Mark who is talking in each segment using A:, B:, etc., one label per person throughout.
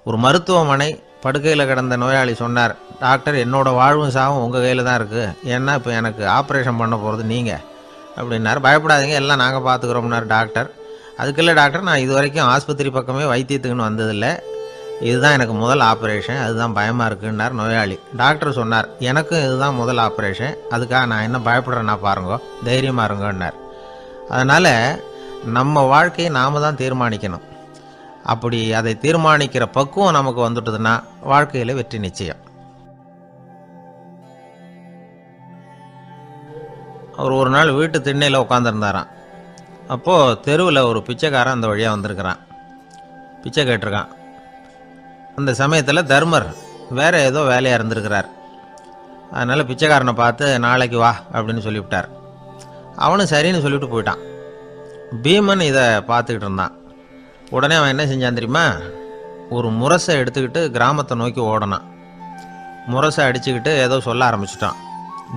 A: ஒரு மருத்துவமனை படுக்கையில் கிடந்த நோயாளி சொன்னார், டாக்டர் என்னோட வாழ்வும் சாவும் உங்கள் கையில் தான் இருக்குது, ஏன்னா இப்போ எனக்கு ஆப்ரேஷன் பண்ண போகிறது நீங்கள் அப்படின்னார். பயப்படாதீங்க, எல்லாம் நாங்கள் பார்த்துக்குறோம்னார் டாக்டர். அதுக்குள்ள டாக்டர், நான் இது வரைக்கும் ஆஸ்பத்திரி பக்கமே வைத்தியத்துக்குன்னு வந்ததில்லை, இதுதான் எனக்கு முதல் ஆப்ரேஷன், அதுதான் பயமாக இருக்குன்னார் நோயாளி. டாக்டர் சொன்னார், எனக்கும் இதுதான் முதல் ஆப்ரேஷன், அதுக்காக நான் என்ன பயப்படுறேன்னா பாருங்க, தைரியமாக இருங்கன்னார். அதனால் நம்ம வாழ்க்கையை நாம் தான் தீர்மானிக்கணும். அப்படி அதை தீர்மானிக்கிற பக்குவம் நமக்கு வந்துட்டதுன்னா வாழ்க்கையில் வெற்றி நிச்சயம். அவர் ஒரு நாள் வீட்டு திண்ணையில் உட்காந்துருந்தாராம். அப்போது தெருவில் ஒரு பிச்சைக்காரன் அந்த வழியாக வந்திருக்கிறான், பிச்சை கேட்டிருக்கான். அந்த சமயத்தில் தர்மர் வேறு ஏதோ வேலையாக இருந்திருக்கிறார். அதனால் பிச்சைக்காரனை பார்த்து நாளைக்கு வா அப்படின்னு சொல்லிவிட்டார். அவனும் சரின்னு சொல்லிவிட்டு போயிட்டான். பீமன் இதை பார்த்துக்கிட்டு இருந்தான். உடனே அவன் என்ன செஞ்சான் தெரியுமா, ஒரு முரசை எடுத்துக்கிட்டு கிராமத்தை நோக்கி ஓடனான். முரசை அடிச்சுக்கிட்டு ஏதோ சொல்ல ஆரம்பிச்சிட்டான்.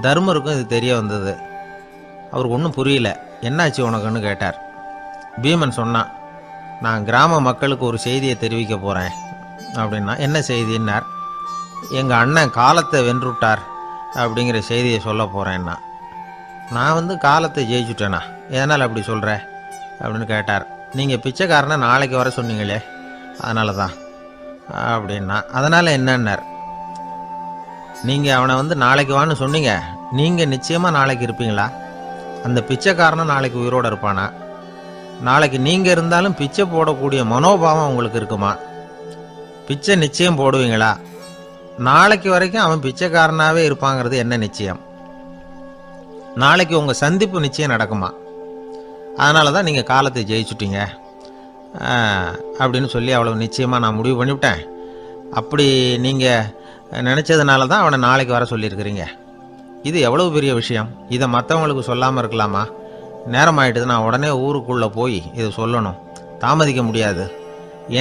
A: தர்மருக்கும் இது தெரிய வந்தது. அவருக்கு ஒன்றும் புரியல. என்னாச்சு உனக்குன்னு கேட்டார். பீமன் சொன்னான், நான் கிராம மக்களுக்கு ஒரு செய்தியை தெரிவிக்க போகிறேன் அப்படின்னா. என்ன செய்தின்னார். எங்கள் அண்ணன் காலத்தை வென்றுட்டார் அப்படிங்கிற செய்தியை சொல்ல போகிறேன்னா. நான் காலத்தை ஜெயிச்சுட்டேனா, எதனால் அப்படி சொல்கிற அப்படின்னு கேட்டார். நீங்கள் பிச்சைக்காரனை நாளைக்கு வர சொன்னீங்களே, அதனால தான் அப்படின்னா. அதனால் என்னன்னார். நீங்கள் அவனை நாளைக்கு வான்னு சொன்னீங்க, நீங்கள் நிச்சயமாக நாளைக்கு இருப்பீங்களா? அந்த பிச்சைக்காரனை நாளைக்கு உயிரோடு இருப்பானா? நாளைக்கு நீங்கள் இருந்தாலும் பிச்சை போடக்கூடிய மனோபாவம் உங்களுக்கு இருக்குமா? பிச்சை நிச்சயம் போடுவீங்களா? நாளைக்கு வரைக்கும் அவன் பிச்சைக்காரனாகவே இருப்பாங்கிறது என்ன நிச்சயம்? நாளைக்கு உங்கள் சந்திப்பு நிச்சயம் நடக்குமா? அதனால தான் நீங்கள் காலத்தை ஜெயிச்சுட்டீங்க அப்படின்னு சொல்லி அவ்வளோ நிச்சயமாக நான் முடிவு பண்ணிவிட்டேன். அப்படி நீங்கள் நினச்சதுனால தான் அவனை நாளைக்கு வர சொல்லியிருக்கிறீங்க. இது எவ்வளவு பெரிய விஷயம், இதை மற்றவங்களுக்கு சொல்லாமல் இருக்கலாமா? நேரம் ஆகிட்டுது, நான் உடனே ஊருக்குள்ளே போய் இதை சொல்லணும், தாமதிக்க முடியாது.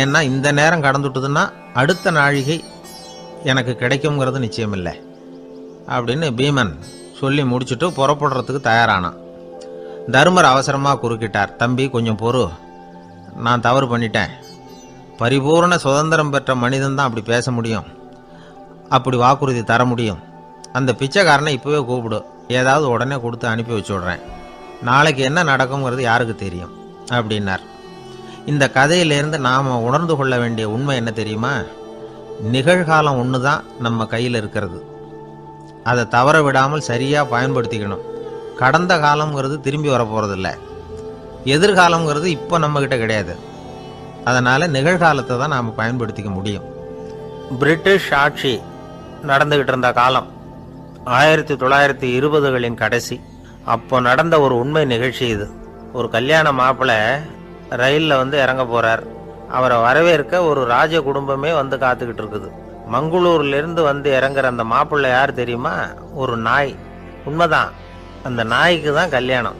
A: ஏன்னா இந்த நேரம் கடந்துட்டுதுன்னா அடுத்த நாழிகை எனக்கு கிடைக்குங்கிறது நிச்சயம் இல்லை அப்படின்னு பீமன் சொல்லி முடிச்சுட்டு புறப்படுறதுக்கு தயாரானான். தர்மர் அவசரமாக குறுக்கிட்டார். தம்பி கொஞ்சம் பொறு, நான் தவறு பண்ணிட்டேன். பரிபூர்ண சுதந்திரம் பெற்ற மனிதன் தான் அப்படி பேச முடியும், அப்படி வாக்குறுதி தர முடியும். அந்த பிச்சைக்காரனை இப்போவே கூப்பிடு, ஏதாவது உடனே கொடுத்து அனுப்பி வச்சு விட்றேன். நாளைக்கு என்ன நடக்குங்கிறது யாருக்கு தெரியும் அப்படின்னார். இந்த கதையிலேருந்து நாம் உணர்ந்து கொள்ள வேண்டிய உண்மை என்ன தெரியுமா? நிகழ்காலம் ஒன்று தான் நம்ம கையில் இருக்கிறது, அதை தவற விடாமல் சரியாக பயன்படுத்திக்கணும். கடந்த காலங்கிறது திரும்பி வர போகிறதில்ல, எதிர்காலங்கிறது இப்போ நம்மக்கிட்ட கிடையாது. அதனால் நிகழ்காலத்தை தான் நாம் பயன்படுத்திக்க முடியும். பிரிட்டிஷ் ஆட்சி நடந்துக்கிட்டு இருந்த காலம் 1920களின் கடைசி. அப்போ நடந்த ஒரு உண்மை நிகழ்ச்சி இது. ஒரு கல்யாண மாப்பிள்ளை ரயிலில் இறங்க போகிறார். அவரை வரவேற்க ஒரு ராஜ குடும்பமே காத்துக்கிட்டு இருக்குது. மங்களூர்லேருந்து இறங்குற அந்த மாப்பிள்ளை யார் தெரியுமா? ஒரு நாய். உண்மைதான், அந்த நாய்க்கு தான் கல்யாணம்.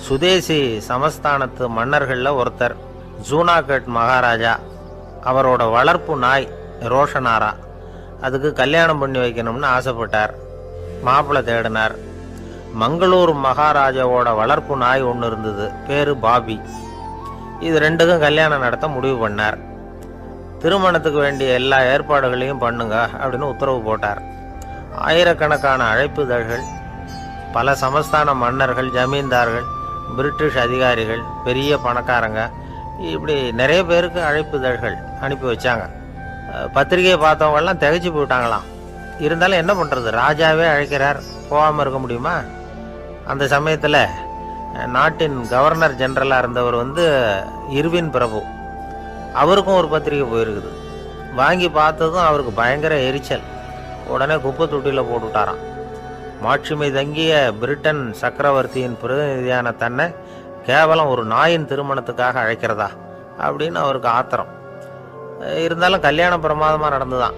A: சுதேசி சமஸ்தானத்து மன்னர்களில் ஒருத்தர் ஜூனாகட் மகாராஜா, அவரோட வளர்ப்பு நாய் ரோஷனாரா, அதுக்கு கல்யாணம் பண்ணி வைக்கணும்னு ஆசைப்பட்டார். மாப்பிள்ளை தேடினார். மங்களூர் மகாராஜாவோட வளர்ப்பு நாய் ஒன்று இருந்தது, பேரு பாபி. இது ரெண்டுக்கும் கல்யாணம் நடத்த முடிவு பண்ணார். திருமணத்துக்கு வேண்டிய எல்லா ஏற்பாடுகளையும் பண்ணுங்க அப்படின்னு உத்தரவு போட்டார். ஆயிரக்கணக்கான அழைப்புதழ்கள், பல சமஸ்தான மன்னர்கள், ஜமீன்தார்கள், பிரிட்டிஷ் அதிகாரிகள், பெரிய பணக்காரங்க, இப்படி நிறைய பேருக்கு அழைப்புதழ்கள் அனுப்பி வச்சாங்க. பத்திரிகையை பார்த்தவங்கெல்லாம் திகைச்சு போயிட்டாங்களாம். இருந்தாலும் என்ன பண்ணுறது, ராஜாவே அழைக்கிறார், போகாமல் இருக்க முடியுமா? அந்த சமயத்தில் நாட்டின் கவர்னர் ஜெனரலாக இருந்தவர் இர்வின் பிரபு, அவருக்கும் ஒரு பத்திரிகை போயிருக்குது. வாங்கி பார்த்ததும் அவருக்கு பயங்கர எரிச்சல். உடனே குப்பை தொட்டியில் போட்டுவிட்டாராம். மாட்சிமை தங்கிய பிரிட்டன் சக்கரவர்த்தியின் பிரதிநிதியான தன்னை கேவலம் ஒரு நாயின் திருமணத்துக்காக அழைக்கிறதா அப்படின்னு அவருக்கு ஆத்திரம். இருந்தாலும் கல்யாணம் பிரமாதமாக நடந்துதான்.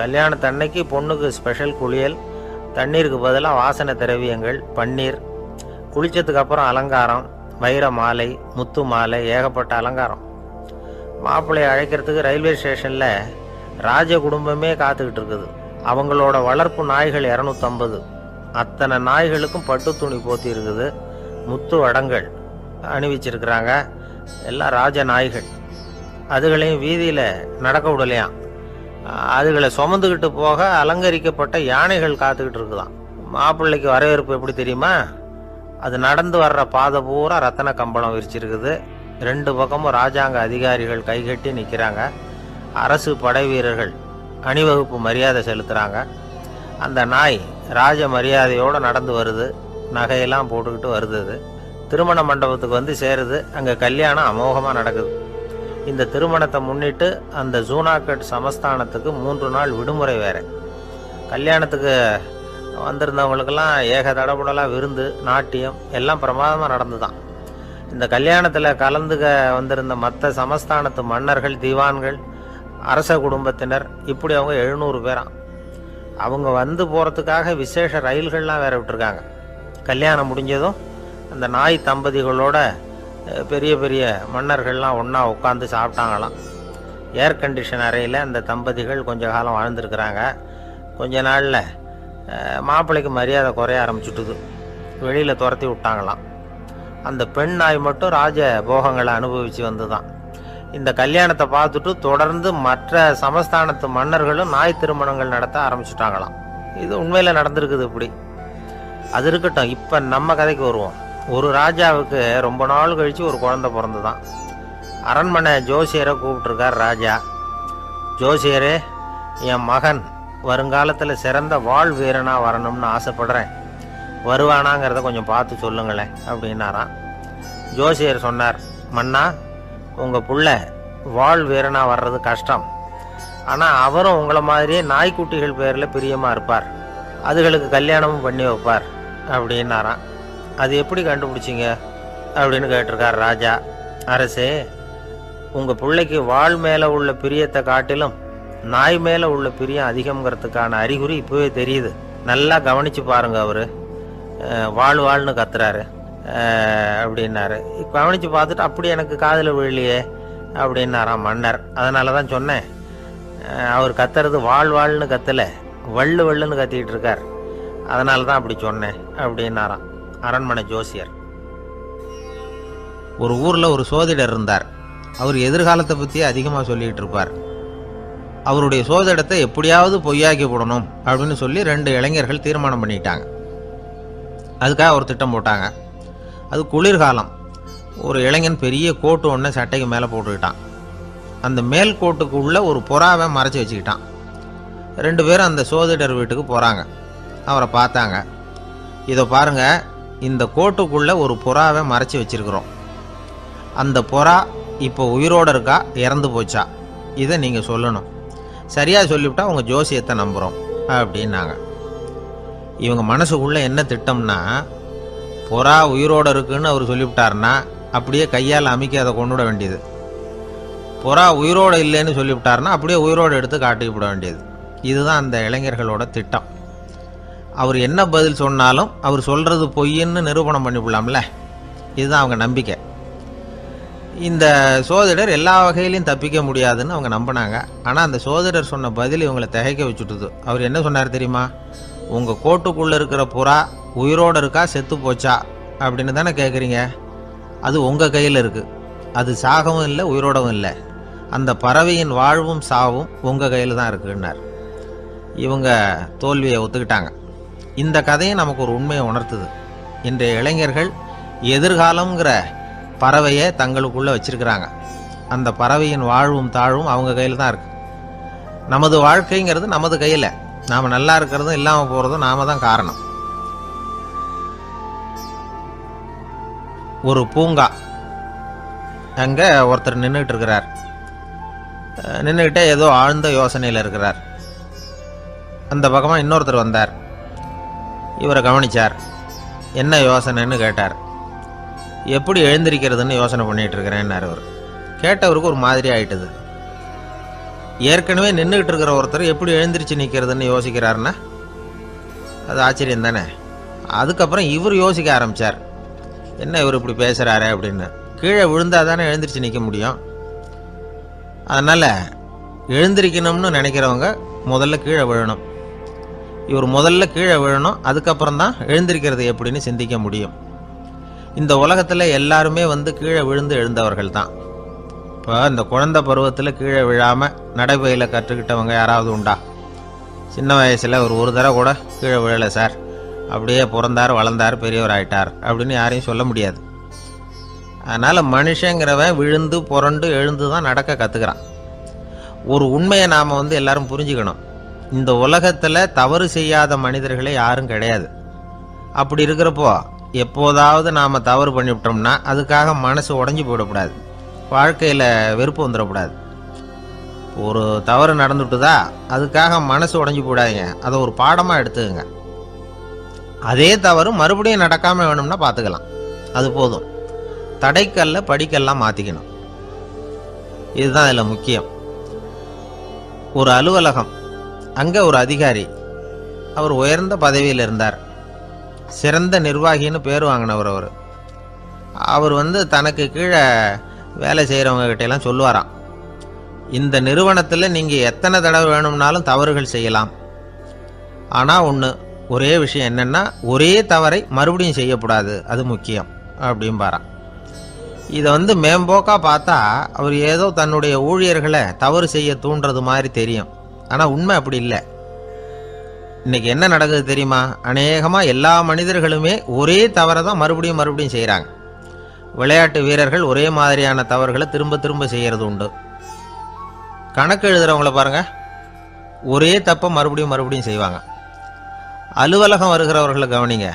A: கல்யாணத்தன்னைக்கு பொண்ணுக்கு ஸ்பெஷல் குளியல், தண்ணீருக்கு பதிலாக வாசனை திரவியங்கள், பன்னீர், குளிச்சதுக்கு அப்புறம் அலங்காரம், வைர மாலை, முத்து மாலை, ஏகப்பட்ட அலங்காரம். மாப்பிள்ளையை அழைக்கிறதுக்கு ரயில்வே ஸ்டேஷனில் ராஜ குடும்பமே காத்துக்கிட்டு இருக்குது. அவங்களோட வளர்ப்பு நாய்கள் 250. அத்தனை நாய்களுக்கும் பட்டு துணி போத்தி இருக்குது, முத்து வடங்கள் அணிவிச்சிருக்கிறாங்க. எல்லாம் ராஜ நாய்கள். அதுகளையும் வீதியில் நடக்க விடலையாம். அதுகளை சுமந்துக்கிட்டு போக அலங்கரிக்கப்பட்ட யானைகள் காத்துக்கிட்டு இருக்குதாம். மாப்பிள்ளைக்கு வரவேற்பு எப்படி தெரியுமா? அது நடந்து வர்ற பாதை பூரா ரத்தன கம்பளம் விரிச்சிருக்குது. 2 பக்கமும் ராஜாங்க அதிகாரிகள் கைகட்டி நிற்கிறாங்க. அரசு படை வீரர்கள் அணிவகுப்பு மரியாதை செலுத்துகிறாங்க. அந்த நாய் ராஜ மரியாதையோடு நடந்து வருது. நகையெல்லாம் போட்டுக்கிட்டு வருது. அது திருமண மண்டபத்துக்கு வந்து சேருது. அங்கே கல்யாணம் அமோகமாக நடக்குது. இந்த திருமணத்தை முன்னிட்டு அந்த ஜூனாகட் சமஸ்தானத்துக்கு 3 நாள் விடுமுறை வேறு. கல்யாணத்துக்கு வந்திருந்தவங்களுக்கெல்லாம் ஏக தடபுடலாக விருந்து, நாட்டியம் எல்லாம் பிரமாதமாக நடந்துதான். இந்த கல்யாணத்தில் கலந்துக்க வந்திருந்த மற்ற சமஸ்தானத்து மன்னர்கள், திவான்கள், அரச குடும்பத்தினர், இப்படி அவங்க 700 பேராம். அவங்க வந்து போகிறதுக்காக விசேஷ ரயில்கள்லாம் வேற விட்டுருக்காங்க. கல்யாணம் முடிஞ்சதும் அந்த நாய் தம்பதிகளோட பெரிய பெரிய மன்னர்கள்லாம் ஒன்றா உட்காந்து சாப்பிட்டாங்களாம். ஏர் கண்டிஷன் அறையில் அந்த தம்பதிகள் கொஞ்ச காலம் வாழ்ந்துருக்குறாங்க. கொஞ்ச நாளில் மாப்பிள்ளைக்கு மரியாதை குறைய ஆரம்பிச்சுட்டுது. வெளியில் துரத்தி விட்டாங்களாம். அந்த பெண் நாய் மட்டும் ராஜ போகங்களை அனுபவித்து வந்து தான். இந்த கல்யாணத்தை பார்த்துட்டு தொடர்ந்து மற்ற சமஸ்தானத்து மன்னர்களும் நாய் திருமணங்கள் நடத்த ஆரம்பிச்சுட்டாங்களாம். இது உண்மையில் நடந்திருக்குது. இப்படி அது இருக்கட்டும். இப்போ நம்ம கதைக்கு வருவோம். ஒரு ராஜாவுக்கு ரொம்ப நாள் கழித்து ஒரு குழந்தை பிறந்து தான். அரண்மனை ஜோசியரை கூப்பிட்டுருக்கார் ராஜா. ஜோசியரே, என் மகன் வருங்காலத்தில் சிறந்த வாழ் வீரனாக வரணும்னு ஆசைப்படுறேன். வருவானாங்கிறத கொஞ்சம் பார்த்து சொல்லுங்களேன் அப்படின்னாராம். ஜோசியர் சொன்னார், மன்னா, உங்கள் புள்ள வாழ் வீரனாக வர்றது கஷ்டம். ஆனால் அவரும் உங்களை மாதிரியே நாய்க்குட்டிகள் பேரில் பிரியமாக இருப்பார். அதுகளுக்கு கல்யாணமும் பண்ணி வைப்பார் அப்படின்னாராம். அது எப்படி கண்டுபிடிச்சிங்க அப்படின்னு கேட்டிருக்கார் ராஜா. அரசே, உங்கள் பிள்ளைக்கு வாழ் மேலே உள்ள பிரியத்தை காட்டிலும் நாய் மேலே உள்ள பிரியம் அதிகம்ங்கிறதுக்கான அறிகுறி இப்போவே தெரியுது. நல்லா கவனித்து பாருங்க. அவர் வாழ்னு கத்துறாரு அப்படின்னாரு. கவனித்து பார்த்துட்டு அப்படி எனக்கு காதில் விழலையே அப்படின்னாராம் மன்னர். அதனால தான் சொன்னேன், அவர் கத்துறது வாழ்னு கத்தலை, வள்ளுன்னு கத்திக்கிட்டு இருக்கார். அதனால தான் அப்படி சொன்னேன் அப்படின்னாராம் அரண்மனை ஜோசியர். ஒரு ஊரில் ஒரு சோதிடர் இருந்தார். அவர் எதிர்காலத்தை பற்றி அதிகமாக சொல்லிக்கிட்டு இருப்பார். அவருடைய சோதிடத்தை எப்படியாவது பொய்யாக்கி போடணும் அப்படின்னு சொல்லி 2 இளைஞர்கள் தீர்மானம் பண்ணிட்டாங்க. அதுக்காக ஒரு திட்டம் போட்டாங்க. அது குளிர்காலம். ஒரு இளைஞன் பெரிய கோட்டு ஒன்று சட்டைக்கு மேலே போட்டுக்கிட்டான். அந்த மேல் கோட்டுக்கு உள்ள ஒரு புறாவை மறைச்சி வச்சுக்கிட்டான். 2 பேரும் அந்த சோதிடர் வீட்டுக்கு போகிறாங்க. அவரை பார்த்தாங்க. இதை பாருங்க, இந்த கோட்டுக்குள்ளே ஒரு புறாவை மறைச்சி வச்சிருக்கிறோம். அந்த புறா இப்போ உயிரோடு இருக்கா, இறந்து போச்சா, இதை நீங்கள் சொல்லணும். சரியாக சொல்லிவிட்டா உங்கள் ஜோசியத்தை நம்புகிறோம் அப்படின்னாங்க. இவங்க மனசுக்குள்ளே என்ன திட்டம்னா, புறா உயிரோடு இருக்குன்னு அவர் சொல்லிவிட்டார்னா அப்படியே கையால் அமைக்க அதை கொண்டு விட வேண்டியது. புறா உயிரோடு இல்லைன்னு சொல்லிவிட்டார்னா அப்படியே உயிரோடு எடுத்து காட்டிவிட வேண்டியது. இதுதான் அந்த இளைஞர்களோட திட்டம். அவர் என்ன பதில் சொன்னாலும் அவர் சொல்கிறது பொய்ன்னு நிரூபணம் பண்ணிவிடலாம்ல. இதுதான் அவங்க நம்பிக்கை. இந்த சோதிடர் எல்லா வகையிலையும் தப்பிக்க முடியாதுன்னு அவங்க நம்பினாங்க. ஆனால் அந்த சோதிடர் சொன்ன பதில் இவங்களை திகைக்க வச்சுட்டுது. அவர் என்ன சொன்னார் தெரியுமா? உங்கள் கோட்டுக்குள்ளே இருக்கிற புறா உயிரோடு இருக்கா, செத்து போச்சா அப்படின்னு தானே கேட்குறீங்க. அது உங்கள் கையில் இருக்குது. அது சாகவும் இல்லை, உயிரோடவும் இல்லை. அந்த பறவையின் வாழ்வும் சாவும் உங்கள் கையில் தான் இருக்குன்னார். இவங்க தோல்வியை ஒத்துக்கிட்டாங்க. இந்த கதையை நமக்கு ஒரு உண்மையை உணர்த்துது. இன்றைய இளைஞர்கள் எதிர்காலங்கிற பறவையை தங்களுக்குள்ளே வச்சிருக்கிறாங்க. அந்த பறவையின் வாழ்வும் தாழ்வும் அவங்க கையில் தான் இருக்கு. நமது வாழ்க்கைங்கிறது நமது கையில். நாம் நல்லா இருக்கிறதும் இல்லாமல் போகிறதும் நாம தான் காரணம். ஒரு பூங்கா. அங்கே ஒருத்தர் நின்றுட்டு இருக்கிறார். நின்றுக்கிட்டே ஏதோ ஆழ்ந்த யோசனையில் இருக்கிறார். அந்த பக்கமாக இன்னொருத்தர் வந்தார். இவரை கவனிச்சார். என்ன யோசனைன்னு கேட்டார். எப்படி எழுந்திருக்கிறதுன்னு யோசனை பண்ணிகிட்டு இருக்கிறேன்னார் அவர். கேட்டவருக்கு ஒரு மாதிரி ஆயிட்டுது. ஏற்கனவே நின்றுக்கிட்டு இருக்கிற ஒருத்தர் எப்படி எழுந்திரிச்சு நிற்கிறதுன்னு யோசிக்கிறாருன்னா அது ஆச்சரியம் தானே. அதுக்கப்புறம் இவர் யோசிக்க ஆரம்பித்தார். என்ன இவர் இப்படி பேசுகிறாரு அப்படின்னு. கீழே விழுந்தால் தானே எழுந்திரிச்சு நிற்க முடியும். அதனால் எழுந்திரிக்கணும்னு நினைக்கிறவங்க முதல்ல கீழே விழணும். இவர் முதல்ல கீழே விழணும், அதுக்கப்புறம் தான் எழுந்திருக்கிறது எப்படின்னு சிந்திக்க முடியும். இந்த உலகத்தில் எல்லாருமே கீழே விழுந்து எழுந்தவர்கள் தான். இப்போ இந்த குழந்தை பருவத்தில் கீழே விழாமல் நடைபயில கற்றுக்கிட்டவங்க யாராவது உண்டா? சின்ன வயசில் ஒரு தடவை கூட கீழே விழலை சார், அப்படியே பிறந்தார் வளர்ந்தார் பெரியவர் ஆயிட்டார் அப்படின்னு யாரையும் சொல்ல முடியாது. அதனால் மனுஷங்கிறவன் விழுந்து புரண்டு எழுந்து தான் நடக்க கற்றுக்கிறான். ஒரு உண்மையை நாம் எல்லாரும் புரிஞ்சுக்கணும். இந்த உலகத்தில் தவறு செய்யாத மனிதர்களே யாரும் கிடையாது. அப்படி இருக்கிறப்போ எப்போதாவது நாம் தவறு பண்ணிவிட்டோம்னா அதுக்காக மனசு உடஞ்சி போயிடக்கூடாது, வாழ்க்கையில் வெறுப்பு வந்துடக்கூடாது. ஒரு தவறு நடந்துட்டுதா அதுக்காக மனசு உடஞ்சி போடாதீங்க, அதை ஒரு பாடமாக எடுத்துக்கங்க. அதே தவறு மறுபடியும் நடக்காமல் வேணும்னா பார்த்துக்கலாம், அது போதும். தடைக்கல்ல படிக்கல்லாம் மாற்றிக்கணும், இதுதான் இதில் முக்கியம். ஒரு அலுவலகம், அங்கே ஒரு அதிகாரி, அவர் உயர்ந்த பதவியில் இருந்தார், சிறந்த நிர்வாகின்னு பேர் வாங்கினவர். அவர் தனக்கு கீழே வேலை செய்கிறவங்க கிட்டெல்லாம் சொல்லுவாராம், இந்த நிறுவனத்தில் நீங்கள் எத்தனை தடவை வேணும்னாலும் தவறுகள் செய்யலாம், ஆனால் ஒரே விஷயம் என்னென்னா ஒரே தவறை மறுபடியும் செய்யக்கூடாது, அது முக்கியம் அப்படிம்பாராம். இதை மேம்போக்காக பார்த்தா அவர் ஏதோ தன்னுடைய ஊழியர்களை தவறு செய்ய தூண்டுறது மாதிரி தெரியும். ஆனால் உண்மை அப்படி இல்லை. இன்னைக்கு என்ன நடக்குது தெரியுமா? அநேகமாக எல்லா மனிதர்களுமே ஒரே தவறை தான் மறுபடியும் மறுபடியும் செய்கிறாங்க. விளையாட்டு வீரர்கள் ஒரே மாதிரியான தவறுகளை திரும்ப திரும்ப செய்கிறது உண்டு. கணக்கு எழுதுறவங்கள பாருங்க, ஒரே தப்பை மறுபடியும் மறுபடியும் செய்வாங்க. அலுவலகம் வருகிறவர்களை கவனிங்க,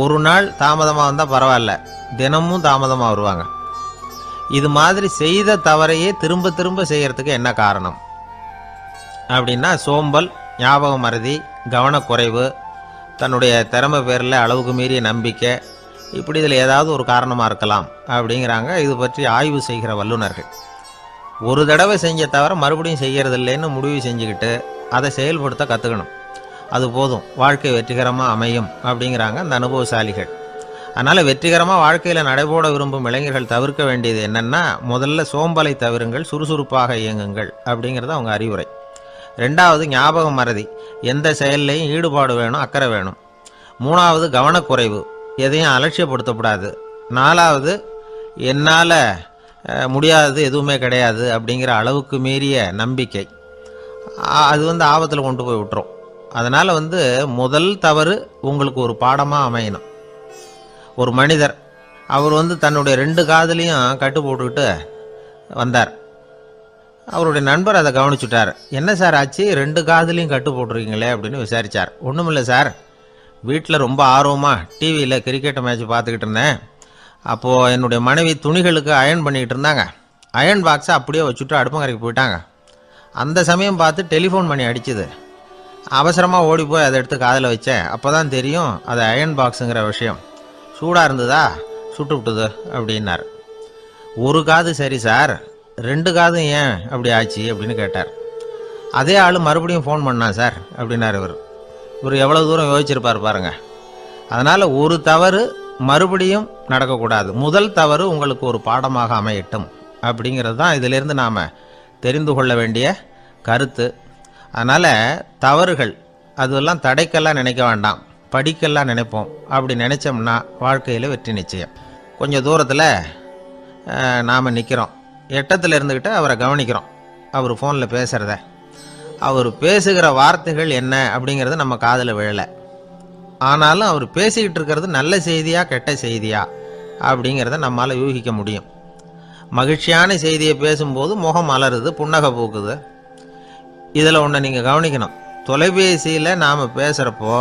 A: ஒரு நாள் தாமதமாக வந்தால் பரவாயில்ல, தினமும் தாமதமாக வருவாங்க. இது மாதிரி செய்த தவறையே திரும்ப திரும்ப செய்யறதுக்கு என்ன காரணம் அப்படின்னா, சோம்பல், ஞாபக மறதி, கவனக்குறைவு, தன்னுடைய திறமை பேரில் அளவுக்கு மீறிய நம்பிக்கை, இப்படி இதில் ஏதாவது ஒரு காரணமாக இருக்கலாம் அப்படிங்கிறாங்க இது பற்றி ஆய்வு செய்கிற வல்லுநர்கள். ஒரு தடவை செஞ்ச தவிர மறுபடியும் செய்யறதில்லைன்னு முடிவு செஞ்சுக்கிட்டு அதை செயல்படுத்த கற்றுக்கணும், அது போதும், வாழ்க்கை வெற்றிகரமாக அமையும் அப்படிங்கிறாங்க அந்த அனுபவசாலிகள். அதனால் வெற்றிகரமாக வாழ்க்கையில் நடைபோட விரும்பும் இளைஞர்கள் தவிர்க்க வேண்டியது என்னென்னா, முதல்ல சோம்பலை தவிருங்கள், சுறுசுறுப்பாக இயங்குங்கள் அப்படிங்கிறது அவங்க அறிவுரை. ரெண்டாவது ஞாபக மறதி, எந்த செயல்லையும் ஈடுபாடு வேணும், அக்கறை வேணும். மூணாவது கவனக்குறைவு, எதையும் அலட்சியப்படுத்தக்கூடாது. நாலாவது என்னால் முடியாதது எதுவுமே கிடையாது அப்படிங்கிற அளவுக்கு மீறிய நம்பிக்கை, அது ஆபத்தில் கொண்டு போய் விட்டுரும். அதனால் முதல் தவறு உங்களுக்கு ஒரு பாடமாக அமையணும். ஒரு மனிதர், அவர் தன்னுடைய 2 காதுலையும் கட்டு போட்டுக்கிட்டு வந்தார். அவருடைய நண்பர் அதை கவனிச்சுட்டார். என்ன சார் ஆச்சு, 2 காதுலையும் கட்டு போட்டுருக்கீங்களே அப்படின்னு விசாரித்தார். ஒன்றும் இல்லை சார், வீட்டில் ரொம்ப ஆர்வமாக டிவியில் கிரிக்கெட் மேட்ச் பார்த்துக்கிட்டு இருந்தேன். அப்போது என்னுடைய மனைவி துணிகளுக்கு அயர்ன் பண்ணிக்கிட்டு இருந்தாங்க. அயர்ன் பாக்ஸை அப்படியே வச்சுட்டு அடுப்பங்கரைக்கு போயிட்டாங்க. அந்த சமயம் பார்த்து டெலிஃபோன் பண்ணி அடிச்சுது. அவசரமாக ஓடி போய் அதை எடுத்து காதில் வச்சேன். அப்போ தான் தெரியும் அது அயர்ன் பாக்ஸுங்கிற விஷயம். சூடாக இருந்ததா, சுட்டு விட்டுது அப்படின்னார். ஒரு காது சரி சார், 2 காதும் ஏன் அப்படி ஆச்சு அப்படின்னு கேட்டார். அதே ஆள் மறுபடியும் ஃபோன் பண்ணான் சார் அப்படின்னார் இவர். எவ்வளோ தூரம் யோசிச்சிருப்பார் பாருங்க. அதனால் ஒரு தவறு மறுபடியும் நடக்கக்கூடாது, முதல் தவறு உங்களுக்கு ஒரு பாடமாக அமையட்டும் அப்படிங்கிறது தான் இதிலிருந்து நாம் தெரிந்து கொள்ள வேண்டிய கருத்து. அதனால் தவறுகள் அதெல்லாம் தடைக்கெல்லாம் நினைக்க வேண்டாம், படிக்கெல்லாம் நினைப்போம். அப்படி நினச்சோம்னா வாழ்க்கையில் வெற்றி நிச்சயம். கொஞ்சம் தூரத்தில் நாம் நிற்கிறோம், எட்டத்தில் இருந்துக்கிட்டு அவரை கவனிக்கிறோம். அவர் ஃபோனில் பேசுகிறத, அவர் பேசுகிற வார்த்தைகள் என்ன அப்படிங்கிறது நம்ம காதில் விழலை. ஆனாலும் அவர் பேசிக்கிட்டு இருக்கிறது நல்ல செய்தியா கெட்ட செய்தியா அப்படிங்கிறத நம்மளால் யூகிக்க முடியும். மகிழ்ச்சியான செய்தியை பேசும்போது முகம் மலருது, புன்னகை பூக்குது. இதில் ஒன்று நீங்கள் கவனிக்கணும், தொலைபேசியில் நாம் பேசுகிறப்போ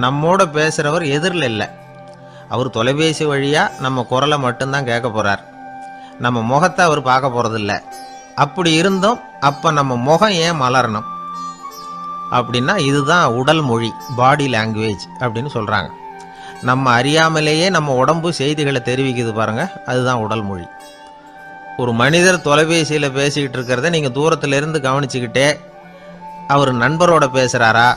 A: நம்மோட பேசுகிறவர் எதிரில் இல்லை. அவர் தொலைபேசி வழியாக நம்ம குரலை மட்டும்தான் கேட்க போகிறார், நம்ம முகத்தை அவர் பார்க்க போகிறதில்ல. அப்படி இருந்தும் அப்போ நம்ம முகம் ஏன் மலரணும் அப்படின்னா, இதுதான் உடல் மொழி, பாடி லாங்குவேஜ் அப்படின்னு சொல்கிறாங்க. நம்ம அறியாமலேயே நம்ம உடம்பு செய்திகளை தெரிவிக்குது பாருங்க, அதுதான் உடல் மொழி. ஒரு மனிதர் தொலைபேசியில் பேசிக்கிட்டு இருக்கிறத நீங்கள் தூரத்திலிருந்து கவனிச்சுக்கிட்டே அவர் நண்பரோட பேசுகிறாரா,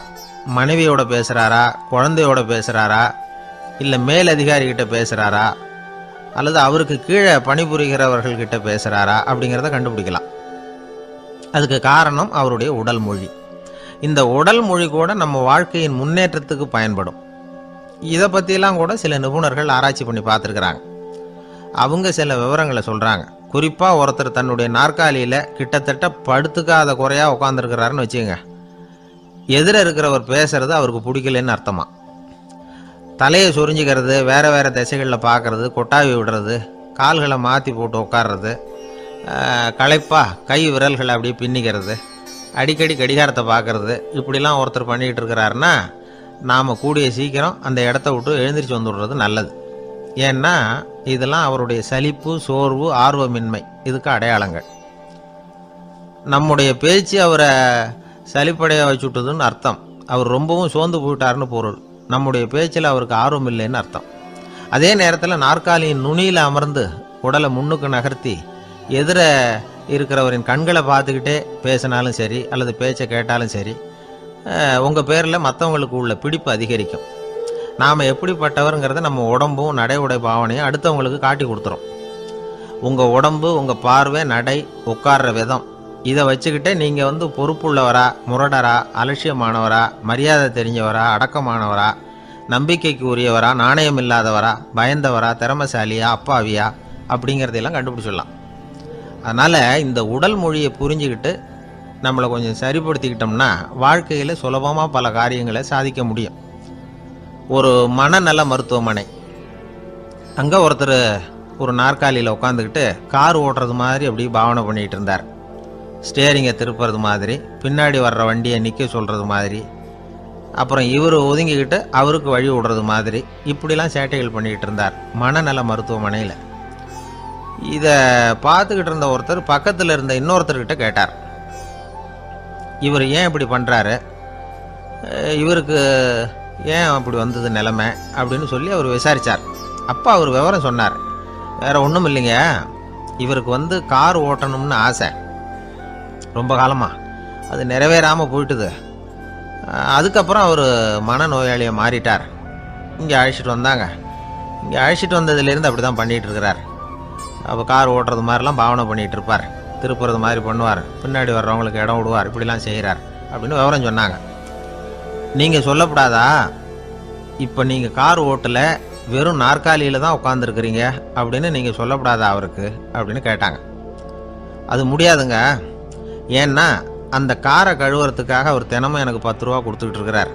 A: மனைவியோட பேசுகிறாரா, குழந்தையோட பேசுகிறாரா, இல்லை மேலதிகாரிகிட்ட பேசுகிறாரா, அல்லது அவருக்கு கீழே பணிபுரிகிறவர்கள்கிட்ட பேசுகிறாரா அப்படிங்கிறத கண்டுபிடிக்கலாம். அதுக்கு காரணம் அவருடைய உடல் மொழி. இந்த உடல் மொழி கூட நம்ம வாழ்க்கையின் முன்னேற்றத்துக்கு பயன்படும். இதை பற்றியெல்லாம் கூட சில நிபுணர்கள் ஆராய்ச்சி பண்ணி பார்த்துருக்குறாங்க. அவங்க சில விவரங்களை சொல்கிறாங்க. குறிப்பாக ஒருத்தர் தன்னுடைய நாற்காலியில் கிட்டத்தட்ட படுத்துக்காத குறையாக உட்காந்துருக்கிறாருன்னு வச்சுக்கோங்க, எதிர இருக்கிறவர் பேசுறது அவருக்கு பிடிக்கலன்னு அர்த்தமா. தலையை சொரிஞ்சிக்கிறது, வேறு வேறு திசைகளில் பார்க்குறது, கொட்டாவி விடுறது, கால்களை மாற்றி போட்டு உட்கார்றது, களைப்பாக கை விரல்களை அப்படியே பின்னிக்கிறது, அடிக்கடி கடிகாரத்தை பார்க்குறது, இப்படிலாம் ஒருத்தர் பண்ணிக்கிட்டு இருக்கிறாருன்னா நாம் கூடிய சீக்கிரம் அந்த இடத்த விட்டு எழுந்திரிச்சு வந்துடுறது நல்லது. ஏன்னா இதெல்லாம் அவருடைய சலிப்பு, சோர்வு, ஆர்வமின்மை இதுக்கு அடையாளங்கள். நம்முடைய பேச்சு அவரை சலிப்படைய வச்சுட்டதுன்னு அர்த்தம். அவர் ரொம்பவும் சோர்ந்து போயிட்டாருன்னு பொருள். நம்முடைய பேச்சில் அவருக்கு ஆர்வம் இல்லைன்னு அர்த்தம். அதே நேரத்தில் நாற்காலியின் நுனியில் அமர்ந்து உடலை முன்னுக்கு நகர்த்தி எதிர இருக்கிறவரின் கண்களை பார்த்துக்கிட்டே பேசினாலும் சரி அல்லது பேச்சை கேட்டாலும் சரி, உங்கள் பேரில் மற்றவங்களுக்கு உள்ள பிடிப்பு அதிகரிக்கும். நாம் எப்படிப்பட்டவருங்கிறத நம்ம உடம்பும் நடை உடை பாவனையும் அடுத்தவங்களுக்கு காட்டி கொடுத்துரும். உங்கள் உடம்பு, உங்கள் பார்வை, நடை, உட்கார்ற விதம், இதை வச்சுக்கிட்டே நீங்கள் பொறுப்புள்ளவரா, முரடரா, அலட்சியமானவரா, மரியாதை தெரிஞ்சவரா, அடக்கமானவரா, நம்பிக்கைக்கு உரியவரா, நாணயம் இல்லாதவரா, பயந்தவரா, திறமைசாலியா, அப்பாவியா அப்படிங்கிறதையெல்லாம் கண்டுபிடிச்சிடலாம். அதனால் இந்த உடல் மொழியை புரிஞ்சுக்கிட்டு நம்மளை கொஞ்சம் சரிப்படுத்திக்கிட்டோம்னா வாழ்க்கையில் சுலபமாக பல காரியங்களை சாதிக்க முடியும். ஒரு மனநல மருத்துவமனை, அங்கே ஒருத்தர் ஒரு நாற்காலியில் உட்காந்துக்கிட்டு கார் ஓட்டுறது மாதிரி அப்படி பாவனை பண்ணிகிட்டு இருந்தார். ஸ்டேரிங்கை திருப்புறது மாதிரி, பின்னாடி வர்ற வண்டியை நிற்க சொல்கிறது மாதிரி, அப்புறம் இவர் ஒதுங்கிக்கிட்டு அவருக்கு வழி விடுறது மாதிரி, இப்படிலாம் சேட்டைகள் பண்ணிக்கிட்டு இருந்தார் மனநல மருத்துவமனையில். இதை பார்த்துக்கிட்டு இருந்த ஒருத்தர் பக்கத்தில் இருந்த இன்னொருத்தர்கிட்ட கேட்டார், இவர் ஏன் இப்படி பண்ணுறாரு, இவருக்கு ஏன் அப்படி வந்தது நிலைமை அப்படின்னு சொல்லி அவர் விசாரித்தார். அப்போ அவர் விவரம் சொன்னார். வேறு ஒன்றும் இல்லைங்க, இவருக்கு கார் ஓட்டணும்னு ஆசை ரொம்ப காலமாக, அது நிறைவேறாமல் போயிட்டுது. அதுக்கப்புறம் அவர் மனநோயாளியை மாறிட்டார். இங்கே அழைச்சிட்டு வந்தாங்க. இங்கே அழைச்சிட்டு வந்ததுலேருந்து அப்படி தான் பண்ணிகிட்டு இருக்கிறார். அப்போ கார் ஓட்டுறது மாதிரிலாம் பாவனை பண்ணிகிட்டு இருப்பார், திருப்புறது மாதிரி பண்ணுவார், பின்னாடி வர்றவங்களுக்கு இடம் விடுவார், இப்படிலாம் செய்கிறார் அப்படின்னு விவரம் சொன்னாங்க. நீங்கள் சொல்லப்படாதா, இப்போ நீங்கள் கார் ஓட்டலை, வெறும் நாற்காலியில் தான் உட்காந்துருக்குறீங்க அப்படின்னு நீங்கள் சொல்லப்படாதா அவருக்கு அப்படின்னு கேட்டாங்க. அது முடியாதுங்க, ஏன்னா அந்த காரை கழுவுறதுக்காக அவர் தினமும் எனக்கு 10 ரூபா கொடுத்துக்கிட்டு இருக்கிறார்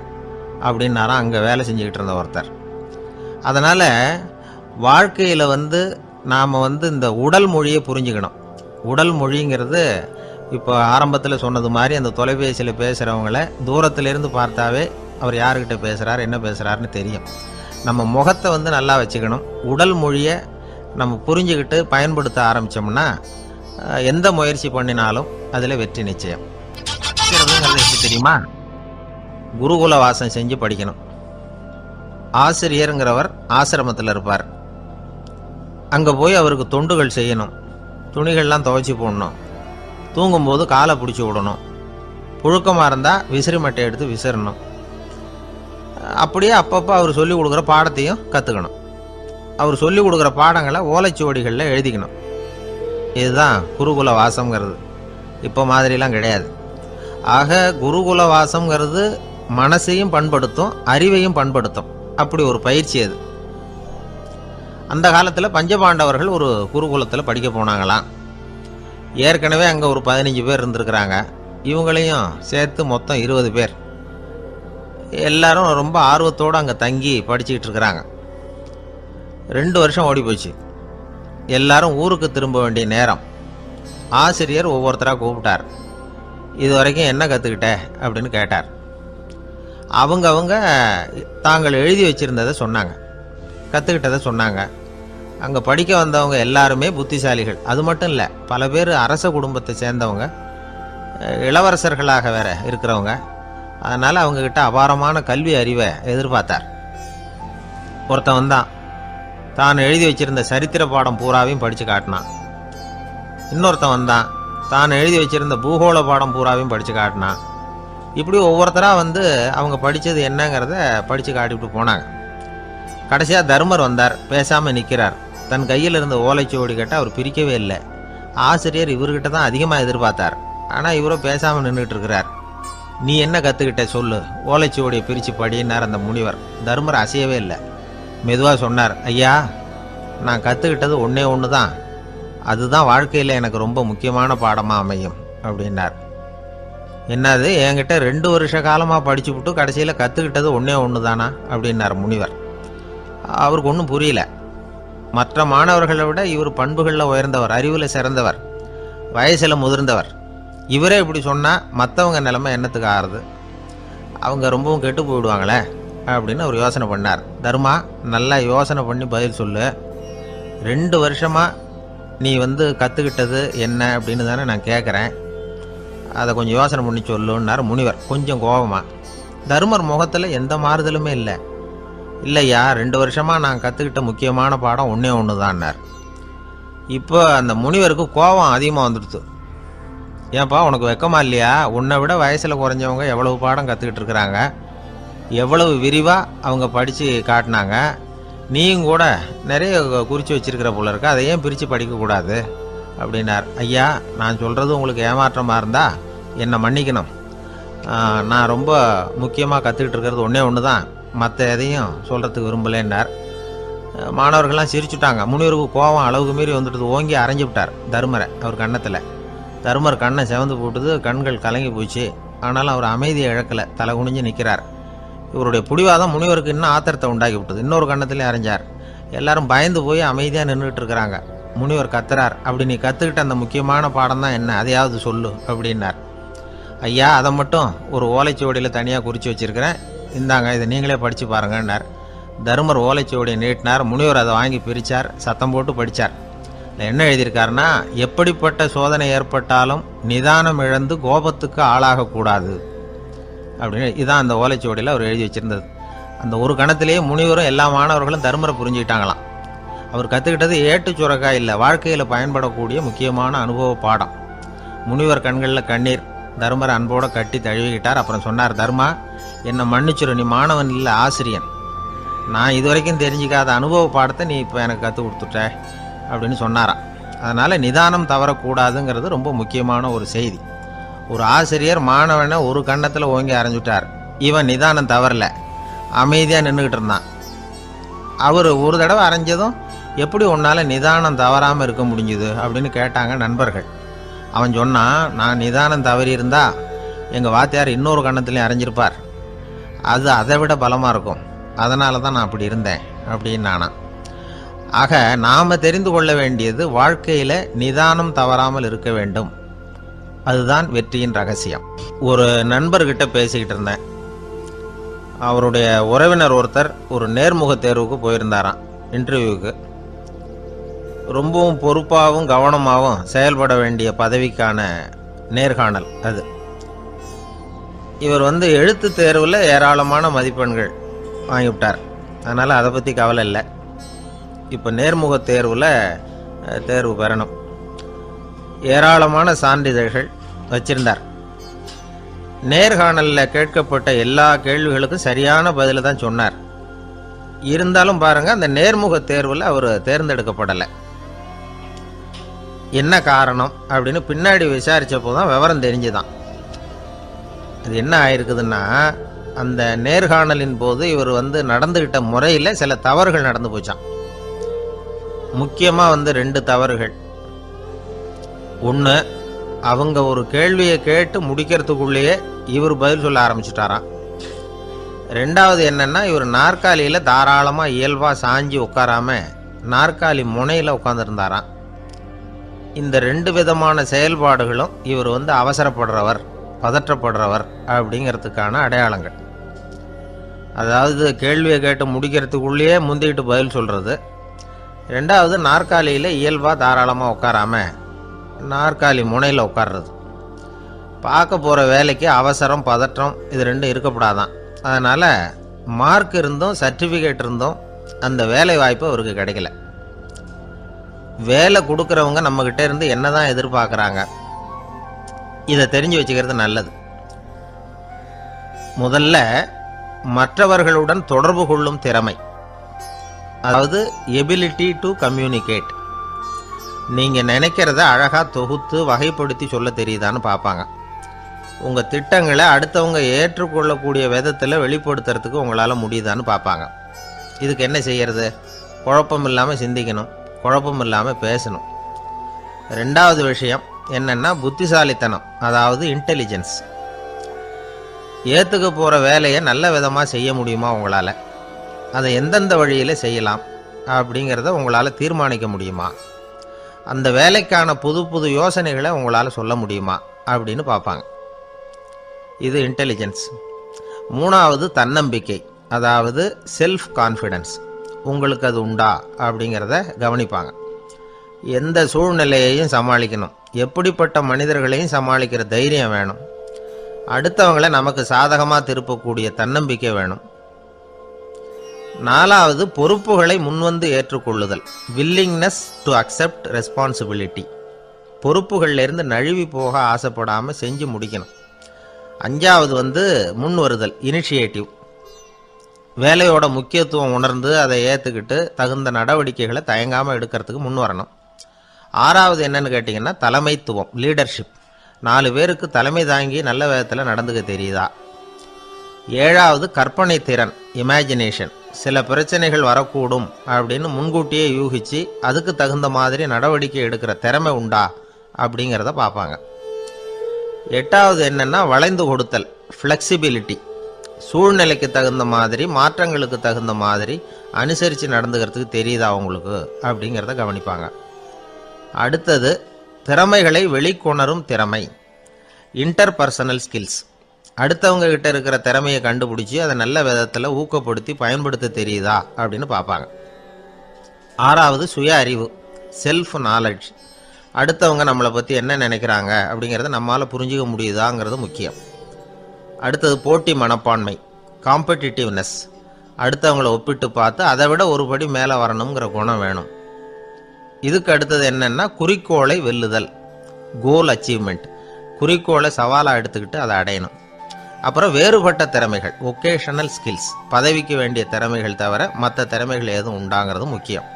A: அப்படின்னாராம் அங்கே வேலை செஞ்சுக்கிட்டு இருந்த ஒருத்தர். அதனால் வாழ்க்கையில் நாம் இந்த உடல் மொழியை புரிஞ்சுக்கணும். உடல் மொழிங்கிறது இப்போ ஆரம்பத்தில் சொன்னது மாதிரி அந்த தொலைபேசியில் பேசுகிறவங்கள தூரத்திலேருந்து பார்த்தாவே அவர் யாருக்கிட்ட பேசுகிறார், என்ன பேசுகிறாருன்னு தெரியும். நம்ம முகத்தை நல்லா வச்சுக்கணும். உடல் மொழியை நம்ம புரிஞ்சுக்கிட்டு பயன்படுத்த ஆரம்பித்தோம்னா எந்த முயற்சி பண்ணினாலும் அதில் வெற்றி நிச்சயம். எப்படி தெரியுமா? குருகுல வாசம் செஞ்சு படிக்கணும். ஆசிரியருங்கிறவர் ஆசிரமத்தில் இருப்பார். அங்கே போய் அவருக்கு தொண்டுகள் செய்யணும். துணிகள்லாம் துவைச்சி போடணும். தூங்கும்போது காலை பிடிச்சி விடணும். புழுக்கமாக இருந்தால் விசிறி மட்டை எடுத்து விசிறணும். அப்படியே அப்பப்போ அவர் சொல்லிக் கொடுக்குற பாடத்தையும் கற்றுக்கணும். அவர் சொல்லிக் கொடுக்குற பாடங்களை ஓலைச்சுவடிகளில் எழுதிக்கணும். இதுதான் குருகுல வாசம்ங்கிறது. இப்போ மாதிரிலாம் கிடையாது. ஆக குருகுல வாசம்ங்கிறது மனசையும் பண்படுத்தும், அறிவையும் பண்படுத்தும். அப்படி ஒரு பயிற்சி அது. அந்த காலத்தில் பஞ்சபாண்டவர்கள் ஒரு குருகுலத்தில் படிக்க போனாங்களாம். ஏற்கனவே அங்கே ஒரு 15 பேர் இருந்திருக்கிறாங்க. இவங்களையும் சேர்த்து மொத்தம் 20 பேர். எல்லாரும் ரொம்ப ஆர்வத்தோடு அங்கே தங்கி படிச்சுக்கிட்டு இருக்கிறாங்க. 2 வருஷம் ஓடி போச்சு. எல்லாரும் ஊருக்கு திரும்ப வேண்டிய நேரம். ஆசிரியர் ஒவ்வொருத்தராக கூப்பிட்டார். இது வரைக்கும் என்ன கற்றுக்கிட்ட அப்படின்னு கேட்டார். அவங்க தாங்கள் எழுதி வச்சுருந்ததை சொன்னாங்க, கற்றுக்கிட்டதை சொன்னாங்க. அங்கே படிக்க வந்தவங்க எல்லாருமே புத்திசாலிகள். அது மட்டும் இல்லை, பல பேர் அரச குடும்பத்தை சேர்ந்தவங்க, இளவரசர்களாக வேற இருக்கிறவங்க. அதனால் அவங்கக்கிட்ட அபாரமான கல்வி அறிவை எதிர்பார்த்தார். ஒருத்தன் தான் எழுதி வச்சிருந்த சரித்திர பாடம் பூராவையும் படித்து காட்டினான். இன்னொருத்தன் தான் எழுதி வச்சிருந்த பூகோள பாடம் பூராவையும் படித்து காட்டினான். இப்படி ஒவ்வொருத்தராக அவங்க படித்தது என்னங்கிறத படித்து காட்டிவிட்டு போனாங்க. கடைசியாக தர்மர் வந்தார். பேசாமல் நிற்கிறார். தன் கையில் இருந்த ஓலைச்சுவடி கேட்டால் அவர் பிரிக்கவே இல்லை. ஆசிரியர் இவர்கிட்ட தான் அதிகமாக எதிர்பார்த்தார். ஆனால் இவரோ பேசாமல் நின்றுட்டு இருக்கிறார். நீ என்ன கற்றுக்கிட்ட சொல்லு, ஓலைச்சுவடியை பிரித்து படினார் அந்த முனிவர். தர்மர் அசையவே இல்லை. மெதுவாக சொன்னார், ஐயா, நான் கற்றுக்கிட்டது ஒன்றே ஒன்று தான். அதுதான் வாழ்க்கையில் எனக்கு ரொம்ப முக்கியமான பாடமாக அமையும் அப்படின்னார். என்னது, என்கிட்ட 2 வருஷ காலமாக படிச்சு விட்டு கடைசியில் கற்றுக்கிட்டது ஒன்று தானா அப்படின்னார் முனிவர். அவருக்கு ஒன்றும் புரியல. மற்ற மாணவர்களை விட இவர் பண்புகளில் உயர்ந்தவர், அறிவில் சிறந்தவர், வயசில் முதிர்ந்தவர். இவரே இப்படி சொன்னால் மற்றவங்க நிலைமை என்னத்துக்கு ஆறுது? அவங்க ரொம்பவும் கெட்டு போயிடுவாங்களே அப்படின்னு அவர் யோசனை பண்ணார். தர்மா, நல்லா யோசனை பண்ணி பதில் சொல்லு. 2 வருஷமாக நீ கற்றுக்கிட்டது என்ன அப்படின்னு தானே நான் கேட்குறேன். அதை கொஞ்சம் யோசனை பண்ணி சொல்லுன்னார் முனிவர் கொஞ்சம் கோபமாக. தர்மர் முகத்தில் எந்த மாறுதலுமே இல்லை. இல்லையா, 2 வருஷமாக நான் கற்றுக்கிட்ட முக்கியமான பாடம் ஒன்று தான்னார். இப்போ அந்த முனிவருக்கு கோபம் அதிகமாக வந்துடுச்சு. ஏன்பா, உனக்கு வெக்கமா இல்லையா? உன்னை விட வயசில் குறைஞ்சவங்க எவ்வளவு பாடம் கற்றுக்கிட்டு இருக்கிறாங்க, எவ்வளவு விரிவாக அவங்க படித்து காட்டினாங்க. நீயும் கூட நிறைய குறித்து வச்சிருக்கிற போல இருக்க, அதை ஏன் பிரித்து படிக்கக்கூடாது அப்படின்னார். ஐயா, நான் சொல்கிறது உங்களுக்கு ஏமாற்றமாக இருந்தால் என்னை மன்னிக்கணும். நான் ரொம்ப முக்கியமாக கற்றுக்கிட்டு இருக்கிறது ஒன்று தான், மற்ற எதையும் சொல்கிறதுக்கு விரும்பலைன்னார். மாணவர்கள்லாம் சிரிச்சுட்டாங்க. முனிவருக்கு கோபம் அளவுக்கு மீறி வந்துட்டு ஓங்கி அரைஞ்சு விட்டார் தருமரை அவர் கன்னத்தில். தருமர் கண்ணை செவந்து போட்டுது, கண்கள் கலங்கி போச்சு. ஆனாலும் அவர் அமைதியை இழக்கலை, தலை குனிஞ்சு நிற்கிறார். இவருடைய பிடிவாதம் முனிவருக்கு இன்னும் ஆத்திரத்தை உண்டாக்கி விட்டது. இன்னொரு கன்னத்திலே அரைஞ்சார். எல்லாரும் பயந்து போய் அமைதியாக நின்றுட்டு இருக்கிறாங்க. முனிவர் கத்துறார், அப்படி நீ கற்றுக்கிட்ட அந்த முக்கியமான பாடம் தான் என்ன, அதையாவது சொல்லு அப்படின்னார். ஐயா, அதை மட்டும் ஒரு ஓலைச்சுவடியில் தனியாக குறித்து வச்சுருக்கிறேன், இந்தாங்க, இதை நீங்களே படித்து பாருங்கன்னார். தருமர் ஓலைச்சுவடியை நீட்டினார். முனிவர் அதை வாங்கி பிரித்தார், சத்தம் போட்டு படித்தார். என்ன எழுதியிருக்காருன்னா, எப்படிப்பட்ட சோதனை ஏற்பட்டாலும் நிதானம் இழந்து கோபத்துக்கு ஆளாகக்கூடாது அப்படின்னு. இதுதான் அந்த ஓலைச்சுவடியில் அவர் எழுதி வச்சுருந்தது. அந்த ஒரு கணத்திலேயே முனிவரும் எல்லா மாணவர்களும் தருமரை புரிஞ்சுக்கிட்டாங்களாம். அவர் கற்றுக்கிட்டது ஏட்டு சுரக்காய் இல்லை, வாழ்க்கையில் பயன்படக்கூடிய முக்கியமான அனுபவ பாடம். முனிவர் கண்களில் கண்ணீர். தர்மரை அன்போடு கட்டி தழுவிக்கிட்டார். அப்புறம் சொன்னார், தர்மா, என்னை மன்னிச்சிரு, நீ மாணவன் இல்லை, ஆசிரியன். நான் இதுவரைக்கும் தெரிஞ்சிக்காத அனுபவ பாடத்தை நீ இப்போ எனக்கு கற்றுக் கொடுத்துட்ட அப்படின்னு சொன்னாராம். அதனால் நிதானம் தவறக்கூடாதுங்கிறது ரொம்ப முக்கியமான ஒரு செய்தி. ஒரு ஆசிரியர் மாணவனை ஒரு கன்னத்தில் ஓங்கி அரைஞ்சுட்டார். இவன் நிதானம் தவறல, அமைதியாக நின்றுக்கிட்டு இருந்தான். அவர் ஒரு தடவை அரைஞ்சதும் எப்படி உன்னால் நிதானம் தவறாமல் இருக்க முடிஞ்சுது அப்படின்னு கேட்டாங்க நண்பர்கள். அவன் சொன்னான், நான் நிதானம் தவறி இருந்தா எங்கள் வாத்தியார் இன்னொரு கன்னத்துலேயும் அரைஞ்சிருப்பார், அது அதை விட பலமாக இருக்கும், அதனால தான் நான் அப்படி இருந்தேன் அப்படின்னு நானான். ஆக நாம் தெரிந்து கொள்ள வேண்டியது, வாழ்க்கையில் நிதானம் தவறாமல் இருக்க வேண்டும். அதுதான் வெற்றியின் ரகசியம். ஒரு நண்பர்கிட்ட பேசிக்கிட்டு இருந்தேன். அவருடைய உறவினர் ஒருத்தர் ஒரு நேர்முக தேர்வுக்கு போயிருந்தாராம், இன்டர்வியூவுக்கு. ரொம்பவும் பொறுப்பாகவும் கவனமாகவும் செயல்பட வேண்டிய பதவிக்கான நேர்காணல் அது. இவர் எழுத்து தேர்வில் ஏராளமான மதிப்பெண்கள் வாங்கிவிட்டார். அதனால் அதை பற்றி கவலை இல்லை. இப்போ நேர்முக தேர்வில் தேர்வு பெறணும். ஏராளமான சான்றிதழ்கள் வச்சிருந்தார். நேர்காணலில் கேட்கப்பட்ட எல்லா கேள்விகளுக்கும் சரியான பதிலை தான் சொன்னார். இருந்தாலும் பாருங்க, அந்த நேர்முக தேர்வில் அவர் தேர்ந்தெடுக்கப்படலை. என்ன காரணம் அப்படின்னு பின்னாடி விசாரித்தப்போ தான் விவரம் தெரிஞ்சுதான். அது என்ன ஆயிருக்குதுன்னா, அந்த நேர்காணலின் போது இவர் நடந்துகிட்ட முறையில் சில தவறுகள் நடந்து போச்சான். முக்கியமாக 2 தவறுகள். ஒன்று, அவங்க ஒரு கேள்வியை கேட்டு முடிக்கிறதுக்குள்ளேயே இவர் பதில் சொல்ல ஆரம்பிச்சுட்டாராம். 2வது என்னன்னா, இவர் நாற்காலியில் தாராளமாக இயல்பாக சாஞ்சி உட்காராம நாற்காலி முனையில் உட்காந்துருந்தாராம். இந்த 2 விதமான செயல்பாடுகளும் இவர் அவசரப்படுறவர், பதற்றப்படுறவர் அப்படிங்கிறதுக்கான அடையாளங்கள். அதாவது கேள்வியை கேட்டு முடிக்கிறதுக்குள்ளேயே முந்திக்கிட்டு பதில் சொல்கிறது. 2வது, நாற்காலியில் இயல்பாக தாராளமாக உட்காராம நாற்காலி முனையில் உட்கார்றது. பார்க்க போகிற வேலைக்கு அவசரம், பதற்றம் இது 2 இருக்கக்கூடாதான். அதனால் மார்க் இருந்தும் சர்டிஃபிகேட் இருந்தும் அந்த வேலை வாய்ப்பு அவருக்கு கிடைக்கல. வேலை கொடுக்குறவங்க நம்மக்கிட்ட இருந்து என்ன தான் எதிர்பார்க்குறாங்க, இதை தெரிஞ்சு வச்சுக்கிறது நல்லது. முதல்ல, மற்றவர்களுடன் தொடர்பு கொள்ளும் திறமை, அதாவது எபிலிட்டி டு கம்யூனிகேட். நீங்கள் நினைக்கிறத அழகாக தொகுத்து வகைப்படுத்தி சொல்ல தெரியுதான்னு பார்ப்பாங்க. உங்கள் திட்டங்களை அடுத்தவங்க ஏற்றுக்கொள்ளக்கூடிய விதத்தில் வெளிப்படுத்துறதுக்கு உங்களால் முடியுதான்னு பார்ப்பாங்க. இதுக்கு என்ன செய்யறது? குழப்பம் இல்லாமல் சிந்திக்கணும், குழப்பம் இல்லாமல் பேசணும். ரெண்டாவது விஷயம் என்னன்னா புத்திசாலித்தனம், அதாவது இன்டெலிஜென்ஸ். ஏற்றுக்க போகிற வேலையை நல்ல விதமாக செய்ய முடியுமா உங்களால், அதை எந்தெந்த வழியில் செய்யலாம் அப்படிங்கிறத உங்களால் தீர்மானிக்க முடியுமா, அந்த வேலைக்கான புது புது யோசனைகளை உங்களால் சொல்ல முடியுமா அப்படின்னு பார்ப்பாங்க. இது இன்டெலிஜென்ஸ். மூணாவது தன்னம்பிக்கை, அதாவது செல்ஃப் கான்ஃபிடென்ஸ். உங்களுக்கு அது உண்டா அப்படிங்கிறத கவனிப்பாங்க. எந்த சூழ்நிலையையும் சமாளிக்கணும், எப்படிப்பட்ட மனிதர்களையும் சமாளிக்கிற தைரியம் வேணும், அடுத்தவங்களை நமக்கு சாதகமாக திருப்பக்கூடிய தன்னம்பிக்கை வேணும். நாலாவது பொறுப்புகளை முன்வந்து ஏற்றுக்கொள்ளுதல், வில்லிங்னஸ் டு அக்செப்ட் ரெஸ்பான்சிபிலிட்டி. பொறுப்புகள்லேருந்து நழுவி போக ஆசைப்படாமல் செஞ்சு முடிக்கணும். அஞ்சாவது முன் வருதல், இனிஷியேட்டிவ். வேலையோட முக்கியத்துவம் உணர்ந்து அதை ஏற்றுக்கிட்டு தகுந்த நடவடிக்கைகளை தயங்காமல் எடுக்கிறதுக்கு முன் வரணும். ஆறாவது என்னன்னு கேட்டிங்கன்னா தலைமைத்துவம், லீடர்ஷிப். 4 பேருக்கு தலைமை தாங்கி நல்ல விதத்தில் நடந்துக்க தெரியுதா. ஏழாவது கற்பனை திறன், இமேஜினேஷன். சில பிரச்சனைகள் வரக்கூடும் அப்படின்னு முன்கூட்டியே யூகிச்சு அதுக்கு தகுந்த மாதிரி நடவடிக்கை எடுக்கிற திறமை உண்டா அப்படிங்கிறத பார்ப்பாங்க. எட்டாவது என்னன்னா வளைந்து கொடுத்தல், ஃப்ளெக்சிபிலிட்டி. சூழ்நிலைக்கு தகுந்த மாதிரி, மாற்றங்களுக்கு தகுந்த மாதிரி அனுசரித்து நடந்துக்கிறதுக்கு தெரியுதா அவங்களுக்கு அப்படிங்கிறத கவனிப்பாங்க. அடுத்தது திறமைகளை வெளிக்கொணரும் திறமை, இன்டர்பர்சனல் ஸ்கில்ஸ். அடுத்தவங்க கிட்ட இருக்கிற திறமையை கண்டுபிடிச்சி அதை நல்ல விதத்தில் ஊக்கப்படுத்தி பயன்படுத்த தெரியுதா அப்படின்னு பார்ப்பாங்க. ஆறாவது சுய அறிவு, செல்ஃப் நாலெட்ஜ். அடுத்தவங்க நம்மளை பற்றி என்ன நினைக்கிறாங்க அப்படிங்கிறத நம்மளால் புரிஞ்சிக்க முடியுதாங்கிறது முக்கியம். அடுத்தது போட்டி மனப்பான்மை, காம்படிட்டிவ்னஸ். அடுத்தவங்களை ஒப்பிட்டு பார்த்து அதை விட ஒரு படி மேலே வரணுங்கிற குணம் வேணும். இதுக்கு அடுத்தது என்னன்னா குறிக்கோளை வெல்லுதல், கோல் அச்சீவ்மெண்ட். குறிக்கோளை சவாலாக எடுத்துக்கிட்டு அதை அடையணும். அப்புறம் வேறுபட்ட திறமைகள், ஒகேஷனல் ஸ்கில்ஸ். பதவிக்கு வேண்டிய திறமைகள் தவிர மற்ற திறமைகள் எதுவும் உண்டாங்கிறது முக்கியம்.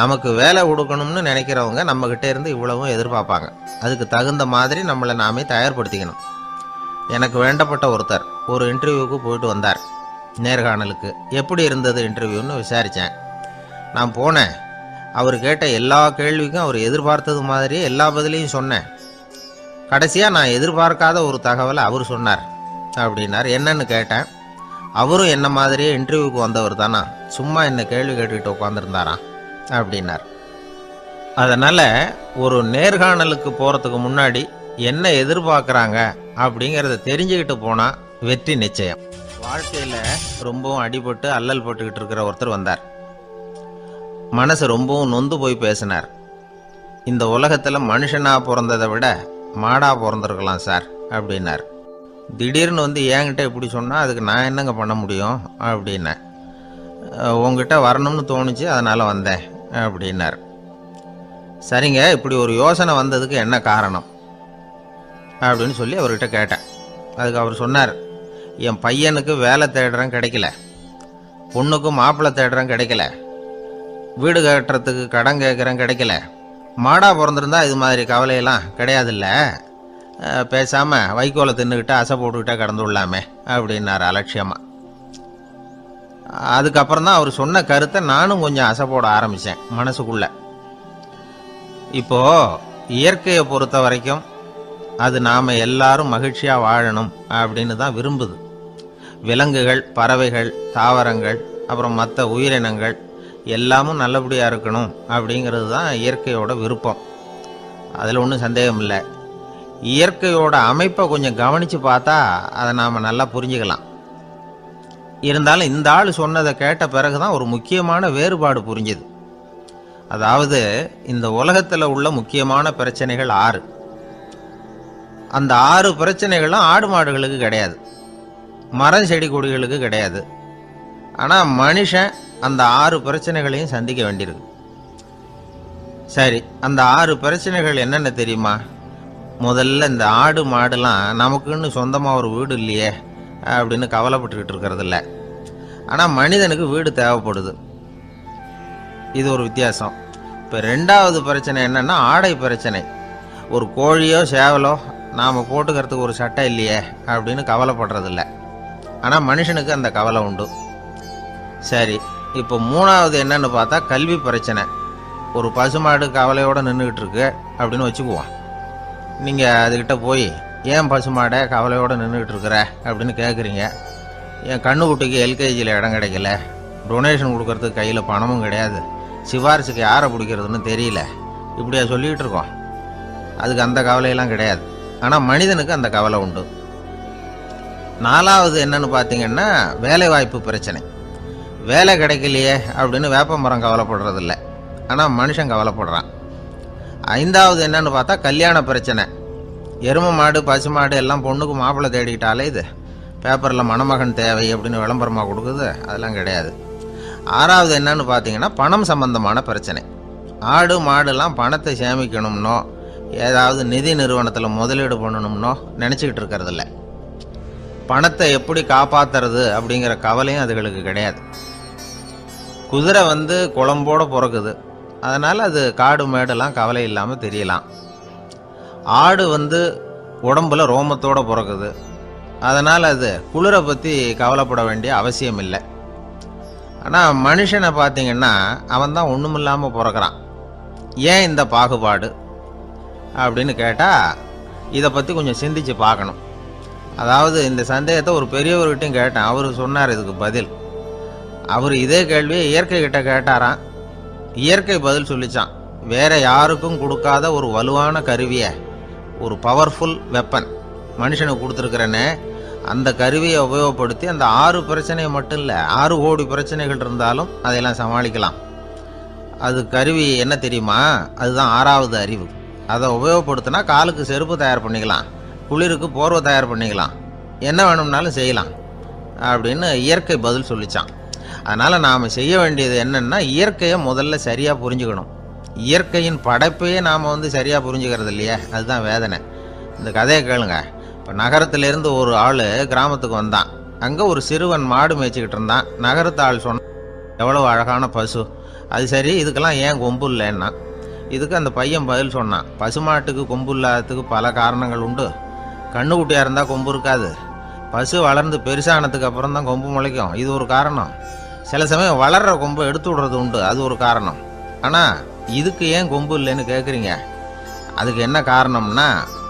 A: நமக்கு வேலை கொடுக்கணும்னு நினைக்கிறவங்க நம்மக்கிட்ட இருந்து இவ்வளவும் எதிர்பார்ப்பாங்க. அதுக்கு தகுந்த மாதிரி நம்மளை நாமே தயார்படுத்திக்கணும். எனக்கு வேண்டப்பட்ட ஒருத்தர் ஒரு இன்டர்வியூவுக்கு போயிட்டு வந்தார், நேர்காணலுக்கு. எப்படி இருந்தது இன்டர்வியூன்னு விசாரித்தேன். நான் போனேன். அவர் கேட்ட எல்லா கேள்விக்கும் அவர் எதிர்பார்த்தது மாதிரியே எல்லா பதிலையும் சொன்னேன். கடைசியாக நான் எதிர்பார்க்காத ஒரு தகவலை அவர் சொன்னார் அப்படின்னார். என்னன்னு கேட்டேன். அவரும் என்ன மாதிரியே இன்டர்வியூக்கு வந்தவர் தானா, சும்மா என்ன கேள்வி கேட்டுக்கிட்டு உட்காந்துருந்தாராம் அப்படின்னார். அதனால் ஒரு நேர்காணலுக்கு போகிறதுக்கு முன்னாடி என்ன எதிர்பார்க்குறாங்க அப்படிங்கிறத தெரிஞ்சுக்கிட்டு போனால் வெற்றி நிச்சயம். வாழ்க்கையில் ரொம்பவும் அடிபட்டு அல்லல் பட்டுக்கிட்டு இருக்கிற ஒருத்தர் வந்தார். மனசு ரொம்பவும் நொந்து போய் பேசினார். இந்த உலகத்தில் மனுஷனாக பிறந்ததை விட மாடாக பிறந்திருக்கலாம் சார் அப்படின்னார். திடீர்னு என்கிட்ட இப்படி சொன்னால் அதுக்கு நான் என்னங்க பண்ண முடியும் அப்படின்னேன். உங்ககிட்ட வரணும்னு தோணுச்சு, அதனால் வந்தேன் அப்படின்னார். சரிங்க, இப்படி ஒரு யோசனை வந்ததுக்கு என்ன காரணம் அப்படின்னு சொல்லி அவர்கிட்ட கேட்டேன். அதுக்கு அவர் சொன்னார், என் பையனுக்கு வேலை தேடுறேன் கிடைக்கல, பொண்ணுக்கு மாப்பிள்ளை தேடுறேன் கிடைக்கல, வீடு கட்டுறதுக்கு கடன் கேட்குறேன் கிடைக்கல. மாடாக பிறந்திருந்தா இது மாதிரி கவலையெல்லாம் கிடையாதுல்ல, பேசாமல் வைக்கோலை தின்னுக்கிட்டு அசை போட்டுக்கிட்டே கடந்து விடலாமே அப்படின்னார் அலட்சியமாக. அதுக்கப்புறம் தான் அவர் சொன்ன கருத்தை நானும் கொஞ்சம் அசை போட ஆரம்பித்தேன் மனசுக்குள்ள. இப்போது இயற்கையை பொறுத்த வரைக்கும் அது நாம் எல்லாரும் மகிழ்ச்சியாக வாழணும் அப்படின்னு தான் விரும்புது. விலங்குகள், பறவைகள், தாவரங்கள், அப்புறம் மற்ற உயிரினங்கள் எல்லாமும் நல்லபடியாக இருக்கணும் அப்படிங்கிறது தான் இயற்கையோட விருப்பம். அதில் ஒன்றும் சந்தேகம் இல்லை. இயற்கையோட அமைப்பை கொஞ்சம் கவனித்து பார்த்தா அதை நாம் நல்லா புரிஞ்சுக்கலாம். இருந்தாலும் இந்த ஆள் சொன்னதை கேட்ட பிறகு தான் ஒரு முக்கியமான வேறுபாடு புரிஞ்சுது. அதாவது இந்த உலகத்தில் உள்ள முக்கியமான பிரச்சனைகள் 6. அந்த 6 பிரச்சனைகளும் ஆடு மாடுகளுக்கு கிடையாது, மரம் செடி கொடிகளுக்கு கிடையாது. ஆனால் மனுஷன் அந்த 6 பிரச்சனைகளையும் சந்திக்க வேண்டியிருக்கு. சரி, அந்த 6 பிரச்சனைகள் என்னென்ன தெரியுமா? முதல்ல இந்த ஆடு மாடுலாம் நமக்குன்னு சொந்தமாக ஒரு வீடு இல்லையே அப்படின்னு கவலைப்பட்டுக்கிட்டு இருக்கிறதில்ல. ஆனால் மனிதனுக்கு வீடு தேவைப்படுது. இது ஒரு வித்தியாசம். இப்போ 2வது பிரச்சனை என்னென்னா ஆடை பிரச்சனை. ஒரு கோழியோ சேவலோ நாம் போட்டுக்கிறதுக்கு ஒரு சட்டை இல்லையே அப்படின்னு கவலைப்படுறதில்ல. ஆனால் மனுஷனுக்கு அந்த கவலை உண்டு. சரி, இப்போ 3வது என்னன்னு பார்த்தா கல்வி பிரச்சனை. ஒரு பசுமாடு கவலையோடு நின்றுக்கிட்டு இருக்கு அப்படின்னு வச்சுக்குவோம். நீங்கள் அதுக்கிட்ட போய் ஏன் பசுமாடை கவலையோடு நின்றுக்கிட்டு இருக்கிற அப்படின்னு கேட்குறீங்க. என் கண்ணுக்குட்டிக்கு எல்கேஜியில் இடம் கிடைக்கல, டொனேஷன் கொடுக்கறதுக்கு கையில் பணமும் கிடையாது, சிபாரிசுக்கு யாரை பிடிக்கிறதுன்னு தெரியல, இப்படியா சொல்லிக்கிட்டு இருக்கோம். அதுக்கு அந்த கவலையெல்லாம் கிடையாது. ஆனால் மனிதனுக்கு அந்த கவலை உண்டு. 4வது என்னன்னு பார்த்தீங்கன்னா வேலை வாய்ப்பு பிரச்சனை. வேலை கிடைக்கலையே அப்படின்னு வேப்ப மரம் கவலைப்படுறதில்ல, ஆனால் மனுஷன் கவலைப்படுறான். 5வது என்னன்னு பார்த்தா கல்யாண பிரச்சனை. எருமை மாடு பசுமாடு எல்லாம் பொண்ணுக்கு மாப்பிள்ளை தேடிக்கிட்டாலே இது பேப்பரில் மணமகன் தேவை அப்படின்னு விளம்பரமாக கொடுக்குது, அதெல்லாம் கிடையாது. 6வது என்னன்னு பார்த்தீங்கன்னா பணம் சம்பந்தமான பிரச்சனை. ஆடு மாடுலாம் பணத்தை சேமிக்கணும்னோ ஏதாவது நிதி நிறுவனத்தில் முதலீடு பண்ணணும்னோ நினச்சிக்கிட்டு இருக்கிறதில்ல. பணத்தை எப்படி காப்பாற்றுறது அப்படிங்கிற கவலையும் அதுகளுக்கு கிடையாது. குதிரை குளம்போடு பிறக்குது, அதனால் அது காடு மேடெல்லாம் கவலை இல்லாமல் தெரியலாம். ஆடு உடம்புல ரோமத்தோடு பிறக்குது, அதனால் அது குளிரை பற்றி கவலைப்பட வேண்டிய அவசியம் இல்லை. ஆனால் மனுஷனை பார்த்தீங்கன்னா அவன் தான் ஒன்றுமில்லாமல் பிறக்கிறான். ஏன் இந்த பாகுபாடு அப்படின்னு கேட்டால் இதை பற்றி கொஞ்சம் சிந்திச்சு பார்க்கணும். அதாவது இந்த சந்தேகத்தை ஒரு பெரியவர்கிட்டையும் கேட்டேன், அவர் சொன்னார் இதுக்கு பதில். அவர் இதே கேள்வியை இயற்கை கிட்ட கேட்டாராம். இயற்கை பதில் சொல்லிச்சான், வேற யாருக்கும் கொடுக்காத ஒரு வலுவான கருவியை, ஒரு பவர்ஃபுல் வெப்பன் மனுஷனுக்கு கொடுத்துருக்கிறேன்னு, அந்த கருவியை உபயோகப்படுத்தி அந்த 6 பிரச்சனையை மட்டும் இல்லை 6 கோடி பிரச்சனைகள் இருந்தாலும் அதையெல்லாம் சமாளிக்கலாம். அது கருவி என்ன தெரியுமா? அதுதான் 6வது அறிவு. அதை உபயோகப்படுத்தினா காலுக்கு செருப்பு தயார் பண்ணிக்கலாம், குளிருக்கு போர்வை தயார் பண்ணிக்கலாம், என்ன வேணும்னாலும் செய்யலாம் அப்படின்னு இயற்கை பதில் சொல்லிச்சான். அதனால் நாம் செய்ய வேண்டியது என்னென்னா இயற்கையை முதல்ல சரியாக புரிஞ்சுக்கணும். இயற்கையின் படைப்பையே நாம் சரியாக புரிஞ்சுக்கிறது இல்லையே, அதுதான் வேதனை. இந்த கதையை கேளுங்க. இப்போ நகரத்திலேருந்து ஒரு ஆள் கிராமத்துக்கு வந்தான். அங்கே ஒரு சிறுவன் மாடு மேய்ச்சிக்கிட்டு இருந்தான். நகரத்து ஆள் சொன்னான், எவ்வளோ அழகான பசு, அது சரி இதுக்கெல்லாம் ஏன் கொம்பு இல்லைன்னா. இதுக்கு அந்த பையன் பதில் சொன்னான், பசுமாட்டுக்கு கொம்பு இல்லாததுக்கு பல காரணங்கள் உண்டு. கண்ணுக்குட்டியாக இருந்தால் கொம்பு இருக்காது, பசு வளர்ந்து பெருசானதுக்கு அப்புறம் தான் கொம்பு முளைக்கும், இது ஒரு காரணம். சில சமயம் வளர்கிற கொம்பை எடுத்து விடுறது உண்டு, அது ஒரு காரணம். ஆனால் இதுக்கு ஏன் கொம்பு இல்லைன்னு கேட்குறீங்க. அதுக்கு என்ன காரணம்னா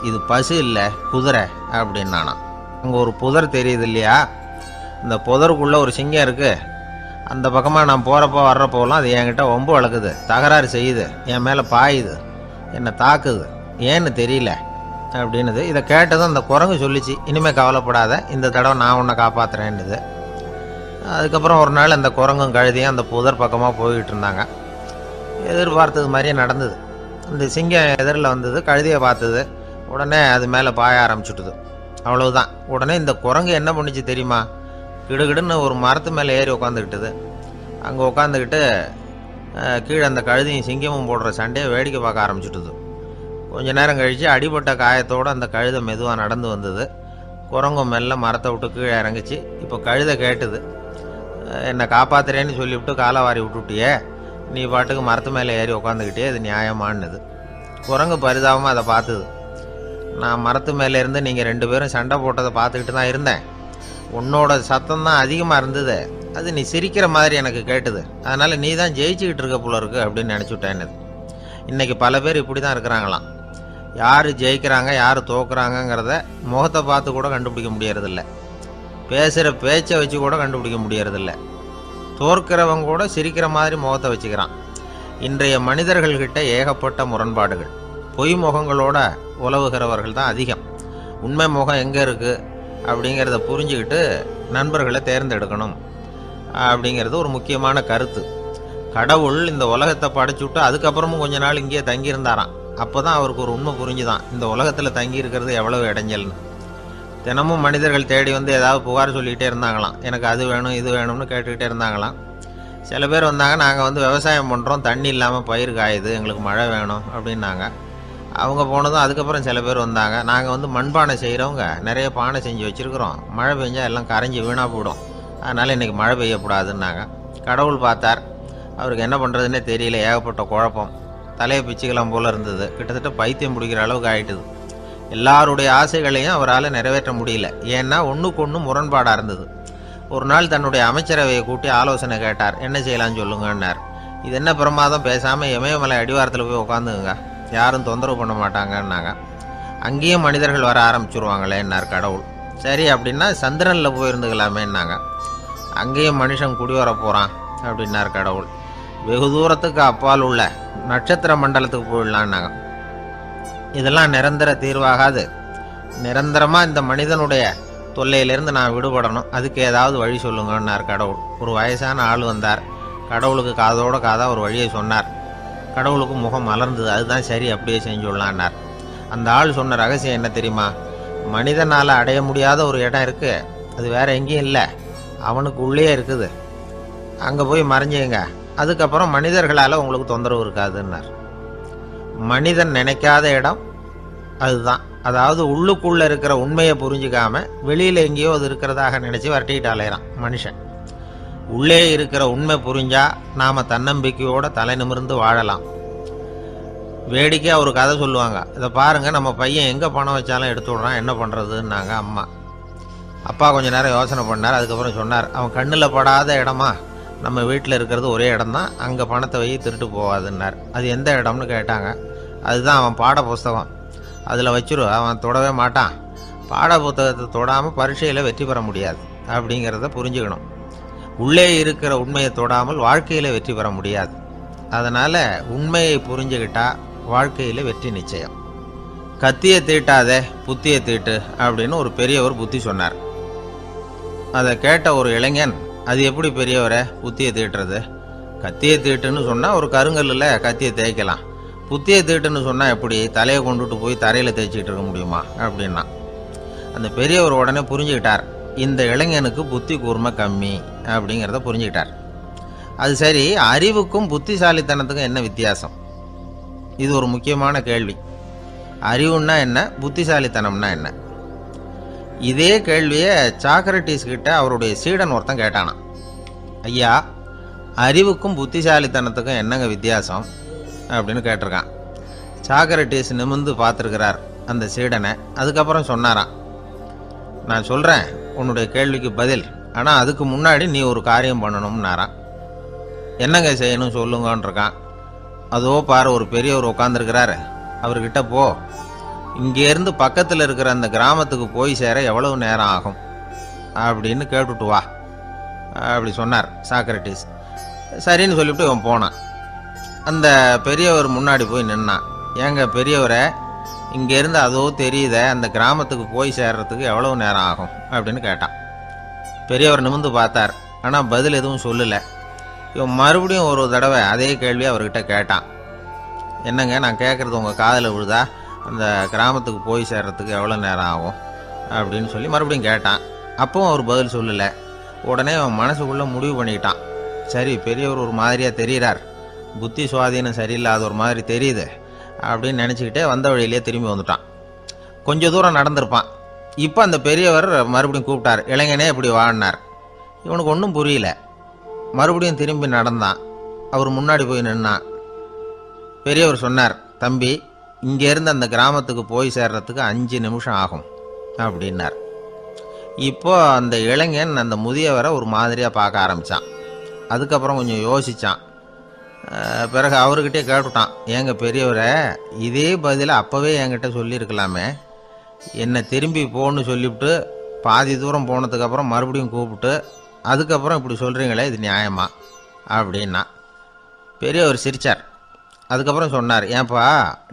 A: இது பசு இல்லை குதிரை அப்படின்னானா. அங்கே ஒரு புதர் தெரியுது இல்லையா, இந்த புதருக்குள்ளே ஒரு சிங்கம் இருக்குது. அந்த பக்கமாக நான் போகிறப்போ வர்றப்போலாம் அது என்கிட்ட ஒம்பு வளர்க்குது, தகராறு செய்யுது, என் மேலே பாயுது, என்னை தாக்குது, ஏன்னு தெரியல அப்படின்னுது. இதை கேட்டதும் அந்த குரங்கு சொல்லிச்சு, இனிமேல் கவலைப்படாத, இந்த தடவை நான் உன்னை காப்பாற்றுறேன்னுது. அதுக்கப்புறம் ஒரு நாள் அந்த குரங்கும் கழுதியும் அந்த புதர் பக்கமாக போய்கிட்டு இருந்தாங்க. எதிர்பார்த்தது மாதிரியே நடந்தது. இந்த சிங்கம் எதிரில் வந்தது, கழுதியை பார்த்தது, உடனே அது மேலே பாய ஆரம்பிச்சுட்டுது. அவ்வளவுதான். உடனே இந்த குரங்கு என்ன பண்ணிச்சு தெரியுமா, கிடுகிடுன்னு ஒரு மரத்து மேலே ஏறி உட்காந்துக்கிட்டுது. அங்கே உட்காந்துக்கிட்டு கீழே அந்த கழுதியும் சிங்கமும் போடுற சண்டையை வேடிக்கை பார்க்க ஆரம்பிச்சுட்டுது. கொஞ்ச நேரம் கழித்து அடிபட்ட காயத்தோடு அந்த கழுதை மெதுவாக நடந்து வந்தது. குரங்கும் மெல்ல மரத்தை விட்டு கீழே இறங்குச்சு. இப்போ கழுதை கேட்டுது, என்னை காப்பாத்துறேன்னு சொல்லிவிட்டு காலை வாரி விட்டுட்டியே, நீ பாட்டுக்கு மரத்து மேலே ஏறி உட்காந்துக்கிட்டே, இது நியாயமானது. குரங்கு பரிதாபமாக அதை பார்த்துது. நான் மரத்து மேலே இருந்து நீங்கள் 2 பேரும் சண்டை போட்டதை பார்த்துக்கிட்டு தான் இருந்தேன். உன்னோட சத்தம் தான் அதிகமாக இருந்தது, அது நீ சிரிக்கிற மாதிரி எனக்கு கேட்டுது, அதனால் நீ தான் ஜெயிச்சுக்கிட்டு இருக்க போல இருக்கு அப்படின்னு நினச்சிவிட்டேன்னு. இன்றைக்கி பல பேர் இப்படி தான் இருக்கிறாங்களாம். யார் ஜெயிக்கிறாங்க யார் தோக்குறாங்கங்கிறத முகத்தை பார்த்து கூட கண்டுபிடிக்க முடியறதில்ல, பேசுகிற பேச்சை வச்சு கூட கண்டுபிடிக்க முடியறதில்ல. தோற்கிறவங்க கூட சிரிக்கிற மாதிரி முகத்தை வச்சுக்கிறான். இன்றைய மனிதர்கள்கிட்ட ஏகப்பட்ட முரண்பாடுகள். பொய் முகங்களோட உலவுகிறவர்கள் தான் அதிகம். உண்மை முகம் எங்கே இருக்குது அப்படிங்கிறத புரிஞ்சுக்கிட்டு நண்பர்களை தேர்ந்தெடுக்கணும் அப்படிங்கிறது ஒரு முக்கியமான கருத்து. கடவுள் இந்த உலகத்தை படைச்சுட்டு அதுக்கப்புறமும் கொஞ்ச நாள் இங்கேயே தங்கியிருந்தாராம். அப்போ தான் அவருக்கு ஒரு உண்மை புரிஞ்சுதான், இந்த உலகத்தில் தங்கி இருக்கிறது எவ்வளவு இடைஞ்சல்னு. தினமும் மனிதர்கள் தேடி ஏதாவது புகார் சொல்லிக்கிட்டே இருந்தாங்களாம், எனக்கு அது வேணும் இது வேணும்னு கேட்டுக்கிட்டே இருந்தாங்களாம். சில பேர் வந்தாங்க, நாங்கள் விவசாயம் பண்ணுறோம், தண்ணி இல்லாமல் பயிர் காயுது, எங்களுக்கு மழை வேணும் அப்படின்னாங்க. அவங்க போனதும் அதுக்கப்புறம் சில பேர் வந்தாங்க, நாங்கள் மண்பானை செய்கிறவங்க நிறைய பானை செஞ்சு வச்சுருக்குறோம், மழை பெஞ்சால் எல்லாம் கரைஞ்சி வீணாக போயிடும், அதனால் இன்றைக்கி மழை பெய்யக்கூடாதுன்னாங்க. கடவுள் பார்த்தார், அவருக்கு என்ன பண்ணுறதுன்னே தெரியல, ஏகப்பட்ட குழப்பம், தலையை பிச்சுக்கலாம் போல் இருந்தது, கிட்டத்தட்ட பைத்தியம் பிடிக்கிற அளவுக்கு ஆகிட்டுது. எல்லாருடைய ஆசைகளையும் அவரால் நிறைவேற்ற முடியல, ஏன்னா ஒன்றுக்கு ஒன்று முரண்பாடாக இருந்தது. ஒரு நாள் தன்னுடைய அமைச்சரவையை கூட்டி ஆலோசனை கேட்டார், என்ன செய்யலான்னு சொல்லுங்கன்னார். இது என்ன பிரமாதம், பேசாமல் இமயமலை அடிவாரத்தில் போய் உட்காந்துங்க, யாரும் தொந்தரவு பண்ண மாட்டாங்கன்னாங்க. அங்கேயும் மனிதர்கள் வர ஆரம்பிச்சுருவாங்களேன்னார் கடவுள். சரி அப்படின்னா சந்திரனில் போயிருந்துக்கலாமேன்னாங்க. அங்கேயும் மனுஷன் குடி வர போகிறான் அப்படின்னார் கடவுள். வெகு தூரத்துக்கு அப்பால் உள்ள நட்சத்திர மண்டலத்துக்கு போயிடலான்னாங்க. இதெல்லாம் நிரந்தர தீர்வாகாது, நிரந்தரமாக இந்த மனிதனுடைய தொல்லையிலேருந்து நான் விடுபடணும், அதுக்கு ஏதாவது வழி சொல்லுங்கன்னார் கடவுள். ஒரு வயசான ஆள் வந்தார். கடவுளுக்கு காதோட காதாக ஒரு வழியை சொன்னார். கடவுளுக்கு முகம் மலர்ந்தது. அதுதான் சரி, அப்படியே செஞ்சுடலான்னார். அந்த ஆள் சொன்ன ரகசியம் என்ன தெரியுமா? மனிதனால் அடைய முடியாத ஒரு இடம் இருக்குது, அது வேற எங்கேயும் இல்லை, அவனுக்கு உள்ளே இருக்குது. அங்கே போய் மறைஞ்சிங்க, அதுக்கப்புறம் மனிதர்களால் உங்களுக்கு தொந்தரவு இருக்காதுன்னார். மனிதன் நினைக்காத இடம் அதுதான். அதாவது உள்ளுக்குள்ளே இருக்கிற உண்மையை புரிஞ்சிக்காம வெளியில் எங்கேயோ அது இருக்கிறதாக நினச்சி வரட்டிக்கிட்டு அலையிறான் மனுஷன். உள்ளே இருக்கிற உண்மை புரிஞ்சா நாம் தன்னம்பிக்கையோடு தலை நிமிர்ந்து வாழலாம். வேடிக்கையாக ஒரு கதை சொல்லுவாங்க. இதை பாருங்கள், நம்ம பையன் எங்கே பணம் வச்சாலும் எடுத்து விட்றான், என்ன பண்ணுறதுன்னாங்க அம்மா. அப்பா கொஞ்சம் நேரம் யோசனை பண்ணார். அதுக்கப்புறம் சொன்னார், அவன் கண்ணில் படாத இடமா நம்ம வீட்டில் இருக்கிறது ஒரே இடம் தான், அங்கே பணத்தை வை திருட்டு போகாதுன்னார். அது எந்த இடம்னு கேட்டாங்க. அதுதான் அவன் பாட புஸ்தகம், அதில் வச்சிரு, அவன் தொடவே மாட்டான். பாட புத்தகத்தை தொடாமல் பரீட்சையில் வெற்றி பெற முடியாது அப்படிங்கிறத புரிஞ்சுக்கணும். உள்ளே இருக்கிற உண்மையை தொடாமல் வாழ்க்கையில் வெற்றி பெற முடியாது. அதனால் உண்மையை புரிஞ்சுக்கிட்டா வாழ்க்கையில் வெற்றி நிச்சயம். கத்தியை தீட்டாதே புத்தியை தீட்டு அப்படின்னு ஒரு பெரியவர் புத்தி சொன்னார். அதை கேட்ட ஒரு இளைஞன், அது எப்படி பெரியவரை புத்தியை தீட்டுறது? கத்தியை தீட்டுன்னு சொன்னால் ஒரு கருங்கல்லில் கத்தியை தேய்க்கலாம், புத்தியை தீட்டுன்னு சொன்னால் எப்படி தலையை கொண்டுட்டு போய் தரையில் தேய்ச்சிக்கிட்டு இருக்க முடியுமா அப்படின்னா. அந்த பெரியவர் உடனே புரிஞ்சுக்கிட்டார், இந்த இளைஞனுக்கு புத்தி கூர்மை கம்மி அப்படிங்கிறத புரிஞ்சுக்கிட்டார். அது சரி, அறிவுக்கும் புத்திசாலித்தனத்துக்கும் என்ன வித்தியாசம்? இது ஒரு முக்கியமான கேள்வி. அறிவுன்னா என்ன, புத்திசாலித்தனம்னா என்ன? இதே கேள்வியை சாக்ரட்டிஸ் கிட்ட அவருடைய சீடன் ஒருத்தன் கேட்டானான். ஐயா, அறிவுக்கும் புத்திசாலித்தனத்துக்கும் என்னங்க வித்தியாசம் அப்படின்னு கேட்டிருக்கான். சாக்ரட்டிஸ் நிமிர்ந்து பார்த்துருக்கிறார் அந்த சீடனை. அதுக்கப்புறம் சொன்னாராம், நான் சொல்கிறேன் உன்னுடைய கேள்விக்கு பதில், ஆனால் அதுக்கு முன்னாடி நீ ஒரு காரியம் பண்ணணும்னாரான். என்னங்க செய்யணும் சொல்லுங்கன்னு இருக்கான். அதோ பாரு, ஒரு பெரியவர் உட்காந்துருக்கிறாரு, அவர்கிட்ட போ, இங்கேருந்து பக்கத்தில் இருக்கிற அந்த கிராமத்துக்கு போய் சேர எவ்வளவு நேரம் ஆகும் அப்படின்னு கேட்டுட்டு வா அப்படி சொன்னார் சாக்ரட்டிஸ். சரின்னு சொல்லிவிட்டு இவன் போனான். அந்த பெரியவர் முன்னாடி போய் நின்னான். ஏங்க பெரியவரை, இங்கேருந்து அதோ தெரியுத அந்த கிராமத்துக்கு போய் சேர்றதுக்கு எவ்வளவு நேரம் ஆகும் அப்படின்னு கேட்டான். பெரியவர் நிமிர்ந்து பார்த்தார், ஆனால் பதில் எதுவும் சொல்லலை. இவன் மறுபடியும் ஒரு தடவை அதே கேள்வியை அவர்கிட்ட கேட்டான். என்னங்க, நான் கேட்குறது உங்கள் காதில் விழுதா? அந்த கிராமத்துக்கு போய் சேர்றதுக்கு எவ்வளோ நேரம் ஆகும் அப்படின்னு சொல்லி மறுபடியும் கேட்டான். அப்பவும் அவர் பதில் சொல்லலை. உடனே அவன் மனசுக்குள்ளே முடிவு பண்ணிக்கிட்டான், சரி பெரியவர் ஒரு மாதிரியாக தெரிகிறார், புத்தி சுவாதீனம் சரியில்லாத ஒரு மாதிரி தெரியுது அப்படின்னு நினச்சிக்கிட்டே வந்த வழியிலே திரும்பி வந்துட்டான். கொஞ்சம் தூரம் நடந்திருப்பான். இப்போ அந்த பெரியவர் மறுபடியும் கூப்பிட்டார், இளைஞனே இப்படி வாழ்னார். இவனுக்கு ஒன்றும் புரியல. மறுபடியும் திரும்பி நடந்தான். அவர் முன்னாடி போய் நின்னான். பெரியவர் சொன்னார், தம்பி, இங்கேருந்து அந்த கிராமத்துக்கு போய் சேர்றதுக்கு 5 நிமிஷம் ஆகும் அப்படின்னார். இப்போ அந்த இளைஞன் அந்த முதியவரை ஒரு மாதிரியாக பார்க்க ஆரம்பித்தான். அதுக்கப்புறம் கொஞ்சம் யோசித்தான். பிறகு அவர்கிட்டே கேட்டுட்டான், ஏங்க பெரியவரை, இதே பதிலை அப்போவே என்கிட்ட சொல்லியிருக்கலாமே, என்னை திரும்பி போன்னு சொல்லிவிட்டு பாதி தூரம் போனதுக்கப்புறம் மறுபடியும் கூப்பிட்டு அதுக்கப்புறம் இப்படி சொல்கிறீங்களே, இது நியாயமா அப்படின்னா. பெரியவர் சிரித்தார். அதுக்கப்புறம் சொன்னார், ஏன்பா,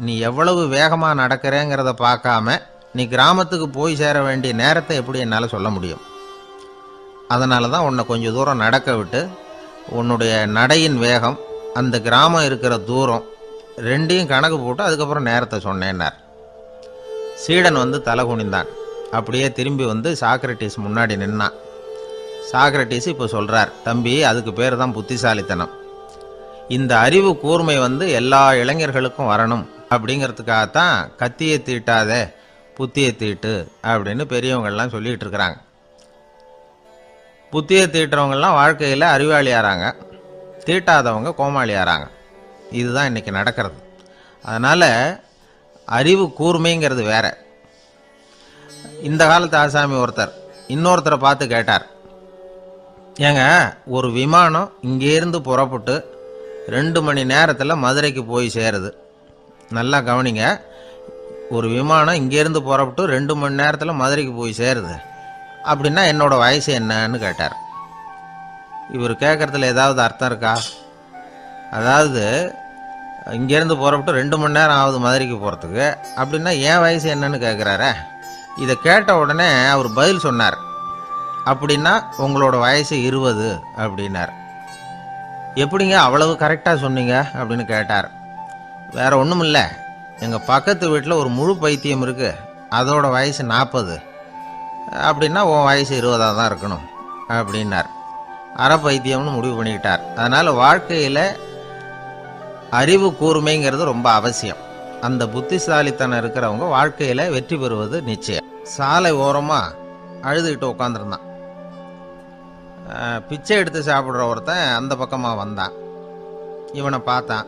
A: நீ எவ்வளவு வேகமாக நடக்கிறேங்கிறத பார்க்காம நீ கிராமத்துக்கு போய் சேர வேண்டிய நேரத்தை எப்படி என்னால் சொல்ல முடியும்? அதனால தான் உன்னை கொஞ்சம் தூரம் நடக்க விட்டு உன்னுடைய நடையின் வேகம், அந்த கிராமம் இருக்கிற தூரம் ரெண்டையும் கணக்கு போட்டு அதுக்கப்புறம் நேரத்தை சொன்னேன்னார். சீடன் வந்து தலை குனிந்தான். அப்படியே திரும்பி வந்து சாக்ரட்டிஸ் முன்னாடி நின்னான். சாக்ரட்டிஸ் இப்போ சொல்கிறார், தம்பி, அதுக்கு பேர் தான் புத்திசாலித்தனம். இந்த அறிவு கூர்மை வந்து எல்லா இளைஞர்களுக்கும் வரணும் அப்படிங்கிறதுக்காகத்தான் கத்தியை தீட்டாதே புத்தியை தீட்டு அப்படின்னு பெரியவங்கள்லாம் சொல்லிகிட்டு இருக்கிறாங்க. புத்தியை தீட்டுறவங்கெல்லாம் வாழ்க்கையில் அறிவாளியாகிறாங்க, தீட்டாதவங்க கோமாளியாகிறாங்க. இதுதான் இன்றைக்கி நடக்கிறது. அதனால் அறிவு கூர்மைங்கிறது வேற. இந்த காலத்து ஆசாமி ஒருத்தர் இன்னொருத்தரை பார்த்து கேட்டார், ஏங்க, ஒரு விமானம் இங்கேருந்து புறப்பட்டு 2 மணி நேரத்தில் மதுரைக்கு போய் சேருது. நல்லா கவனிங்க, ஒரு விமானம் இங்கேருந்து புறப்பட்டு 2 மணி நேரத்தில் மதுரைக்கு போய் சேருது அப்படின்னா என்னோட வயசு என்னன்னு கேட்டார். இவர் கேட்குறதுல ஏதாவது அர்த்தம் இருக்கா? அதாவது இங்கேருந்து புறப்பட்டு 2 மணி நேரம் ஆகுது மதுரைக்கு போகிறதுக்கு, அப்படின்னா என் வயசு என்னன்னு கேட்குறாரே. இதை கேட்ட உடனே அவர் பதில் சொன்னார், அப்படின்னா உங்களோட வயசு 20 அப்படின்னார். எப்படிங்க அவ்வளவு கரெக்டாக சொன்னீங்க அப்படின்னு கேட்டார். வேற ஒன்றும் இல்லை, எங்கள் பக்கத்து வீட்டில் ஒரு முழு பைத்தியம் இருக்குது, அதோட வயசு 40, அப்படின்னா உன் வயசு 20 தான் இருக்கணும் அப்படின்னார். அரை பைத்தியம்னு முடிவு பண்ணிக்கிட்டார். அதனால் வாழ்க்கையில் அறிவு கூர்மைங்கிறது ரொம்ப அவசியம். அந்த புத்திசாலித்தனம் இருக்கிறவங்க வாழ்க்கையில் வெற்றி பெறுவது நிச்சயம். சாலை ஓரமாக அழுதுகிட்டு உட்காந்துருந்தான். பிச்சை எடுத்து சாப்பிட்ற ஒருத்தன் அந்த பக்கமாக வந்தான். இவனை பார்த்தான்.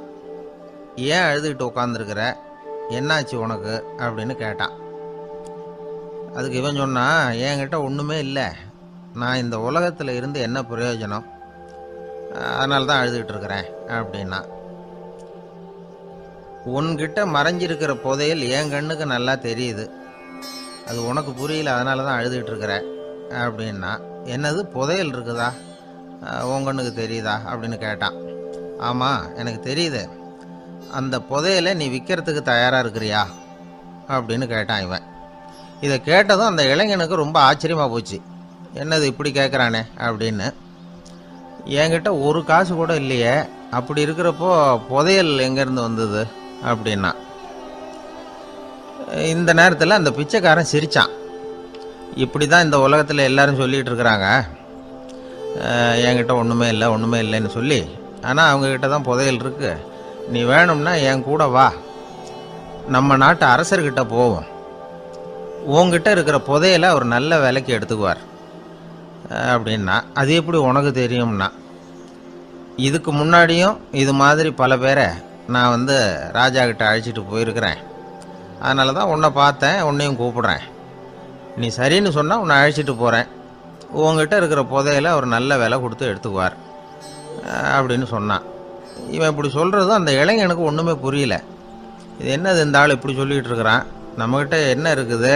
A: ஏன் அழுதுகிட்டு உட்காந்துருக்கிற, என்னாச்சு உனக்கு அப்படின்னு கேட்டான். அதுக்கு இவன் சொன்னான், என்கிட்ட ஒன்றுமே இல்லை, நான் இந்த உலகத்தில் இருந்து என்ன பிரயோஜனம், அதனால தான் அழுதுகிட்டு இருக்கிறேன் அப்படின்னா. உன்கிட்ட மறைஞ்சிருக்கிற புதையல் என் கண்ணுக்கு நல்லா தெரியுது, அது உனக்கு புரியல, அதனால தான் அழுதுகிட்டு இருக்கிற அப்படின்னா. என்னது புதையல் இருக்குதா, உன் கண்ணுக்கு தெரியுதா அப்படின்னு கேட்டான். ஆமாம் எனக்கு தெரியுது, அந்த புதையலை நீ விற்கிறதுக்கு தயாராக இருக்கிறியா அப்படின்னு கேட்டான் இவன். இதை கேட்டதும் அந்த இளைஞனுக்கு ரொம்ப ஆச்சரியமாக போச்சு. என்னது இப்படி கேட்குறானே அப்படின்னு. என்கிட்ட ஒரு காசு கூட இல்லையே, அப்படி இருக்கிறப்போ புதையல் எங்கேருந்து வந்தது அப்படின்னா. இந்த நேரத்தில் அந்த பிச்சைக்காரன் சிரித்தான். இப்படி தான் இந்த உலகத்தில் எல்லாரும் சொல்லிகிட்டு இருக்கிறாங்க, என்கிட்ட ஒன்றுமே இல்லை ஒன்றுமே இல்லைன்னு சொல்லி. ஆனால் அவங்கக்கிட்ட தான் புதையல் இருக்குது, நீ வேணும்னா என் கூட வா, நம்ம நாட்டு அரசர்கிட்ட போவோம், உங்ககிட்ட இருக்கிற புதையலை அவர் நல்ல விலைக்கு எடுத்துக்குவார் அப்படின்னா. அது எப்படி உனக்கு தெரியும்னா, இதுக்கு முன்னாடியும் இது மாதிரி பல பேரை நான் ராஜா கிட்ட அழைச்சிட்டு போயிருக்கிறேன், அதனால தான் உன்னை பார்த்தேன், உன்னையும் கூப்பிடுறேன், நீ சரின்னு சொன்னால் உன்னை அழைச்சிட்டு போகிறேன், உங்ககிட்ட இருக்கிற புதையலை அவர் நல்ல விலை கொடுத்து எடுத்துக்குவார் அப்படின்னு சொன்னான். இவன் இப்படி சொல்கிறதும் அந்த இளைஞனுக்கு ஒன்றுமே புரியல. இது என்னது இந்த ஆள் இப்படி சொல்லிகிட்டு இருக்கிறான், நம்மக்கிட்ட என்ன இருக்குது,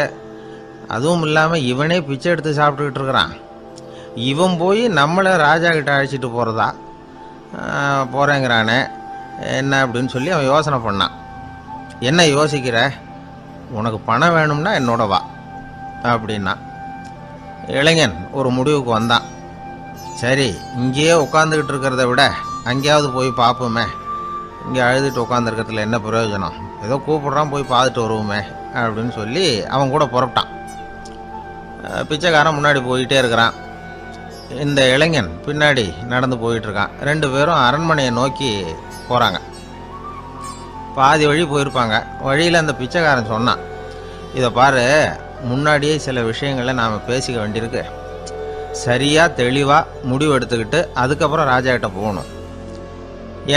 A: அதுவும் இல்லாமல் இவனே பிச்சை எடுத்து சாப்பிட்டுக்கிட்டு இருக்கிறான், இவன் போய் நம்மளை ராஜா கிட்ட அழைச்சிட்டு போகிறதா போகிறேங்கிறானே என்ன அப்படின்னு சொல்லி அவன் யோசனை பண்ணான். என்ன யோசிக்கிற, உனக்கு பணம் வேணும்னா என்னோட வா அப்படின்னா. இளைஞன் ஒரு முடிவுக்கு வந்தான். சரி, இங்கேயே உட்காந்துக்கிட்டு இருக்கிறத விட அங்கேயாவது போய் பார்ப்போமே, இங்கே அழுதுட்டு உட்காந்துருக்கிறதுல என்ன பிரயோஜனம், ஏதோ கூப்பிட்றான் போய் பார்த்துட்டு வருவோமே அப்படின்னு சொல்லி அவன் கூட புறப்பட்டான். பிச்சைக்காரன் முன்னாடி போயிட்டே இருக்கிறான், இந்த இளைஞன் பின்னாடி நடந்து போயிட்டுருக்கான். 2 பேரும் அரண்மனையை நோக்கி போகிறாங்க. பாதி வழி போயிருப்பாங்க. வழியில் அந்த பிச்சைக்காரன் சொன்னான், இதை பாரு, முன்னாடியே சில விஷயங்களை நாம் பேசிக்க வேண்டியிருக்கு, சரியாக தெளிவாக முடிவு எடுத்துக்கிட்டு அதுக்கப்புறம் ராஜா கிட்ட போகணும்.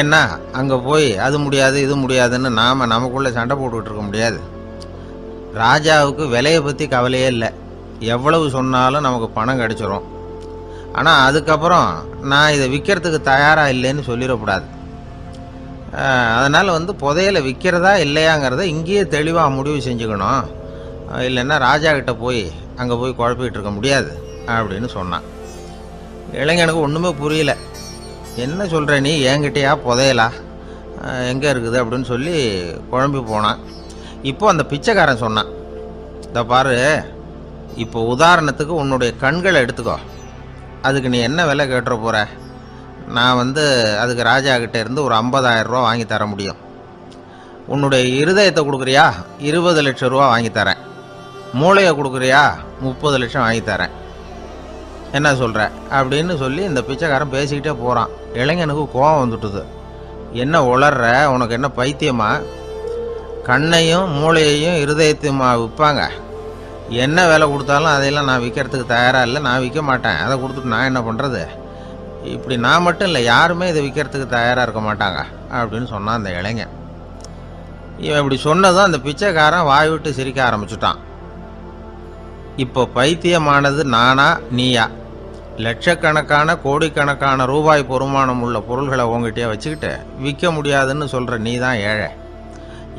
A: ஏன்னா அங்கே போய் அது முடியாது இது முடியாதுன்னு நாம் நமக்குள்ளே சண்டை போட்டுக்கிட்டு இருக்க முடியாது. ராஜாவுக்கு விலையை பற்றி கவலையே இல்லை, எவ்வளவு சொன்னாலும் நமக்கு பணம் கிடைச்சிரும். ஆனால் அதுக்கப்புறம் நான் இதை விற்கிறதுக்கு தயாராக இல்லைன்னு சொல்லிடக்கூடாது. அதனால் புதையலை விற்கிறதா இல்லையாங்கிறத இங்கேயே தெளிவாக முடிவு செஞ்சுக்கணும், இல்லைன்னா ராஜா கிட்ட போய் அங்கே போய் குழப்பிக்கிட்டு இருக்க முடியாது அப்படின்னு சொன்னான். இளைஞனுக்கு ஒன்றுமே புரியல. என்ன சொல்கிற நீ, என்கிட்டயா புதையலா, எங்கே இருக்குது அப்படின்னு சொல்லி குழம்பி போனான். இப்போ அந்த பிச்சைக்காரன் சொன்னான், இதை பாரு, இப்போ உதாரணத்துக்கு உன்னுடைய கண்களை எடுத்துக்கோ, அதுக்கு நீ என்ன விலை கேட்டுற போகிற, நான் அதுக்கு ராஜா கிட்ட இருந்து ஒரு 50,000 ரூபா வாங்கி தர முடியும். உன்னுடைய இருதயத்தை கொடுக்குறியா, 20 லட்சம் ரூபா வாங்கி தரேன். மூளையை கொடுக்குறியா, 30 லட்சம் வாங்கி தரேன். என்ன சொல்கிற அப்படின்னு சொல்லி இந்த பிச்சைக்காரன் பேசிக்கிட்டே போகிறான். இளைஞனுக்கு கோபம் வந்துட்டுது. என்ன உளர்ற, உனக்கு என்ன பைத்தியமா, கண்ணையும் மூளையையும் இருதயத்தையுமா விற்பாங்க, என்ன விலை கொடுத்தாலும் அதையெல்லாம் நான் விற்கிறதுக்கு தயாராக இல்லை, நான் விற்க மாட்டேன், அதை கொடுத்துட்டு நான் என்ன பண்ணுறது, இப்படி நான் மட்டும் இல்லை யாருமே இதை விற்கிறதுக்கு தயாராக இருக்க மாட்டாங்க அப்படின்னு சொன்னான் அந்த இளைஞன். இவன் இப்படி சொன்னதும் அந்த பிச்சைக்காரன் வாய் விட்டு சிரிக்க ஆரம்பிச்சுட்டான். இப்போ பைத்தியமானது நானா நீயா, லட்சக்கணக்கான கோடிக்கணக்கான ரூபாய் பொறுமானம் உள்ள பொருள்களை உங்ககிட்டயே வச்சுக்கிட்டு விற்க முடியாதுன்னு சொல்கிற நீ தான் ஏழை.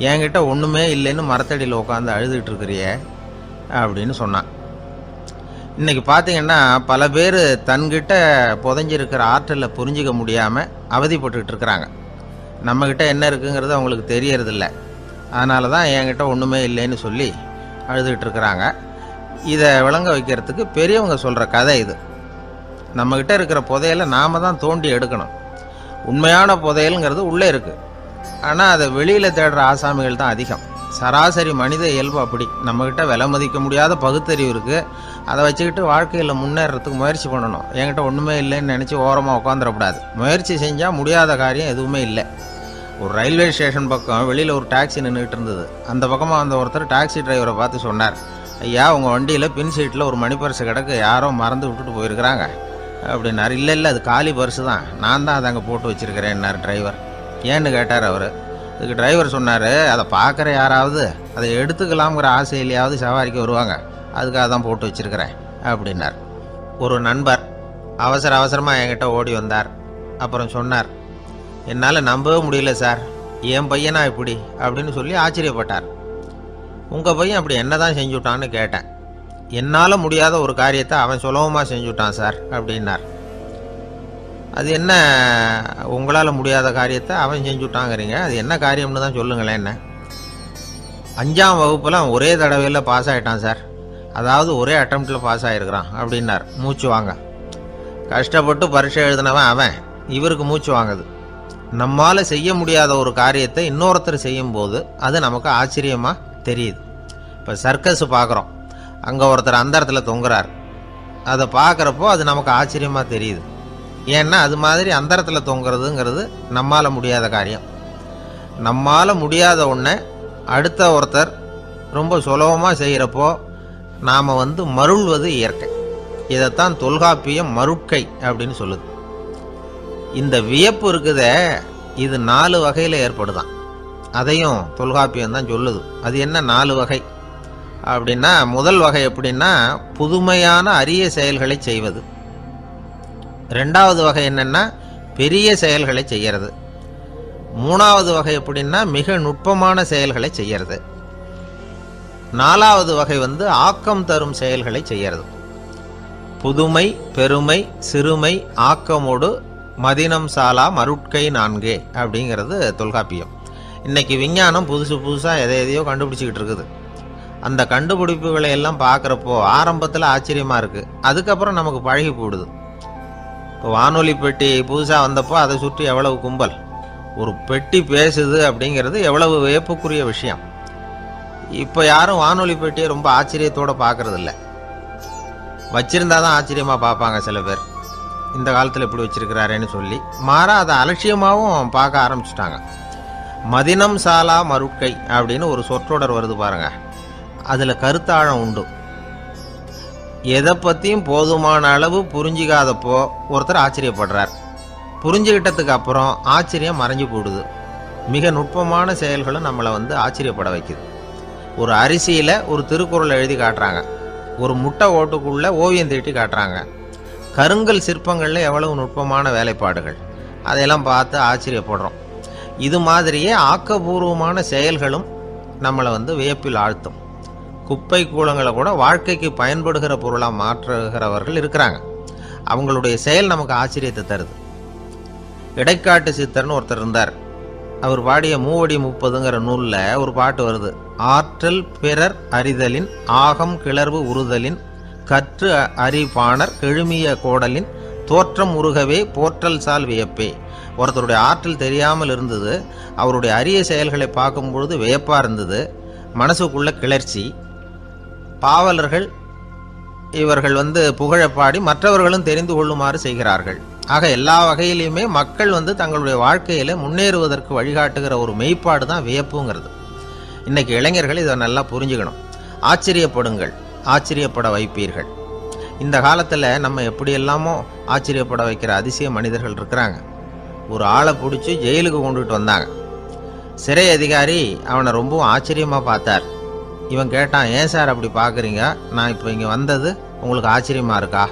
A: என்கிட்ட ஒன்றுமே இல்லைன்னு மரத்தடியில் உட்காந்து அழுதுகிட்டு இருக்கிறியே அப்படின்னு சொன்னான். இன்றைக்கி பார்த்தீங்கன்னா பல பேர் தன்கிட்ட புதைஞ்சிருக்கிற ஆற்றலை புரிஞ்சிக்க முடியாமல் அவதிப்பட்டுக்கிட்டு இருக்கிறாங்க. நம்மக்கிட்ட என்ன இருக்குங்கிறது அவங்களுக்கு தெரியறதில்ல. அதனால தான் என்கிட்ட ஒன்றுமே இல்லைன்னு சொல்லி அழுதுகிட்டு இருக்கிறாங்க. இதை விளங்க வைக்கிறதுக்கு பெரியவங்க சொல்கிற கதை இது. நம்மக்கிட்ட இருக்கிற புதையலை நாம் தான் தோண்டி எடுக்கணும். உண்மையான புதையலுங்கிறது உள்ளே இருக்குது. ஆனால் அதை வெளியில் தேடுற ஆசாமிகள் தான் அதிகம். சராசரி மனித இயல்பு அப்படி. நம்மக்கிட்ட விலை மதிக்க முடியாத பகுத்தறிவு இருக்குது. அதை வச்சுக்கிட்டு வாழ்க்கையில் முன்னேறதுக்கு முயற்சி பண்ணணும். என்கிட்ட ஒன்றுமே இல்லைன்னு நினச்சி ஓரமாக உட்காந்துடக்கூடாது. முயற்சி செஞ்சால் முடியாத காரியம் எதுவுமே இல்லை. ஒரு ரயில்வே ஸ்டேஷன் பக்கம் வெளியில் ஒரு டாக்ஸி நின்றுட்டு இருந்தது. அந்த பக்கமாக வந்த ஒருத்தர் டாக்ஸி டிரைவரை பார்த்து சொன்னார், ஐயா உங்கள் வண்டியில் பின் சீட்டில் ஒரு மணி பர்ஸு கிடக்கு, யாரோ மறந்து விட்டுட்டு போயிருக்கிறாங்க அப்படின்னாரு. இல்லை அது காலி பர்ஸு தான், நான் தான் அதை அங்கே போட்டு வச்சுருக்கிறேன்னார் டிரைவர். ஏன்னு கேட்டார் அவர். இதுக்கு டிரைவர் சொன்னார், அதை பார்க்குற யாராவது அதை எடுத்துக்கலாம்ங்கிற ஆசையிலையாவது சவாரிக்கு வருவாங்க, அதுக்காக தான் போட்டு வச்சுருக்கிறேன் அப்படின்னார். ஒரு நண்பர் அவசரமாக என்கிட்ட ஓடி வந்தார். அப்புறம் சொன்னார், என்னால் நம்பவே முடியல சார், என் பையனா இப்படி அப்படின்னு சொல்லி ஆச்சரியப்பட்டார். உங்கள் பையன் அப்படி என்ன தான் செஞ்சுட்டான்னு கேட்டேன். என்னால் முடியாத ஒரு காரியத்தை அவன் சுலபமாக செஞ்சுட்டான் சார் அப்படின்னார். அது என்ன உங்களால் முடியாத காரியத்தை அவன் செஞ்சுட்டாங்கிறீங்க, அது என்ன காரியம்னு தான் சொல்லுங்களேன். என்ன 5ஆம் வகுப்பில் அவன் ஒரே தடவையில் பாஸ் ஆகிட்டான் சார், அதாவது ஒரே அட்டம்ப்டில் பாஸ் ஆகிருக்கிறான் அப்படின்னார். மூச்சு வாங்க. கஷ்டப்பட்டு பரீட்சை எழுதினவன் அவன், இவருக்கு மூச்சு வாங்குது. நம்மால் செய்ய முடியாத ஒரு காரியத்தை இன்னொருத்தர் செய்யும்போது அது நமக்கு ஆச்சரியமாக தெரியுது. இப்போ சர்க்கஸ் பார்க்குறோம், அங்கே ஒருத்தர் அந்த இடத்துல தொங்குறார். அதை பார்க்குறப்போ அது நமக்கு ஆச்சரியமாக தெரியுது. ஏன்னா அது மாதிரி அந்த இடத்துல தொங்குறதுங்கிறது நம்மால் முடியாத காரியம். நம்மால் முடியாத ஒன்றை அடுத்த ஒருத்தர் ரொம்ப சுலபமாக செய்கிறப்போ நாம் மருள்வது இயற்கை. இதைத்தான் தொல்காப்பியம் மருட்கை அப்படின்னு சொல்லுது. இந்த வியப்பு இருக்குதே, இது 4 வகையில் ஏற்படுதான். அதையும் தொல்காப்பியம் தான் சொல்லுது. அது என்ன 4 வகை அப்படின்னா, முதல் வகை எப்படின்னா புதுமையான அரிய செயல்களை செய்வது. 2வது வகை என்னென்னா பெரிய செயல்களை செய்கிறது. 3வது வகை எப்படின்னா மிக நுட்பமான செயல்களை செய்கிறது. 4வது வகை ஆக்கம் தரும் செயல்களை செய்கிறது. புதுமை, பெருமை, சிறுமை, ஆக்கமோடு மதினம் சாலா மருட்கை 4 அப்படிங்கிறது தொல்காப்பியம். இன்றைக்கி விஞ்ஞானம் புதுசாக எதையோ கண்டுபிடிச்சிக்கிட்டு இருக்குது. அந்த கண்டுபிடிப்புகளை எல்லாம் பார்க்குறப்போ ஆரம்பத்தில் ஆச்சரியமாக இருக்குது, அதுக்கப்புறம் நமக்கு பழகி போடுது. இப்போ வானொலி பெட்டி புதுசாக வந்தப்போ அதை சுற்றி எவ்வளவு கும்பல், ஒரு பெட்டி பேசுது அப்படிங்கிறது எவ்வளவு வியப்புக்குரிய விஷயம். இப்போ யாரும் வானொலி பெட்டியை ரொம்ப ஆச்சரியத்தோடு பார்க்குறதில்ல. வச்சிருந்தா தான் ஆச்சரியமாக பார்ப்பாங்க சில பேர். இந்த காலத்தில் எப்படி வச்சிருக்கிறாரேன்னு சொல்லி மாறா அதை அலட்சியமாகவும் பார்க்க ஆரம்பிச்சுட்டாங்க. மதினம் சாலா மருட்கை அப்படின்னு ஒரு சொற்றொடர் வருது பாருங்க, அதில் கருத்தாழம் உண்டு. எதை பற்றியும் போதுமான அளவு புரிஞ்சிக்காதப்போ ஒருத்தர் ஆச்சரியப்படுறார். புரிஞ்சுக்கிட்டதுக்கு அப்புறம் ஆச்சரியம் மறைஞ்சு போடுது. மிக நுட்பமான செயல்களும் நம்மளை ஆச்சரியப்பட வைக்குது. ஒரு அரிசியில் ஒரு திருக்குறள் எழுதி காட்டுறாங்க, ஒரு முட்டை ஓட்டுக்குள்ளே ஓவியம் தீட்டி காட்டுறாங்க. கருங்கல் சிற்பங்களில் எவ்வளவு நுட்பமான வேலைப்பாடுகள், அதையெல்லாம் பார்த்து ஆச்சரியப்படுறோம். இது மாதிரியே ஆக்கப்பூர்வமான செயல்களும் நம்மளை வியப்பில் ஆழ்த்தும். குப்பை கூலங்களை கூட வாழ்க்கைக்கு பயன்படுகிற பொருளாக மாற்றுகிறவர்கள் இருக்கிறாங்க. அவங்களுடைய செயல் நமக்கு ஆச்சரியத்தை தருது. இடைக்காட்டு சித்தர்னு ஒருத்தர் இருந்தார். அவர் பாடிய 30 நூலில் ஒரு பாட்டு வருது. ஆற்றல் பிறர் அறிதலின் ஆகம் கிளர்வு உறுதலின் கற்று அறிபாணர் கெழுமிய கோடலின் தோற்றம் உருகவே போற்றல் சால் வியப்பே. ஒருத்தருடைய ஆற்றல் தெரியாமல் இருந்தது, அவருடைய அரிய செயல்களை பார்க்கும் பொழுது வியப்பாக இருந்தது, மனசுக்குள்ள கிளர்ச்சி. பாவலர்கள் இவர்கள் புகழப்பாடி மற்றவர்களும் தெரிந்து கொள்ளுமாறு செய்கிறார்கள். ஆக எல்லா வகையிலையுமே மக்கள் தங்களுடைய வாழ்க்கையில் முன்னேறுவதற்கு வழிகாட்டுகிற ஒரு மெய்ப்பாடு தான் வியப்புங்கிறது. இன்னைக்கு இளைஞர்கள் இதை நல்லா புரிஞ்சுக்கணும். ஆச்சரியப்படுங்கள், ஆச்சரியப்பட வைப்பீர்கள். இந்த காலத்தில் நம்ம எப்படியெல்லாமோ ஆச்சரியப்பட வைக்கிற அதிசய மனிதர்கள் இருக்கிறாங்க. ஒரு ஆளை பிடிச்சி ஜெயிலுக்கு கொண்டுட்டு வந்தாங்க. சிறை அதிகாரி அவனை ரொம்பவும் ஆச்சரியமாக பார்த்தார். இவன் கேட்டான், ஏன் சார் அப்படி பார்க்குறீங்க, நான் இப்போ இங்கே வந்தது உங்களுக்கு ஆச்சரியமாக இருக்கா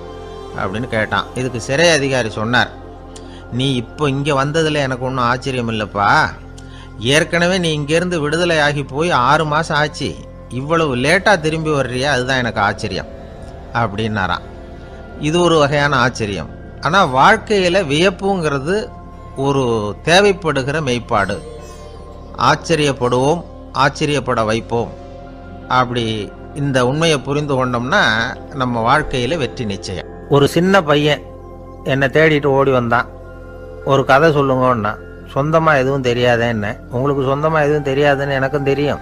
A: அப்படின்னு கேட்டான். இதுக்கு சிறை அதிகாரி சொன்னார், நீ இப்போ இங்கே வந்ததில் எனக்கு ஒன்றும் ஆச்சரியம் இல்லைப்பா. ஏற்கனவே நீ இங்கேருந்து விடுதலை ஆகி போய் 6 மாதம் ஆச்சு. இவ்வளவு லேட்டாக திரும்பி வர்றியா, அதுதான் எனக்கு ஆச்சரியம் அப்படின்னாராம். இது ஒரு வகையான ஆச்சரியம். ஆனால் வாழ்க்கையில் வியப்புங்கிறது ஒரு தேவைப்படுகிற மெய்ப்பாடு. ஆச்சரியப்படுவோம், ஆச்சரியப்பட வைப்போம். அப்படி இந்த உண்மையை புரிந்து கொண்டோம்னா நம்ம வாழ்க்கையில் வெற்றி நிச்சயம். ஒரு சின்ன பையன் என்னை தேடிட்டு ஓடி வந்தான். ஒரு கதை சொல்லுங்கன்னா, சொந்தமாக எதுவும் தெரியாதே என்ன, உங்களுக்கு சொந்தமாக எதுவும் தெரியாதுன்னு எனக்கும் தெரியும்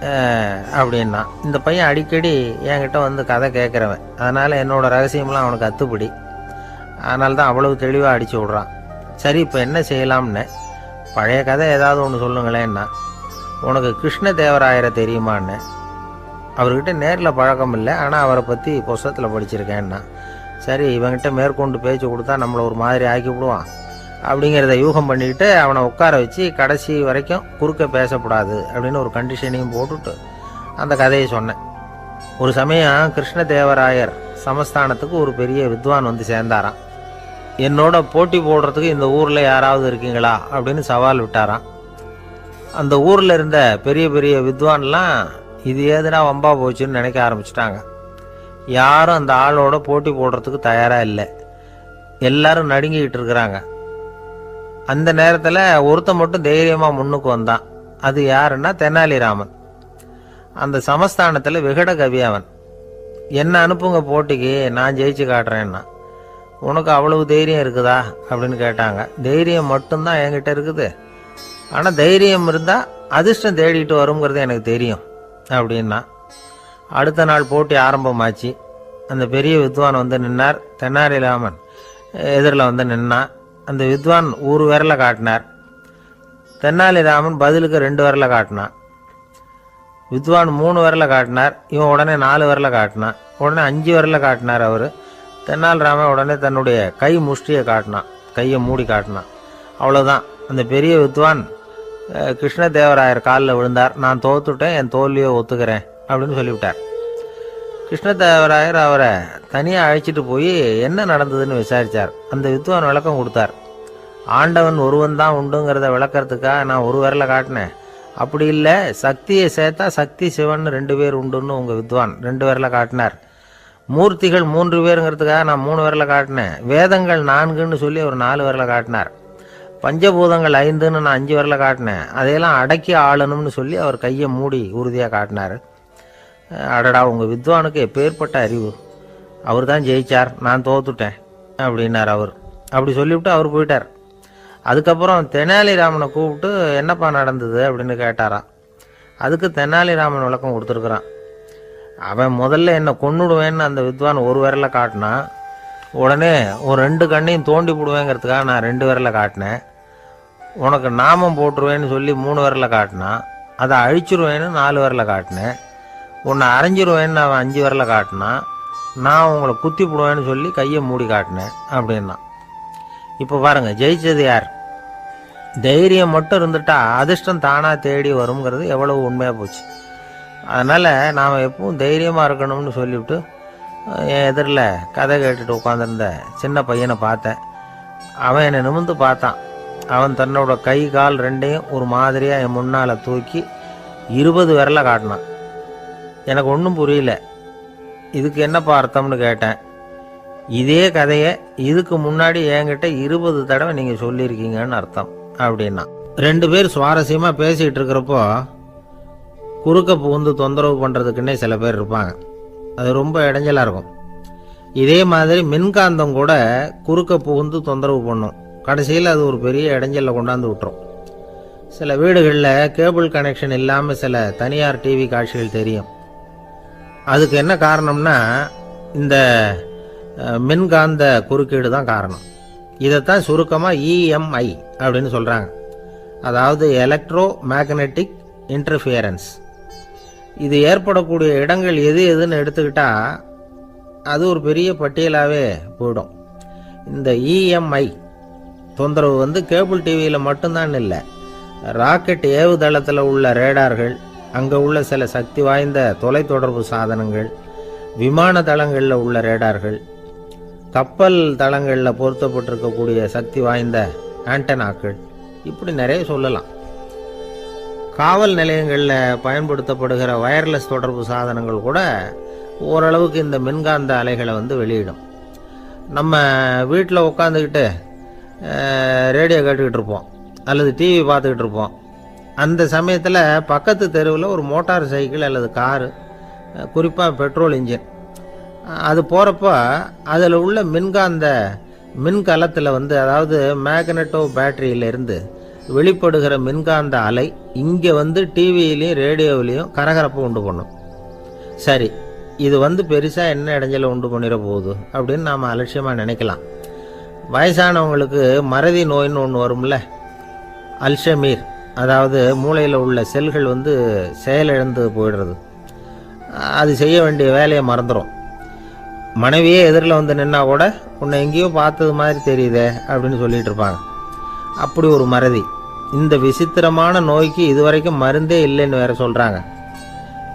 A: அப்படின்னா. இந்த பையன் அடிக்கடி என்கிட்ட வந்து கதை கேட்குறவன், அதனால் என்னோட ரகசியம்லாம் அவனுக்கு அத்துப்படி. அதனால தான் அவ்வளவு தெளிவாக அடித்து விட்றான். சரி, இப்போ என்ன செய்யலாம்னு, பழைய கதை ஏதாவது ஒன்று சொல்லுங்களேன்னா. உனக்கு கிருஷ்ணதேவராயரை தெரியுமான்னு. அவர்கிட்ட நேரில் பழக்கம் இல்லை, ஆனால் அவரை பற்றி புஸ்தகத்தில் படிச்சிருக்கேன்னா. சரி, இவங்கிட்ட மேற்கொண்டு பேச்சு கொடுத்தா நம்மளை ஒரு மாதிரி ஆக்கி விடுவான் அப்படிங்கிறத யூகம் பண்ணிக்கிட்டு அவனை உட்கார வச்சு கடைசி வரைக்கும் குறுக்க பேசக்கூடாது அப்படின்னு ஒரு கண்டிஷனையும் போட்டுட்டு அந்த கதையை சொன்னேன். ஒரு சமயம் கிருஷ்ணதேவராயர் சமஸ்தானத்துக்கு ஒரு பெரிய வித்வான் வந்து சேர்ந்தாராம். என்னோட போட்டி போடுறதுக்கு இந்த ஊரில் யாராவது இருக்கீங்களா அப்படின்னு சவால் விட்டாராம். அந்த ஊரில் இருந்த பெரிய பெரிய வித்வான்லாம் இது ஏதுனா வம்பா போச்சுன்னு நினைக்க ஆரம்பிச்சிட்டாங்க. யாரும் அந்த ஆளோட போட்டி போடுறதுக்கு தயாராக இல்லை. எல்லாரும் நடுங்கிக்கிட்டு இருக்கிறாங்க. அந்த நேரத்தில் ஒருத்தன் மட்டும் தைரியமாக முன்னுக்கு வந்தான். அது யாருன்னா தெனாலிராமன். அந்த சமஸ்தானத்தில் விகட கவி அவன். என்ன அனுப்புங்க போட்டிக்கு, நான் ஜெயிச்சு காட்டுறேன்னா. உனக்கு அவ்வளவு தைரியம் இருக்குதா அப்படின்னு கேட்டாங்க. தைரியம் மட்டும்தான் என்கிட்ட இருக்குது, ஆனால் தைரியம் இருந்தால் அதிர்ஷ்டம் தேடிட்டு வருங்கிறது எனக்கு தெரியும் அப்படின்னா. அடுத்த நாள் போட்டி ஆரம்பமாச்சு. அந்த பெரிய வித்வான் வந்து நின்னார். தெனாலிராமன் எதிரில் வந்து நின்னான். அந்த வித்வான் ஒரு விரலை காட்டினார். தெனாலிராமன் பதிலுக்கு 2 விரலை காட்டினான். வித்வான் 3 விரலை காட்டினார். இவன் உடனே 4 விரலை காட்டினான். உடனே 5 விரலை காட்டினார் அவர். தெனாலிராமன் உடனே தன்னுடைய கை முஷ்டியை காட்டினான், கையை மூடி காட்டினான். அவ்வளோதான். அந்த பெரிய வித்வான் கிருஷ்ணதேவராயர் காலில் விழுந்தார். நான் தோத்துட்டேன், என் தோல்வியை ஒத்துக்கிறேன் அப்படின்னு சொல்லிவிட்டார். கிருஷ்ணதேவராயர் அவரை தனியாக அழைச்சிட்டு போய் என்ன நடந்ததுன்னு விசாரித்தார். அந்த வித்வான் விளக்கம் கொடுத்தார். ஆண்டவன் ஒருவன் தான் உண்டுங்கிறத விளக்கிறதுக்காக நான் ஒரு விரலை காட்டினேன். அப்படி இல்லை, சக்தியை சேர்த்தா சக்தி சிவன் 2 பேர் உண்டுன்னு உங்கள் வித்வான் 2 விரலை காட்டினார். மூர்த்திகள் 3 பேருங்கிறதுக்காக நான் 3 விரலை காட்டினேன். வேதங்கள் 4ன்னு சொல்லி ஒரு 4 விரலை காட்டினார். பஞ்சபூதங்கள் 5ன்னு நான் 5 விரலை காட்டினேன். அதையெல்லாம் அடக்கி ஆளணும்னு சொல்லி அவர் கையை மூடி உறுதியாக காட்டினார். அடடா, உங்கள் வித்வானுக்கு எப்பேற்பட்ட அறிவு, அவர் தான் ஜெயிச்சார், நான் தோத்துட்டேன் அப்படின்னார் அவர். அப்படி சொல்லிவிட்டு அவர் போயிட்டார். அதுக்கப்புறம் தெனாலிராமனை கூப்பிட்டு என்னப்பா நடந்தது அப்படின்னு கேட்டாராம். அதுக்கு தெனாலிராமன் விளக்கம் கொடுத்துருக்குறான். அவன் முதல்ல என்னை கொன்னுடுவேன்னு அந்த வித்வான் ஒரு விரலை காட்டினான். உடனே ஒரு 2 கண்ணையும் தோண்டி போடுவேங்கிறதுக்காக நான் 2 விரலை காட்டினேன். உனக்கு நாமம் போட்டுருவேன்னு சொல்லி 3 விரலை காட்டினான். அதை அழிச்சிருவேன்னு 4 விரலை காட்டினேன். உன்னை அரைஞ்சிருவேன்னு அவன் 5 விரலை காட்டினான். நான் உங்களை குத்தி போடுவேன்னு சொல்லி கையை மூடி காட்டினேன் அப்படின்னா. இப்போ பாருங்க, ஜெயிச்சது யார்? தைரியம் மட்டும் இருந்துட்டா அதிர்ஷ்டம் தானாக தேடி வருங்கிறது எவ்வளவு உண்மையாக போச்சு. அதனால் நாம் எப்பவும் தைரியமாக இருக்கணும்னு சொல்லிவிட்டு என் எதிரில் கதை கேட்டுட்டு உட்காந்துருந்த சின்ன பையனை பார்த்தேன். அவன் என்னை நிமிர்ந்து பார்த்தான். அவன் தன்னோட கை கால் 2ஐயும் ஒரு மாதிரியாக என் முன்னால் தூக்கி 20 விரலை காட்டினான். எனக்கு ஒன்றும் புரியல. இதுக்கு என்னப்பா அர்த்தம்னு கேட்டேன். இதே கதையை இதுக்கு முன்னாடி என்கிட்ட 20 தடவை நீங்கள் சொல்லியிருக்கீங்கன்னு அர்த்தம் அப்படின்னா. 2 பேர் சுவாரஸ்யமாக பேசிகிட்டு இருக்கிறப்போ குறுக்க புகுந்து தொந்தரவு பண்ணுறதுக்குன்னே சில பேர் இருப்பாங்க. அது ரொம்ப இடைஞ்சலாக இருக்கும். இதே மாதிரி மின்காந்தம் கூட குறுக்க புகுந்து தொந்தரவு பண்ணும். கடைசியில் அது ஒரு பெரிய இடைஞ்சலில் கொண்டாந்து விட்டுரும். சில வீடுகளில் கேபிள் கனெக்ஷன் இல்லாமல் சில தனியார் டிவி காட்சிகள் தெரியும். அதுக்கு என்ன காரணம்னா இந்த மின்காந்த குறுக்கீடு தான் காரணம். இதைத்தான் சுருக்கமாக EMI அப்படின்னு சொல்கிறாங்க. அதாவது எலக்ட்ரோ மேக்னெட்டிக் இன்டர்ஃபியரன்ஸ். இது ஏற்படக்கூடிய இடங்கள் எது எதுன்னு எடுத்துக்கிட்டால் அது ஒரு பெரிய பட்டியலாகவே போயிடும். இந்த EMI தொந்தரவு வந்து கேபிள் டிவியில் மட்டும்தான் இல்லை, ராக்கெட் ஏவுதளத்தில் உள்ள ரேடார்கள், அங்கே உள்ள சில சக்தி வாய்ந்த தொலைத்தொடர்பு சாதனங்கள், விமான தளங்களில் உள்ள ரேடார்கள், கப்பல் தளங்களில் பொருத்தப்பட்டிருக்கக்கூடிய சக்தி வாய்ந்த ஆண்டனாக்கள், இப்படி நிறைய சொல்லலாம். காவல் நிலையங்களில் பயன்படுத்தப்படுகிற வயர்லெஸ் தொடர்பு சாதனங்கள் கூட ஓரளவுக்கு இந்த மின்காந்த அலைகளை வெளியிடும். நம்ம வீட்டில் உட்காந்துக்கிட்டு ரேடியோ கேட்டுக்கிட்டு இருப்போம் அல்லது டிவி பார்த்துக்கிட்டு இருப்போம். அந்த சமயத்தில் பக்கத்து தெருவில் ஒரு மோட்டார் சைக்கிள் அல்லது காரு, குறிப்பாக பெட்ரோல் இன்ஜின், அது போகிறப்போ அதில் உள்ள மின்கலத்தில் அதாவது மேக்னெட்டோ பேட்டரியிலிருந்து வெளிப்படுகிற மின்காந்த அலை இங்கே டிவியிலையும் ரேடியோவிலையும் கரகரப்பை உண்டு பண்ணும். சரி, இது பெருசாக என்ன இடைஞ்சலை உண்டு பண்ணிட போகுது அப்படின்னு நாம் அலட்சியமாக நினைக்கலாம். வயசானவங்களுக்கு மறதி நோயின்னு ஒன்று வரும்ல, அல்ஷமீர், அதாவது மூளையில் உள்ள செல்கள் செயலிழந்து போயிடுறது. அது செய்ய வேண்டிய வேலையை மறந்துடும். மனைவியே எதிரில் நின்னா கூட உன்னை எங்கேயோ பார்த்தது மாதிரி தெரியுதே அப்படின்னு சொல்லிட்டு இருப்பாங்க. அப்படி ஒரு மறதி. இந்த விசித்திரமான நோய்க்கு இதுவரைக்கும் மருந்தே இல்லைன்னு வேற சொல்கிறாங்க.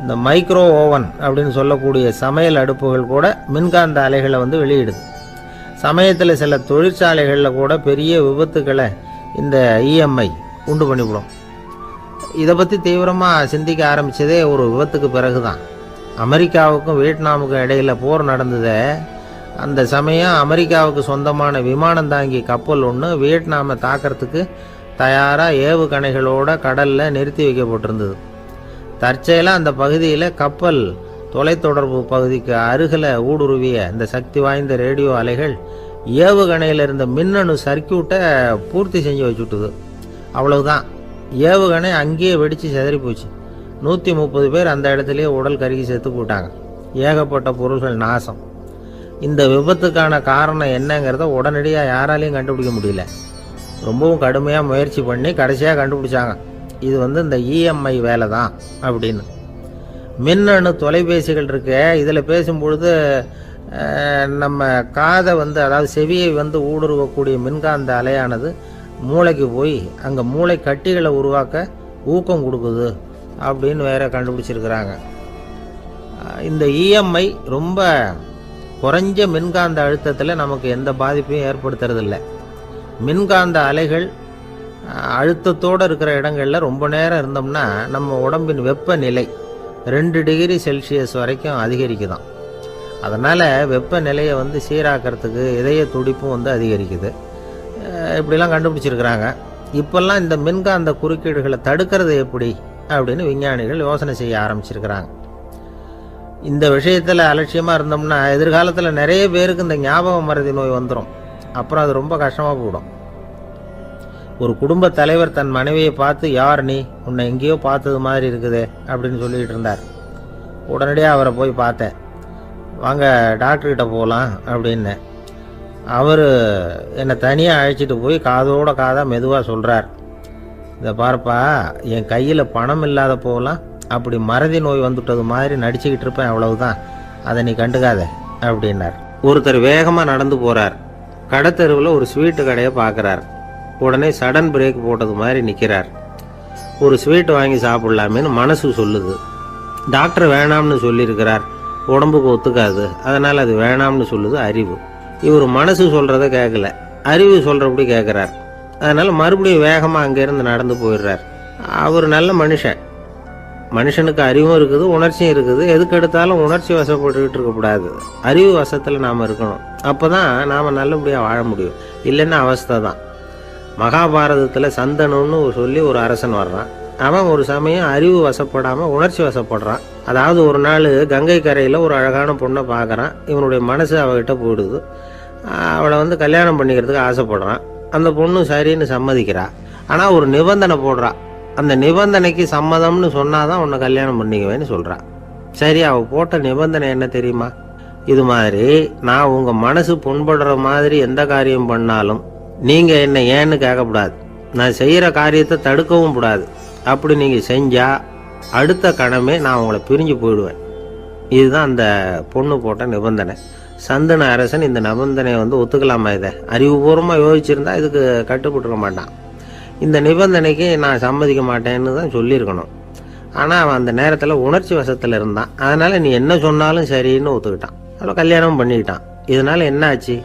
A: இந்த மைக்ரோ ஓவன் அப்படின்னு சொல்லக்கூடிய சமையல் அடுப்புகள் கூட மின்காந்த அலைகளை வெளியிடுது. சமயத்தில் சில தொழிற்சாலைகளில் கூட பெரிய விபத்துக்களை இந்த இஎம்ஐ உண்டு பண்ணிவிடும். இதை பற்றி தீவிரமாக சிந்திக்க ஆரம்பித்ததே ஒரு விபத்துக்கு பிறகு தான். அமெரிக்காவுக்கும் வியட்நாமுக்கும் இடையில் போர் நடந்தது. அந்த சமயம் அமெரிக்காவுக்கு சொந்தமான விமானம் தாங்கி கப்பல் ஒன்று வியட்நாமை தாக்கிறதுக்கு தயாராக ஏவுகணைகளோட கடலில் நிறுத்தி வைக்கப்பட்டிருந்தது. தற்செயலாக அந்த பகுதியில் கப்பல் தொலைத்தொடர்பு பகுதிக்கு அருகில் ஊடுருவிய இந்த சக்தி வாய்ந்த ரேடியோ அலைகள் ஏவுகணையில் இருந்த மின்னணு சர்க்கியூட்டை பூர்த்தி செஞ்சு வச்சுட்டுது. அவ்வளவுதான், ஏவுகணை அங்கேயே வெடித்து சிதறி போச்சு. 130 பேர் அந்த இடத்துலையே உடல் கருகி செத்து போட்டாங்க. ஏகப்பட்ட பொருள்கள் நாசம். இந்த விபத்துக்கான காரணம் என்னங்கிறத உடனடியாக யாராலையும் கண்டுபிடிக்க முடியல. ரொம்பவும் கடுமையாக முயற்சி பண்ணி கடைசியாக கண்டுபிடிச்சாங்க, இது இந்த இஎம்ஐ வேலை தான் அப்படின்னு. மின்னணு தொலைபேசிகள் இருக்கு, இதில் பேசும்பொழுது நம்ம காதை அதாவது செவியை ஊடுருவக்கூடிய மின்காந்த அலையானது மூளைக்கு போய் அங்கே மூளை கட்டிகளை உருவாக்க ஊக்கம் கொடுக்குது அப்படின்னு வேற கண்டுபிடிச்சிருக்கிறாங்க. இந்த இஎம்ஐ ரொம்ப குறைஞ்ச மின்காந்த அழுத்தத்தில் நமக்கு எந்த பாதிப்பையும் ஏற்படுத்துறதில்லை. மின்காந்த அலைகள் அழுத்தத்தோடு இருக்கிற இடங்களில் ரொம்ப நேரம் இருந்தோம்னா நம்ம உடம்பின் வெப்பநிலை 2 டிகிரி செல்சியஸ் வரைக்கும் அதிகரிக்குதாம். அதனால் வெப்பநிலையை சீராக்கிறதுக்கு இதய துடிப்பும் அதிகரிக்குது. இப்படிலாம் கண்டுபிடிச்சிருக்கிறாங்க. இப்போல்லாம் இந்த மின்காந்த குறுக்கீடுகளை தடுக்கிறது எப்படி அப்படின்னு விஞ்ஞானிகள் யோசனை செய்ய ஆரம்பிச்சிருக்கிறாங்க. இந்த விஷயத்தில் அலட்சியமாக இருந்தோம்னா எதிர்காலத்தில் நிறைய பேருக்கு இந்த ஞாபக மறதி நோய் வந்துடும். அப்புறம் அது ரொம்ப கஷ்டமாக போயிடும். ஒரு குடும்ப தலைவர் தன் மனைவியை பார்த்து, யார் நீ, உன்னை எங்கேயோ பார்த்தது மாதிரி இருக்குதே அப்படின்னு சொல்லிகிட்டு இருந்தார். உடனடியாக அவரை போய் பார்த்தேன். வாங்க டாக்டர்கிட்ட போகலாம் அப்படின்னு. அவர் என்னை தனியாக அழைச்சிட்டு போய் காதோட காதாக மெதுவாக சொல்கிறார், இதை பார்ப்பா, என் கையில் பணம் இல்லாத போகலாம் அப்படி மறதி நோய் வந்துட்டது மாதிரி நடிச்சுக்கிட்டு இருப்பேன், அவ்வளவுதான், அதை நீ கண்டுக்காத அப்படின்னார். ஒருத்தர் வேகமாக நடந்து போகிறார். கடத்தெருவில் ஒரு ஸ்வீட்டு கடையை பார்க்குறார். உடனே சடன் பிரேக் போட்டது மாதிரி நிற்கிறார். ஒரு ஸ்வீட் வாங்கி சாப்பிட்லாமேன்னு மனசு சொல்லுது. டாக்டர் வேணாம்னு சொல்லியிருக்கிறார், உடம்புக்கு ஒத்துக்காது, அதனால் அது வேணாம்னு சொல்லுது அறிவு. இவர் மனசு சொல்கிறத கேட்கல, அறிவு சொல்கிறபடி கேட்குறார். அதனால் மறுபடியும் வேகமாக அங்கேருந்து நடந்து போயிடுறார். அவர் நல்ல மனுஷன். மனுஷனுக்கு அறிவும் இருக்குது, உணர்ச்சியும் இருக்குது. எதுக்கு எடுத்தாலும் உணர்ச்சி வசப்பட்டுக்கிட்டு இருக்கக்கூடாது, அறிவு வசத்தில் நாம் இருக்கணும். அப்போ தான் நாம் நல்லபடியாக வாழ முடியும். இல்லைன்னா அவஸ்தை தான். மகாபாரதத்தில் சந்தனுன்னு சொல்லி ஒரு அரசன் வர்றான். அவன் ஒரு சமயம் அறிவு வசப்படாமல் உணர்ச்சி வசப்படுறான். அதாவது ஒரு நாள் கங்கை கரையில் ஒரு அழகான பொண்ணை பார்க்குறான். இவனுடைய மனசு அவகிட்ட போயிடுது. அவளை கல்யாணம் பண்ணிக்கிறதுக்கு ஆசைப்படுறான். அந்த பொண்ணு சரின்னு சம்மதிக்கிறா. ஆனால் ஒரு நிபந்தனை போடுறா. அந்த நிபந்தனைக்கு சம்மதம்னு சொன்னாதான் உன்னை கல்யாணம் பண்ணிக்குவேன்னு சொல்கிறா. சரி, அவள் போட்ட நிபந்தனை என்ன தெரியுமா? இது மாதிரி, நான் உங்கள் மனசு புண்படுற மாதிரி எந்த காரியம் பண்ணாலும் நீங்கள் என்னை ஏன்னு கேட்கக்கூடாது, நான் செய்கிற காரியத்தை தடுக்கவும் கூடாது. அப்படி நீங்கள் செஞ்சால் அடுத்த கணமே நான் உங்களை பிரிஞ்சு போயிடுவேன். இதுதான் அந்த பொண்ணு போட்ட நிபந்தனை. சந்தன அரசன் இந்த நிபந்தனையை ஒத்துக்கலாமா? இதை அறிவுபூர்வமாக யோசிச்சிருந்தா இதுக்கு கட்டுப்பட்டுருக்க மாட்டான். இந்த நிபந்தனைக்கு நான் சம்மதிக்க மாட்டேன்னு தான் சொல்லியிருக்கணும். ஆனால் அவன் அந்த நேரத்தில் உணர்ச்சி வசத்தில் இருந்தான். அதனால் நீ என்ன சொன்னாலும் சரின்னு ஒத்துக்கிட்டான். அவ்வளோ கல்யாணம் பண்ணிக்கிட்டான். இதனால என்னாச்சு?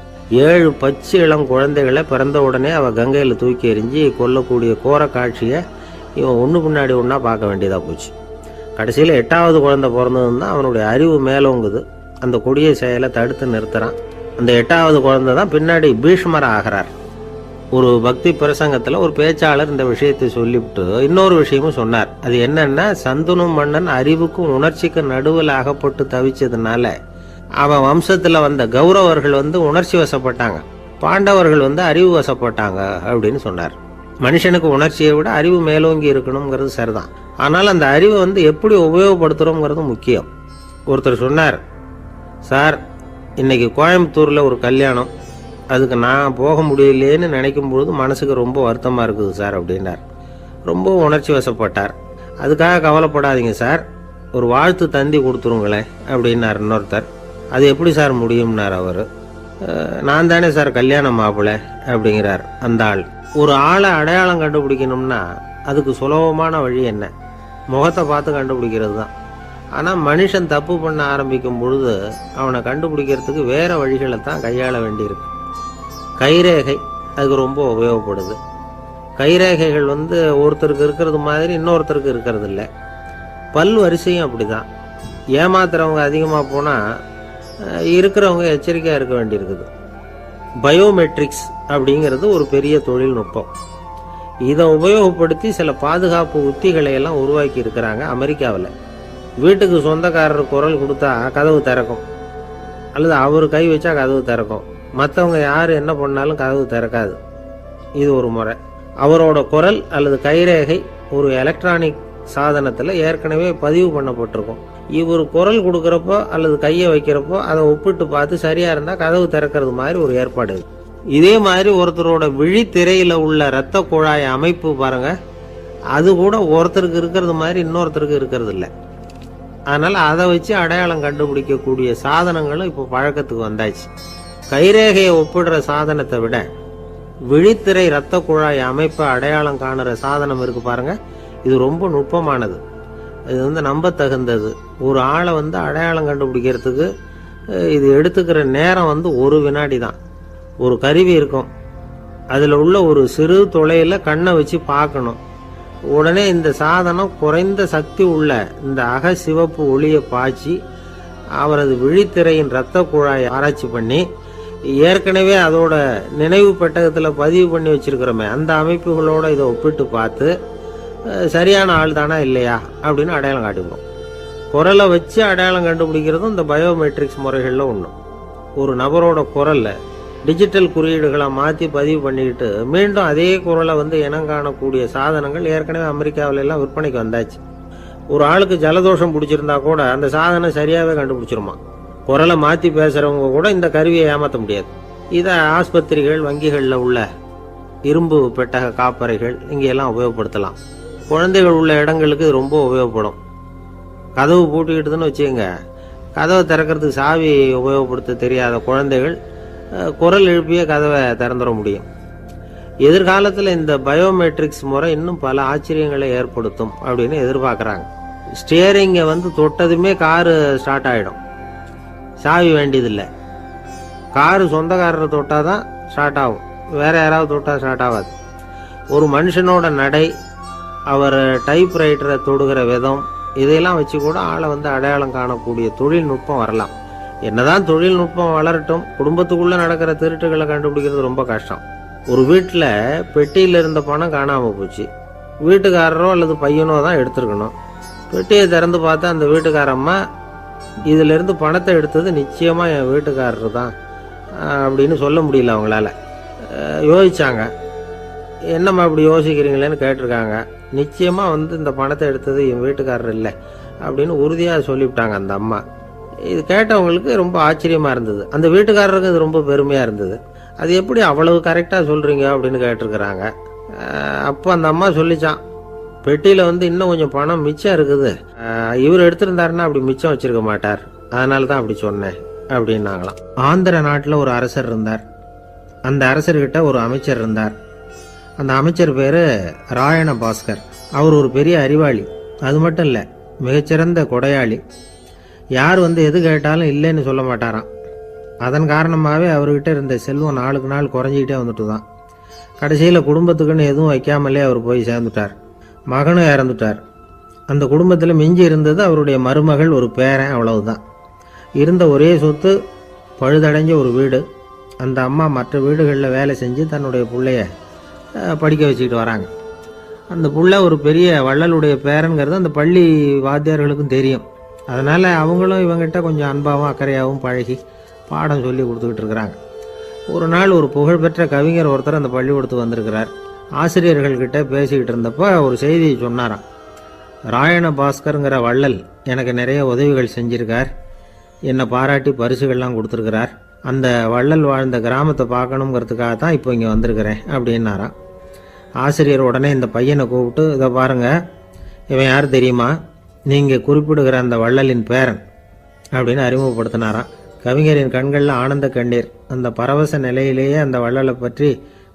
A: 7 பச்சை இளம் குழந்தைகளை பிறந்த உடனே அவ கங்கையில் தூக்கி எறிஞ்சி கொல்லக்கூடிய கோர காட்சியை இவன் ஒன்று பின்னாடி ஒன்றா பார்க்க வேண்டியதாக போச்சு. கடைசியில் 8வது குழந்தை பிறந்ததுன்னு தான் அவனுடைய அறிவு மேலோங்குது. அந்த கொடிய செயலை தடுத்து நிறுத்துறான். அந்த 8வது குழந்தை தான் பின்னாடி பீஷ்மர் ஆகிறார். ஒரு பக்தி பிரசங்கத்தில் ஒரு பேச்சாளர் இந்த விஷயத்தை சொல்லிவிட்டு இன்னொரு விஷயமும் சொன்னார். அது என்னன்னா, சந்தனு மன்னன் அறிவுக்கும் உணர்ச்சிக்கும் நடுவில் அகப்பட்டு தவிச்சதுனால அவன் வம்சத்தில் வந்த கௌரவர்கள் உணர்ச்சி வசப்பட்டாங்க, பாண்டவர்கள் அறிவு வசப்பட்டாங்க அப்படின்னு சொன்னார். மனுஷனுக்கு உணர்ச்சியை விட அறிவு மேலோங்கி இருக்கணுங்கிறது சரிதான். ஆனால் அந்த அறிவை எப்படி உபயோகப்படுத்துகிறோங்கிறது முக்கியம். ஒருத்தர் சொன்னார், சார் இன்னைக்கு கோயம்புத்தூரில் ஒரு கல்யாணம், அதுக்கு நான் போக முடியலேன்னு நினைக்கும் பொழுது மனசுக்கு ரொம்ப வருத்தமாக இருக்குது சார் அப்படின்னார். ரொம்ப உணர்ச்சி வசப்பட்டார். அதுக்காக கவலைப்படாதீங்க சார், ஒரு வாழ்த்து தந்தி கொடுத்துருங்களேன் அப்படின்னார் இன்னொருத்தர். அது எப்படி சார் முடியும்னார் அவர். நான் தானே சார் கல்யாண மாப்பிள்ளை அப்படிங்கிறார் அந்த ஆள். ஒரு ஆளை அடையாளம் கண்டுபிடிக்கணும்னா அதுக்கு சுலபமான வழி என்ன? முகத்தை பார்த்து கண்டுபிடிக்கிறது தான். ஆனால் மனுஷன் தப்பு பண்ண ஆரம்பிக்கும் பொழுது அவனை கண்டுபிடிக்கிறதுக்கு வேற வழிகளை தான் கையாள வேண்டியிருக்கு. கைரேகை அதுக்கு ரொம்ப உபயோகப்படுது. கைரேகைகள் ஒருத்தருக்கு இருக்கிறது மாதிரி இன்னொருத்தருக்கு இருக்கிறது இல்லை. பல் வரிசையும் அப்படி தான். ஏமாத்துறவங்க அதிகமாக போனால் இருக்கிறவங்க எச்சரிக்கையாக இருக்க வேண்டியிருக்குது. பயோமெட்ரிக்ஸ் அப்படிங்கிறது ஒரு பெரிய தொழில்நுட்பம். இதை உபயோகப்படுத்தி சில பாதுகாப்பு உத்திகளை எல்லாம் உருவாக்கி இருக்கிறாங்க அமெரிக்காவில். வீட்டுக்கு சொந்தக்காரர் குரல் கொடுத்தா கதவு திறக்கும், அல்லது அவர் கை வச்சா கதவு திறக்கும். மற்றவங்க யார் என்ன பண்ணாலும் கதவு திறக்காது. இது ஒரு முறை. அவரோட குரல் அல்லது கைரேகை ஒரு எலக்ட்ரானிக் சாதனத்தில் ஏற்கனவே பதிவு பண்ணப்பட்டிருக்கும். இவர் குரல் கொடுக்குறப்போ அல்லது கையை வைக்கிறப்போ அதை ஒப்பிட்டு பார்த்து சரியா இருந்தால் கதவு திறக்கிறது மாதிரி ஒரு ஏற்பாடு. இதே மாதிரி ஒருத்தரோட விழித்திரையில் உள்ள இரத்த குழாய் அமைப்பு பாருங்க, அது கூட ஒருத்தருக்கு இருக்கிறது மாதிரி இன்னொருத்தருக்கு இருக்கிறது இல்லை. அதனால அதை வச்சு அடையாளம் கண்டுபிடிக்கக்கூடிய சாதனங்களும் இப்போ பழக்கத்துக்கு வந்தாச்சு. கைரேகையை ஒப்பிடுற சாதனத்தை விட விழித்திரை இரத்த குழாய் அமைப்பை அடையாளம் காணுற சாதனம் இருக்கு பாருங்க, இது ரொம்ப நுட்பமானது. இது நம்ப தகுந்தது. ஒரு ஆளை அடையாளம் கண்டுபிடிக்கிறதுக்கு இது எடுத்துக்கிற நேரம் ஒரு வினாடி தான். ஒரு கருவி இருக்கும், அதில் உள்ள ஒரு சிறு துளையில் கண்ணை வச்சு பார்க்கணும். உடனே இந்த சாதனம் குறைந்த சக்தி உள்ள இந்த அகசிவப்பு ஒளியை பாய்ச்சி அவரது விழித்திரையின் இரத்த குழாயை ஆராய்ச்சி பண்ணி ஏற்கனவே அதோட நினைவு பெட்டகத்தில் பதிவு பண்ணி வச்சிருக்கிறோமே அந்த அமைப்புகளோட இதை ஒப்பிட்டு பார்த்து சரியான ஆள் தானா இல்லையா அப்படின்னு அடையாளம் காட்டிக்கிறோம். குரலை வச்சு அடையாளம் கண்டுபிடிக்கிறதும் இந்த பயோமெட்ரிக்ஸ் முறைகளில் ஒன்று. ஒரு நபரோட குரலை டிஜிட்டல் குறியீடுகளை மாற்றி பதிவு பண்ணிக்கிட்டு மீண்டும் அதே குரலை இனம் காணக்கூடிய சாதனங்கள் ஏற்கனவே அமெரிக்காவில எல்லாம் விற்பனைக்கு வந்தாச்சு. ஒரு ஆளுக்கு ஜலதோஷம் பிடிச்சிருந்தா கூட அந்த சாதனம் சரியாகவே கண்டுபிடிச்சிருமா. குரலை மாற்றி பேசுகிறவங்க கூட இந்த கருவியை ஏமாற்ற முடியாது. இதை ஆஸ்பத்திரிகள், வங்கிகளில் உள்ள இரும்பு பெட்டக காப்பறைகள் இங்கெல்லாம் உபயோகப்படுத்தலாம். குழந்தைகள் உள்ள இடங்களுக்கு ரொம்ப உபயோகப்படும். கதவு பூட்டிக்கிட்டுதுன்னு வச்சுக்கோங்க, கதவை திறக்கிறதுக்கு சாவி உபயோகப்படுத்த தெரியாத குழந்தைகள் குரல் எழுப்பிய கதவை திறந்துட முடியும். எதிர்காலத்தில் இந்த பயோமெட்ரிக்ஸ் முறை இன்னும் பல ஆச்சரியங்களை ஏற்படுத்தும் அப்படின்னு எதிர்பார்க்குறாங்க. ஸ்டியரிங்கை தொட்டதுமே காரு ஸ்டார்ட் ஆகிடும், சாவி வேண்டியதில்லை. காரு சொந்தக்காரரை தொட்டால் தான் ஸ்டார்ட் ஆகும், வேற யாராவது தொட்டால் ஸ்டார்ட் ஆகாது. ஒரு மனுஷனோட நடை, அவர் டைப்ரைட்டரை தொடுகிற விதம், இதையெல்லாம் வச்சு கூட ஆளை அடையாளம் காணக்கூடிய தொழில்நுட்பம் வரலாம். என்னதான் தொழில்நுட்பம் வளரட்டும், குடும்பத்துக்குள்ளே நடக்கிற திருட்டுகளை கண்டுபிடிக்கிறது ரொம்ப கஷ்டம். ஒரு வீட்டில் பெட்டியில் இருந்த பணம் காணாமல் போச்சு. வீட்டுக்காரரோ அல்லது பையனோ தான் எடுத்துருக்கணும். பெட்டியை திறந்து பார்த்தா அந்த வீட்டுக்காரம்மா, இதிலிருந்து பணத்தை எடுத்தது நிச்சயமாக என் வீட்டுக்காரர் தான் அப்படின்னு சொல்ல முடியல அவங்களால. யோசிச்சாங்க. என்னம்மா இப்படி யோசிக்கிறீங்களேன்னு கேட்டிருக்காங்க. நிச்சயமாக இந்த பணத்தை எடுத்தது என் வீட்டுக்காரர் இல்லை அப்படின்னு உறுதியாக சொல்லிவிட்டாங்க அந்த அம்மா. இது கேட்டவங்களுக்கு ரொம்ப ஆச்சரியமாக இருந்தது. அந்த வீட்டுக்காரருக்கு இது ரொம்ப பெருமையாக இருந்தது. அது எப்படி அவ்வளவு கரெக்டாக சொல்கிறீங்க அப்படின்னு கேட்டிருக்கிறாங்க. அப்போ அந்த அம்மா சொல்லிச்சான், பெட்டியில் இன்னும் கொஞ்சம் பணம் மிச்சம் இருக்குது, இவர் எடுத்திருந்தாருன்னா அப்படி மிச்சம் வச்சிருக்க மாட்டார், அதனால தான் அப்படி சொன்னேன் அப்படின்னாங்களாம். ஆந்திர நாட்டில் ஒரு அரசர் இருந்தார். அந்த அரசர்கிட்ட ஒரு அமைச்சர் இருந்தார். அந்த அமைச்சர் பேர் ராயண பாஸ்கர். அவர் ஒரு பெரிய அறிவாளி. அது மட்டும் இல்லை, மிகச்சிறந்த கொடையாளி. யார் எது கேட்டாலும் இல்லைன்னு சொல்ல மாட்டாராம். அதன் காரணமாகவே அவர்கிட்ட இருந்த செல்வம் நாளுக்கு நாள் குறைஞ்சிக்கிட்டே வந்துட்டு தான். கடைசியில் குடும்பத்துக்குன்னு எதுவும் வைக்காமலே அவர் போய் சேர்ந்துட்டார். மகனும் இறந்துட்டார். அந்த குடும்பத்தில் மிஞ்சி இருந்தது அவருடைய மருமகள், ஒரு பேரன், அவ்வளவுதான். இருந்த ஒரே சொத்து பழுதடைஞ்ச ஒரு வீடு. அந்த அம்மா மற்ற வீடுகளில் வேலை செஞ்சு தன்னுடைய பிள்ளைய படிக்க வச்சுக்கிட்டு வராங்க. அந்த புள்ள ஒரு பெரிய வள்ளலுடைய பேரன்கிறது அந்த பள்ளி வாத்தியார்களுக்கும் தெரியும். அதனால் அவங்களும் இவங்கிட்ட கொஞ்சம் அன்பாகவும் அக்கறையாகவும் பழகி பாடம் சொல்லி கொடுத்துக்கிட்டு இருக்கிறாங்க. ஒரு நாள் ஒரு புகழ்பெற்ற கவிஞர் ஒருத்தர் அந்த பள்ளிக்கூடத்துக்கு வந்திருக்கிறார். ஆசிரியர்கள்கிட்ட பேசிக்கிட்டு இருந்தப்போ ஒரு செய்தியை சொன்னாராம். ராயண பாஸ்கருங்கிற வள்ளல் எனக்கு நிறைய உதவிகள் செஞ்சிருக்கார், என்னை பாராட்டி பரிசுகள்லாம் கொடுத்துருக்கிறார். அந்த வள்ளல் வாழ்ந்த கிராமத்தை பார்க்கணுங்கிறதுக்காக தான் இப்போ இங்கே வந்திருக்கிறேன் அப்படின்னாராம். ஆசிரியர் உடனே இந்த பையனை கூப்பிட்டு, இதை பாருங்கள், இவன் யார் தெரியுமா, நீங்கள் குறிப்பிடுகிற அந்த வள்ளலின் பேரன் அப்படின்னு அறிமுகப்படுத்தினாராம். கவிஞரின் கண்களில் ஆனந்த கண்ணீர். அந்த பரவச நிலையிலேயே அந்த வள்ளலை பற்றி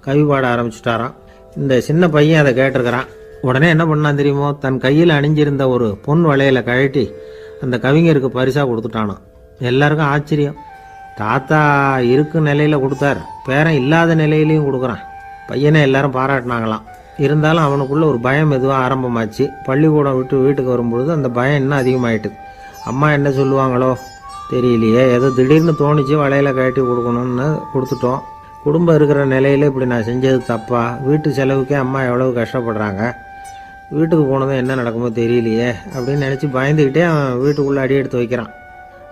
A: கவி பாட ஆரம்பிச்சுட்டாராம். இந்த சின்ன பையன் அதை கேட்டிருக்கிறான். உடனே என்ன பண்ணான் தெரியுமோ, தன் கையில் அணிஞ்சிருந்த ஒரு பொன் வளையலை கழட்டி அந்த கவிஞருக்கு பரிசாக கொடுத்துட்டானான். எல்லாருக்கும் ஆச்சரியம். தாத்தா இருக்கும் நிலையில் கொடுத்தார், பேரன் இல்லாத நிலையிலையும் கொடுக்குறான். பையனை எல்லாரும் பாராட்டினாங்களாம். இருந்தாலும் அவனுக்குள்ள ஒரு பயம் எதுவும் ஆரம்பமாச்சு. பள்ளிக்கூடம் விட்டு வீட்டுக்கு வரும்பொழுது அந்த பயம் இன்னும் அதிகமாயிட்டு. அம்மா என்ன சொல்லுவாங்களோ தெரியலையே, ஏதோ திடீர்னு தோணிச்சு வளையலை கழட்டி கொடுக்கணும்னு கொடுத்துட்டோம். குடும்பம் இருக்கிற நிலையில் இப்படி நான் செஞ்சது தப்பா, வீட்டு செலவுக்கே அம்மா எவ்வளவு கஷ்டப்படுறாங்க, வீட்டுக்கு போனதும் என்ன நடக்குமோ தெரியலையே அப்படின்னு நினச்சி பயந்துக்கிட்டே அவன் வீட்டுக்குள்ளே அடி எடுத்து வைக்கிறான்.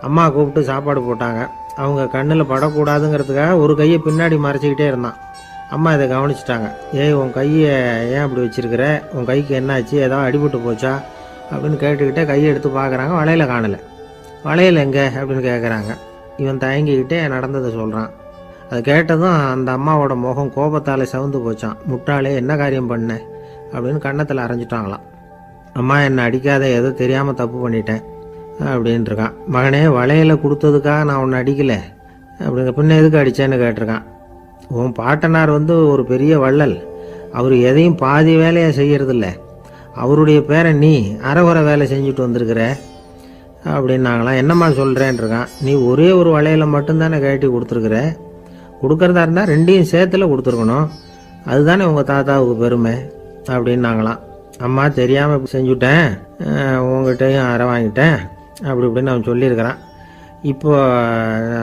A: அம்மா கூப்பிட்டு சாப்பாடு போட்டாங்க. அவங்க கண்ணில் படக்கூடாதுங்கிறதுக்காக ஒரு கையை பின்னாடி மறைச்சிக்கிட்டே இருந்தான். அம்மா இதை கவனிச்சிட்டாங்க. ஏய், உன் கையை ஏன் அப்படி வச்சிருக்கிற, உன் கைக்கு என்னாச்சு, ஏதாவது அடிபட்டு போச்சா அப்படின்னு கேட்டுக்கிட்டே கையை எடுத்து பார்க்குறாங்க. வளையல காணலை. வளையல் எங்கே அப்படின்னு கேட்குறாங்க. இவன் தயங்கிக்கிட்டே நடந்ததை சொல்கிறான். அதை கேட்டதும் அந்த அம்மாவோட முகம் கோபத்தால் சவுந்து போச்சான். முட்டாளே, என்ன காரியம் பண்ண அப்படின்னு கன்னத்தில் அரைஞ்சிட்டாங்களாம். அம்மா, என்னை அடிக்காத, ஏதோ தெரியாமல் தப்பு பண்ணிட்டேன் அப்படின்ட்டுருக்கான். மகனே, வளையலை கொடுத்ததுக்காக நான் உன்னை அடிக்கலை அப்படிங்க, பின்ன எதுக்கு அடித்தேன்னு கேட்டிருக்கான். உன் பாட்டனார் ஒரு பெரிய வள்ளல், அவர் எதையும் பாதி வேலையாக செய்யறதில்ல, அவருடைய பேரை நீ அரைகுறை வேலை செஞ்சுட்டு வந்திருக்கிற அப்படின்னாங்களாம். என்னம்மா சொல்கிறேன்ருக்கான். நீ ஒரே ஒரு வளையலை மட்டும்தானே கழட்டி கொடுத்துருக்குற, கொடுக்கறதா இருந்தால் ரெண்டையும் சேர்த்துல கொடுத்துருக்கணும், அதுதானே உங்கள் தாத்தாவுக்கு பெருமை அப்படின்னாங்களாம். அம்மா, தெரியாமல் செஞ்சுட்டேன், உங்கள்கிட்டையும் அரை வாங்கிட்டேன் அப்படி இப்படின்னு அவன் சொல்லியிருக்கிறான். இப்போ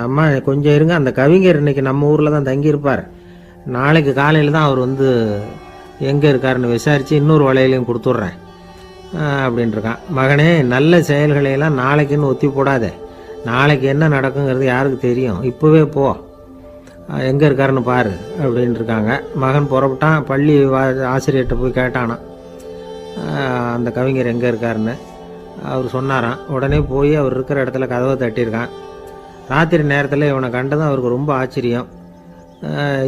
A: அம்மா கொஞ்சம் இருங்க, அந்த கவிஞர் இன்னைக்கு நம்ம ஊரில் தான் தங்கியிருப்பார், நாளைக்கு காலையில் தான் அவர் எங்கே இருக்காருன்னு விசாரித்து இன்னொரு வளையலையும் கொடுத்துட்றேன் அப்படின்ட்டுருக்கான். மகனே, நல்ல செயல்களையெல்லாம் நாளைக்குன்னு ஒத்தி போடாதே, நாளைக்கு என்ன நடக்குங்கிறது யாருக்கு தெரியும், இப்போவே போ, எங்கே இருக்காருன்னு பாரு அப்படின்ட்டுருக்காங்க. மகன் புறப்பட்டான். பள்ளி ஆசிரியர்கிட்ட போய் கேட்டானான் அந்த கவிஞர் எங்கே இருக்காருன்னு. அவர் சொன்னாராம். உடனே போய் அவர் இருக்கிற இடத்துல கதவை தட்டியிருக்கான். ராத்திரி நேரத்தில் இவனை கண்டதும் அவருக்கு ரொம்ப ஆச்சரியம்.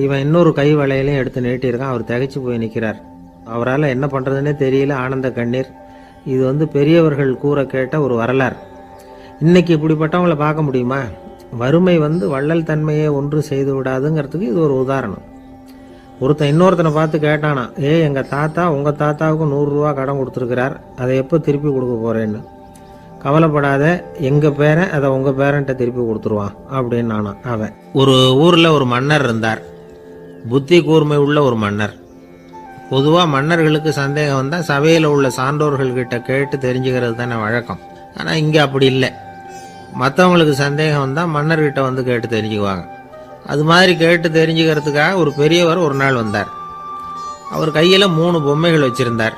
A: இவன் இன்னொரு கை வளையலையும் எடுத்து நீட்டியிருக்கான். அவர் திகைச்சு போய் நிற்கிறார். அவரால் என்ன பண்ணுறதுன்னே தெரியல. ஆனந்த கண்ணீர். இது பெரியவர்கள் கூற கேட்ட ஒரு வரலாறு. இன்னைக்கு இப்படிப்பட்டவங்களை பார்க்க முடியுமா? வறுமை வள்ளல் தன்மையை ஒன்று செய்து விடாதுங்கிறதுக்கு இது ஒரு உதாரணம். ஒருத்தன் இன்னொருத்தனை பார்த்து கேட்டானா, எங்கள் தாத்தா உங்கள் தாத்தாவுக்கு 100 ரூபா கடன் கொடுத்துருக்கிறார், அதை எப்போ திருப்பி கொடுக்க போகிறேன்னு. கவலைப்படாத, எங்கள் பேரன் அதை உங்கள் பேரன்ட்ட திருப்பி கொடுத்துருவான் அப்படின்னு நானான் அவன். ஒரு ஊரில் ஒரு மன்னர் இருந்தார். புத்தி கூர்மை உள்ள ஒரு மன்னர். பொதுவாக மன்னர்களுக்கு சந்தேகம் வந்தால் சபையில் உள்ள சான்றோர்கள்கிட்ட கேட்டு தெரிஞ்சுக்கிறது தானே வழக்கம். ஆனால் இங்கே அப்படி இல்லை. மற்றவங்களுக்கு சந்தேகம் வந்தால் மன்னர்கிட்ட கேட்டு தெரிஞ்சுக்குவாங்க. அது மாதிரி கேட்டு தெரிஞ்சுக்கிறதுக்காக ஒரு பெரியவர் ஒரு நாள் வந்தார். அவர் கையில் 3 பொம்மைகள் வச்சுருந்தார்.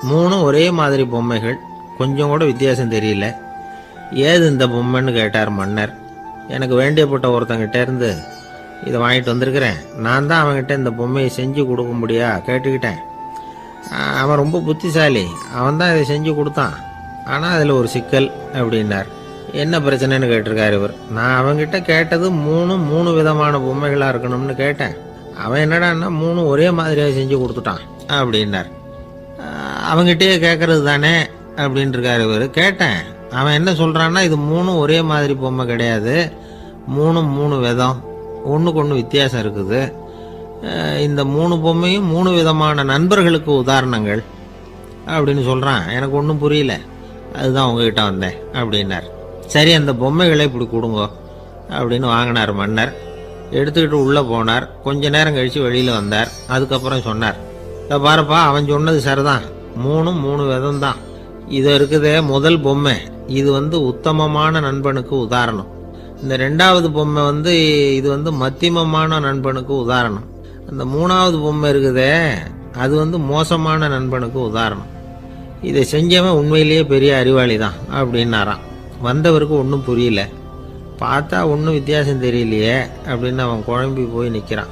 A: 3 ஒரே மாதிரி பொம்மைகள், கொஞ்சம் கூட வித்தியாசம் தெரியல. ஏது இந்த பொம்மைன்னு கேட்டார் மன்னர். எனக்கு வேண்டியப்பட்ட ஒருத்தங்கிட்ட இருந்து இதை வாங்கிட்டு வந்திருக்கிறேன், நான் தான் அவன்கிட்ட இந்த பொம்மையை செஞ்சு கொடுக்க முடியா கேட்டுக்கிட்டேன். அவன் ரொம்ப புத்திசாலி, அவன் தான் இதை செஞ்சு கொடுத்தான், ஆனால் அதில் ஒரு சிக்கல் அப்படின்னார். என்ன பிரச்சனைன்னு கேட்டிருக்காரு இவர். நான் அவன்கிட்ட கேட்டது 3 விதமான பொம்மைகளாக இருக்கணும்னு கேட்டேன். அவன் என்னடான்னா 3 ஒரே மாதிரியாக செஞ்சு கொடுத்துட்டான் அப்படின்னார். அவங்ககிட்டயே கேட்கறது தானே அப்படின்ட்டுருக்காரு இவர். கேட்டேன், அவன் என்ன சொல்கிறான்னா, இது 3 ஒரே மாதிரி பொம்மை கிடையாது, 3 விதம், ஒன்றுக்கு ஒன்று வித்தியாசம் இருக்குது. இந்த 3 பொம்மையும் 3 விதமான நண்பர்களுக்கு உதாரணங்கள் அப்படின்னு சொல்கிறான். எனக்கு ஒன்றும் புரியல, அதுதான் உங்ககிட்ட வந்தேன் அப்படின்னார். சரி, அந்த பொம்மைகளை இப்படி கொடுங்க அப்படின்னு வாங்கினார் மன்னர். எடுத்துக்கிட்டு உள்ளே போனார். கொஞ்ச நேரம் கழித்து வெளியில் வந்தார். அதுக்கப்புறம் சொன்னார், இதை பாருப்பா, அவன் சொன்னது சரிதான், 3 விதம் தான். இது இருக்குதே முதல் பொம்மை, இது உத்தமமான நண்பனுக்கு உதாரணம். இந்த 2வது பொம்மை இது மத்தியமமான நண்பனுக்கு உதாரணம். அந்த 3வது பொம்மை இருக்குதே அது மோசமான நண்பனுக்கு உதாரணம். இதை செஞ்சவன் உண்மையிலேயே பெரிய அறிவாளி தான் அப்படின்னாராம். வந்தவருக்கு ஒன்றும் புரியல. பார்த்தா ஒன்றும் வித்தியாசம் தெரியலையே அப்படின்னு அவன் குழம்பி போய் நிற்கிறான்.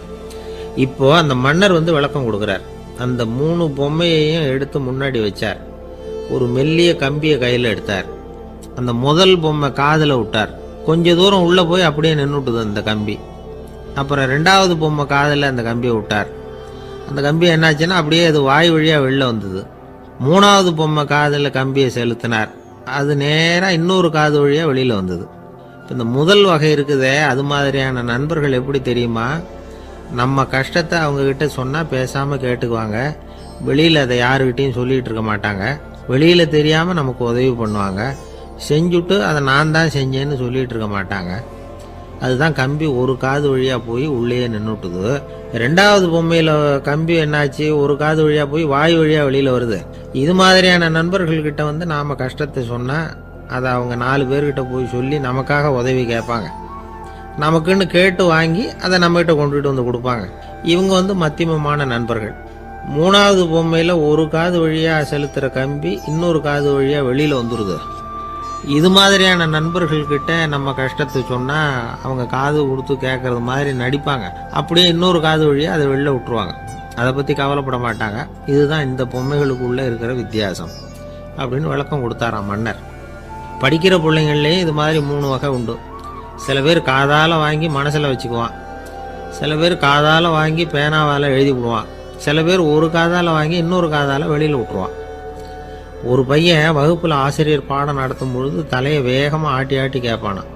A: இப்போ அந்த மன்னர் விளக்கம் கொடுக்குறார். அந்த 3 பொம்மையையும் எடுத்து முன்னாடி வச்சார். ஒரு மெல்லிய கம்பியை கையில் எடுத்தார். அந்த முதல் பொம்மை காதில் விட்டார். கொஞ்ச தூரம் உள்ளே போய் அப்படியே நின்றுட்டுது அந்த கம்பி. அப்புறம் 2வது பொம்மை காதில் அந்த கம்பியை விட்டார். அந்த கம்பி என்னாச்சுன்னா அப்படியே அது வாய் வழியாக வெளில வந்தது. 3வது பொம்மை காதில் கம்பியை செலுத்தினார். அது நேராக இன்னொரு காது வழியாக வெளியில் வந்தது. இந்த முதல் வகை இருக்குதே, அது மாதிரியான நண்பர்கள் எப்படி தெரியுமா? நம்ம கஷ்டத்தை அவங்கக்கிட்ட சொன்னால் பேசாமல் கேட்டுக்குவாங்க. வெளியில் அதை யாருக்கிட்டையும் சொல்லிகிட்டு இருக்க மாட்டாங்க. வெளியில் தெரியாமல் நமக்கு உதவி பண்ணுவாங்க. செஞ்சுட்டு அதை நான் தான் செஞ்சேன்னு சொல்லிகிட்டு இருக்க மாட்டாங்க. அதுதான் கம்பி ஒரு காது வழியாக போய் உள்ளே நின்றுட்டுது. 2வது பொம்மையில் கம்பி என்னாச்சு, ஒரு காது வழியாக போய் வாய் வழியாக வெளியில் வருது. இது மாதிரியான நண்பர்கள்கிட்ட நாம் கஷ்டத்தை சொன்னால் அதை அவங்க 4 பேர்கிட்ட போய் சொல்லி நமக்காக உதவி கேட்பாங்க. நமக்குன்னு கேட்டு வாங்கி அதை நம்மகிட்ட கொண்டுகிட்டு கொடுப்பாங்க. இவங்க மத்தியமமான நண்பர்கள். 3வது பொம்மையில் ஒரு காது வழியாக செலுத்துகிற கம்பி இன்னொரு காது வழியாக வெளியில் வந்துடுது. இது மாதிரியான நண்பர்கள்கிட்ட நம்ம கஷ்டத்தை சொன்னால் அவங்க காது கொடுத்து கேட்கறது மாதிரி நடிப்பாங்க. அப்படியே இன்னொரு காது வழியாக அதை வெளில விட்டுருவாங்க. அதை பற்றி கவலைப்பட மாட்டாங்க. இதுதான் இந்த பொம்மைகளுக்குள்ளே இருக்கிற வித்தியாசம் அப்படின்னு விளக்கம் கொடுத்தாராம் மன்னர். படிக்கிற பிள்ளைங்கள்லேயும் இது மாதிரி 3 வகை உண்டு. சில பேர் காதால் வாங்கி மனசில் வச்சுக்குவான். சில பேர் காதால் வாங்கி பேனாவால் எழுதி விடுவான். சில பேர் ஒரு காதால் வாங்கி இன்னொரு காதால் வெளியில் விட்டுருவான். ஒரு பையன் வகுப்பில் ஆசிரியர் பாடம் நடத்தும் பொழுது தலையை வேகமாக ஆட்டி ஆட்டி கேட்பானான்.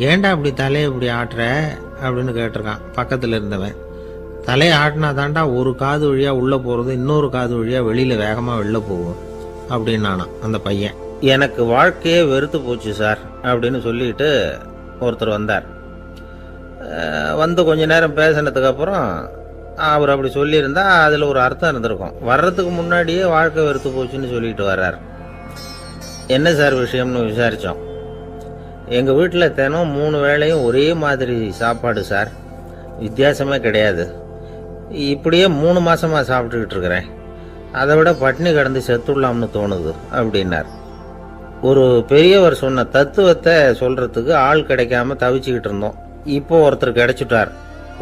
A: ஏன்டா இப்படி தலையை இப்படி ஆட்டுற அப்படின்னு கேட்டிருக்கான் பக்கத்தில் இருந்தவன். தலையை ஆட்டினா தாண்டா ஒரு காது வழியாக உள்ளே போகிறது இன்னொரு காது வழியாக வெளியில் வேகமாக வெளில போகும் அப்படின்னானான் அந்த பையன். எனக்கு வாழ்க்கையே வெறுத்து போச்சு சார் அப்படின்னு சொல்லிட்டு ஒருத்தர் வந்தார். கொஞ்ச நேரம் பேசினதுக்கப்புறம் அவர் அப்படி சொல்லியிருந்தா அதில் ஒரு அர்த்தம் இருந்திருக்கும். வர்றதுக்கு முன்னாடியே வாழ்க்கை வெறுத்து போச்சுன்னு சொல்லிட்டு வர்றார். என்ன சார் விஷயம்னு விசாரித்தோம். எங்கள் வீட்டில் தினம் 3 வேளையும் ஒரே மாதிரி சாப்பாடு சார், வித்தியாசமே கிடையாது. இப்படியே 3 மாதமாக சாப்பிட்டுக்கிட்டு இருக்கிறேன். அதை விட பட்டினி கிடந்து செத்துடலாம்னு தோணுது அப்படின்னார். ஒரு பெரியவர் சொன்ன தத்துவத்தை சொல்கிறதுக்கு ஆள் கிடைக்காம தவிச்சுக்கிட்டு இருந்தோம். இப்போ ஒருத்தர் கிடைச்சிட்டார்.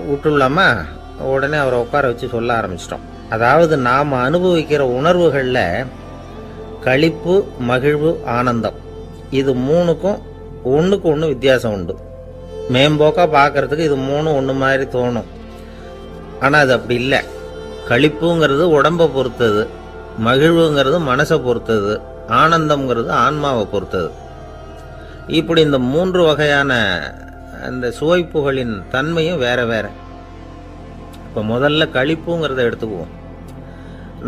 A: விட்டுலாமா? உடனே அவரை உட்கார வச்சு சொல்ல ஆரம்பிச்சிட்டோம். அதாவது நாம் அனுபவிக்கிற உணர்வுகளில் களிப்பு, மகிழ்வு, ஆனந்தம், இது 3க்கும் ஒன்றுக்கு ஒன்று வித்தியாசம் உண்டு. மேம்போக்காக பார்க்கறதுக்கு இது 3 ஒன்று மாதிரி தோணும். ஆனால் அது அப்படி இல்லை. களிப்புங்கிறது உடம்பை பொறுத்தது, மகிழ்வுங்கிறது மனசை பொறுத்தது, ஆனந்தம்ங்கிறது ஆன்மாவை பொறுத்தது. இப்படி இந்த 3 வகையான அந்த சுவைப்புகளின் தன்மையும் வேற வேற. இப்போ முதல்ல களிப்புங்கிறத எடுத்துக்குவோம்.